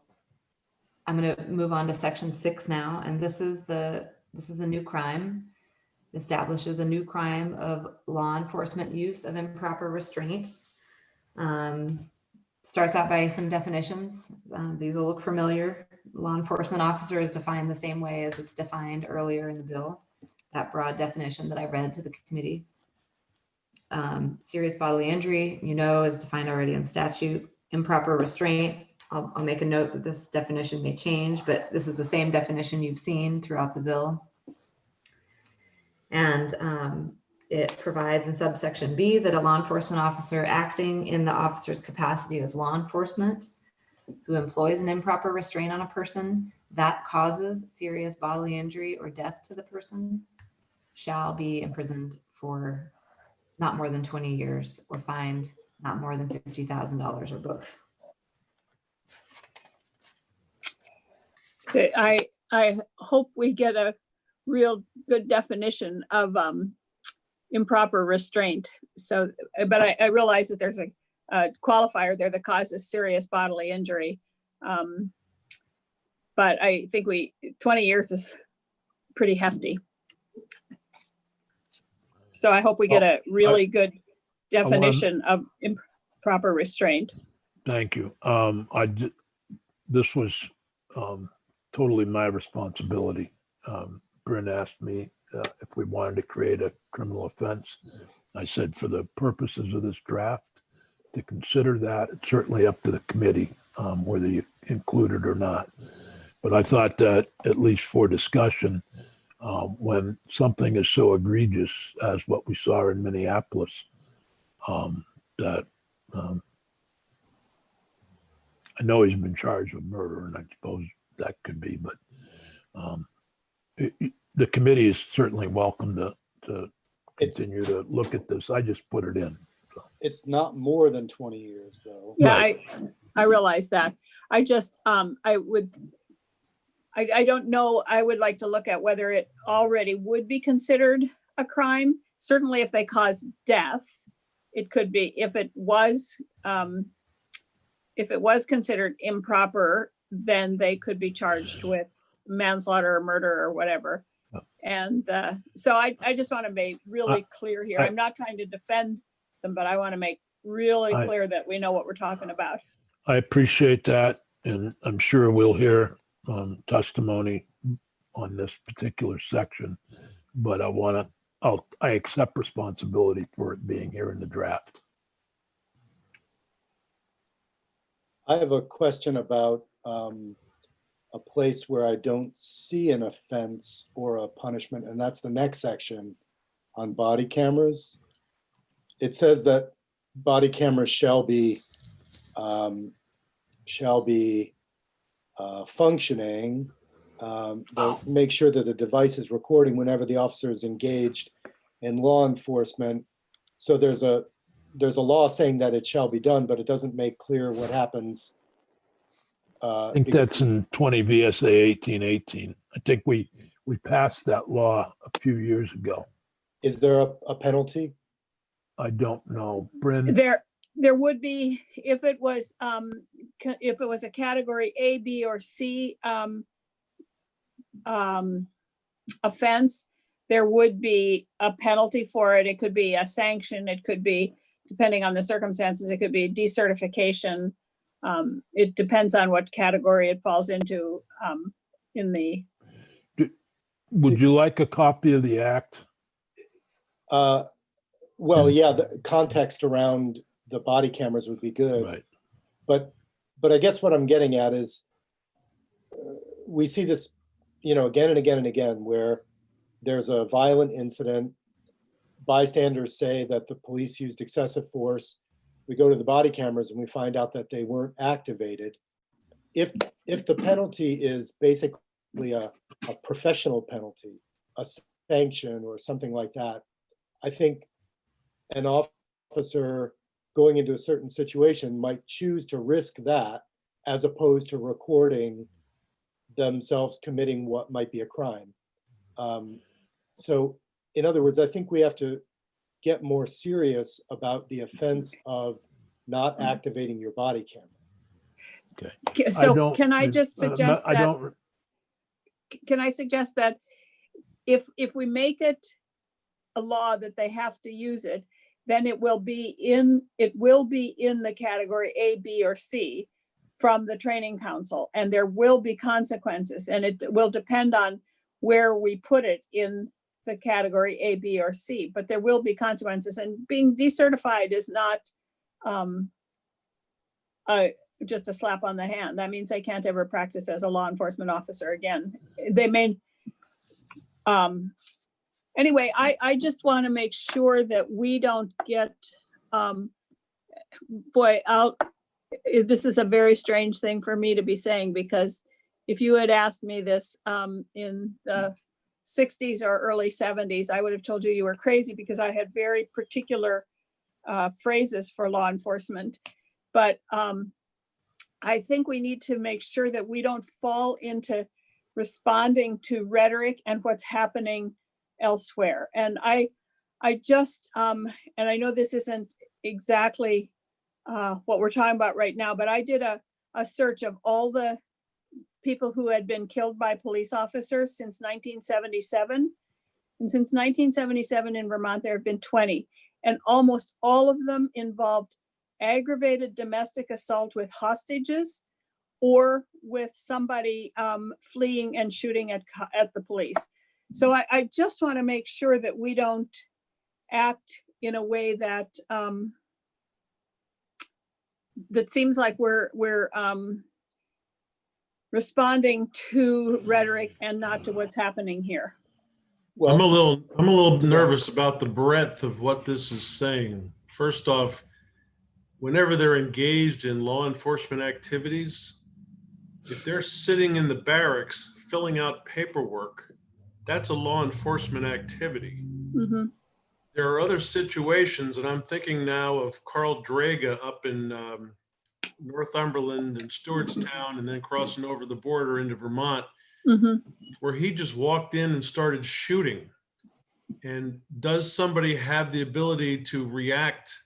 I'm going to move on to section 6 now, and this is a new crime. Establishes a new crime of law enforcement use of improper restraint. Starts out by some definitions. These will look familiar. Law enforcement officer is defined the same way as it's defined earlier in the bill, that broad definition that I read to the committee. Serious bodily injury, is defined already in statute. Improper restraint, I'll make a note that this definition may change, but this is the same definition you've seen throughout the bill. And it provides in subsection B that a law enforcement officer acting in the officer's capacity as law enforcement who employs an improper restraint on a person that causes serious bodily injury or death to the person shall be imprisoned for not more than 20 years or fined not more than $50,000 or both. I hope we get a real good definition of improper restraint. So, but I realize that there's a qualifier there that causes serious bodily injury. But I think 20 years is pretty hefty. So I hope we get a really good definition of improper restraint. Thank you. This was totally my responsibility. Bryn asked me if we wanted to create a criminal offense. I said, for the purposes of this draft, to consider that, it's certainly up to the committee whether you include it or not. But I thought that at least for discussion, when something is so egregious as what we saw in Minneapolis, that I know he's been charged with murder, and I suppose that could be, but The committee is certainly welcome to It's, continue to look at this. I just put it in. it's not more than 20 years though. Yeah, Right. I realize that. I just, I don't know, I would like to look at whether it already would be considered a crime. Certainly if they cause death, it could be, if it was considered improper, then they could be charged with manslaughter or murder or whatever. And so I just want to make really clear here. I'm not trying to defend them, but I want to make really clear that we know what we're talking about. I appreciate that, and I'm sure we'll hear testimony on this particular section, but I accept responsibility for it being here in the draft. I have a question about a place where I don't see an offense or a punishment, and that's the next section on body cameras. It says that body cameras shall be functioning. They'll make sure that the device is recording whenever the officer is engaged in law enforcement. So there's a law saying that it shall be done, but it doesn't make clear what happens. I think that's in 20 VSA 1818. I think we passed that law a few years ago. Is there a penalty? I don't know. Bryn? There would be, if it was a category A, B, or C offense, there would be a penalty for it. It could be a sanction. It could be, depending on the circumstances, it could be decertification. It depends on what category it falls into Would you like a copy of the act? Well, yeah, the context around the body cameras would be good. Right. But I guess what I'm getting at is we see this, again and again and again, where there's a violent incident. Bystanders say that the police used excessive force. We go to the body cameras and we find out that they weren't activated. If the penalty is basically a professional penalty, a sanction or something like that, I think an officer going into a certain situation might choose to risk that as opposed to recording themselves committing what might be a crime. So in other words, I think we have to get more serious about the offense of not activating your body camera. Okay. So can I just suggest can I suggest that if we make it a law that they have to use it, then it will be in the category A, B, or C from the training council, and there will be consequences, and it will depend on where we put it in the category A, B, or C, but there will be consequences, and being decertified is not just a slap on the hand. That means they can't ever practice as a law enforcement officer again. They may, anyway, I just want to make sure that we don't get, this is a very strange thing for me to be saying, because if you had asked me this in the 60s or early 70s, I would have told you were crazy, because I had very particular phrases for law enforcement. But I think we need to make sure that we don't fall into responding to rhetoric and what's happening elsewhere. And I just, and I know this isn't exactly what we're talking about right now, but I did a search of all the people who had been killed by police officers since 1977. And since 1977 in Vermont, there have been 20, and almost all of them involved aggravated domestic assault with hostages or with somebody fleeing and shooting at the police. So I just want to make sure that we don't act in a way that that seems like we're responding to rhetoric and not to what's happening here. Well, I'm a little nervous about the breadth of what this is saying. First off, whenever they're engaged in law enforcement activities, if they're sitting in the barracks filling out paperwork, that's a law enforcement activity. Mhm. There are other situations, and I'm thinking now of Carl Draga up in Northumberland and Stewartstown, and then crossing over the border into Vermont, Mhm. where he just walked in and started shooting. And does somebody have the ability to react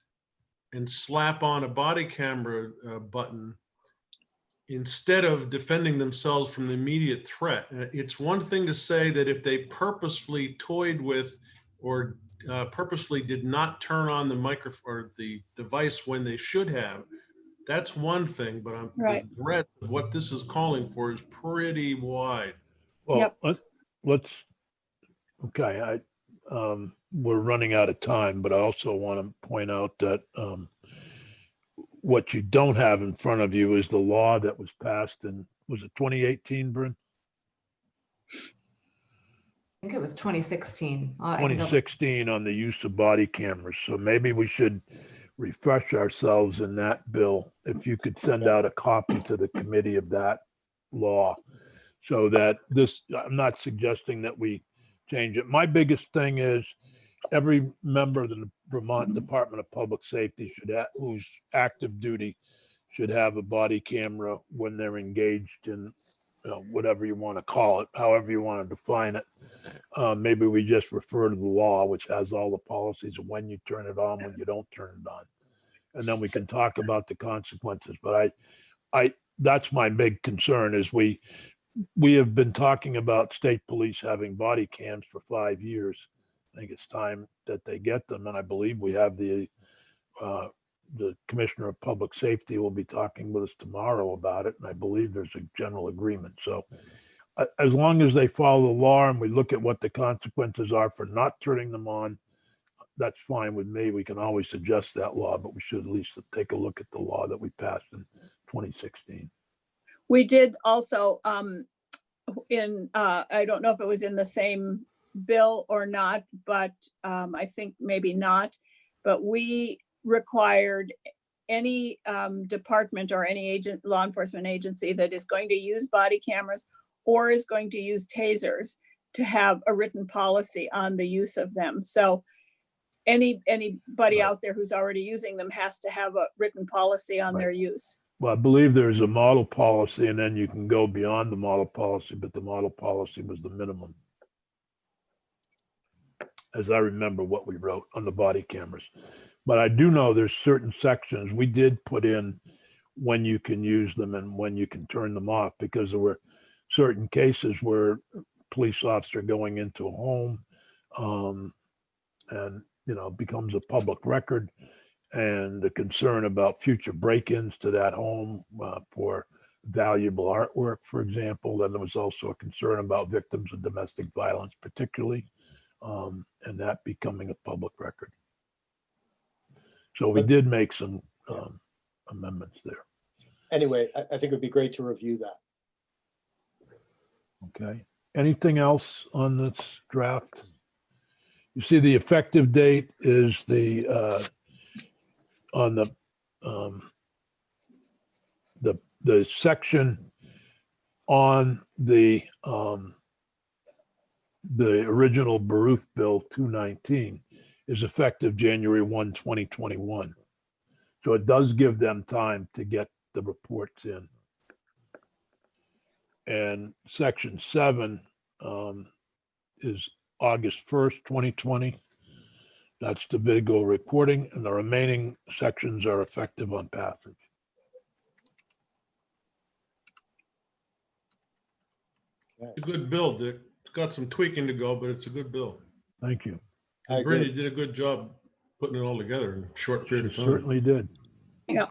and slap on a body camera button instead of defending themselves from the immediate threat? It's one thing to say that if they purposefully toyed with or purposefully did not turn on the microphone or the device when they should have, that's one thing, but Right. the breadth of what this is calling for is pretty wide. Well, Yep. let's, okay, we're running out of time, but I also want to point out that what you don't have in front of you is the law that was passed in, was it 2018, Bryn? I think it was 2016. I can double- 2016 on the use of body cameras. So maybe we should refresh ourselves in that bill. If you could send out a copy to the committee of that law, so that this, I'm not suggesting that we change it. My biggest thing is every member of the Vermont Department of Public Safety should have, who's active duty, should have a body camera when they're engaged in, whatever you want to call it, however you want to define it. Maybe we just refer to the law, which has all the policies of when you turn it on, when you don't turn it on. And then we can talk about the consequences. But that's my big concern is we have been talking about state police having body cams for 5 years. I think it's time that they get them. And I believe we have the Commissioner of Public Safety will be talking with us tomorrow about it. And I believe there's a general agreement. So as long as they follow the law and we look at what the consequences are for not turning them on, that's fine with me. We can always suggest that law, but we should at least take a look at the law that we passed in 2016. We did also I don't know if it was in the same bill or not, but I think maybe not. But we required any department or any law enforcement agency that is going to use body cameras or is going to use tasers to have a written policy on the use of them. So anybody out there who's already using them has to have a written policy on their use. Well, I believe there's a model policy and then you can go beyond the model policy, but the model policy was the minimum. As I remember what we wrote on the body cameras. But I do know there's certain sections we did put in when you can use them and when you can turn them off, because there were certain cases where police officer going into a home and, becomes a public record, and the concern about future break-ins to that home for valuable artwork, for example. Then there was also a concern about victims of domestic violence, particularly, and that becoming a public record. So we did make some amendments there. Anyway, I think it'd be great to review that. Okay. Anything else on this draft? You see the effective date is on the section on the original Baruth Bill 219 is effective January 1, 2021. So it does give them time to get the reports in. And section 7 is August 1st, 2020. That's the video recording, and the remaining sections are effective on passage. It's a good bill, Dick. It's got some tweaking to go, but it's a good bill. Thank you. I And Brenda agree. did a good job putting it all together in a short period She of time. certainly did. Yeah.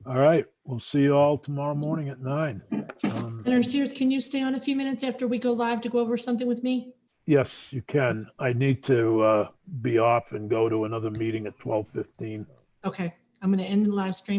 All right, we'll see you all tomorrow morning at 9. Senator Sears, can you stay on a few minutes after we go live to go over something with me? Yes, you can. I need to be off and go to another meeting at 12:15. Okay, I'm going to end the live stream.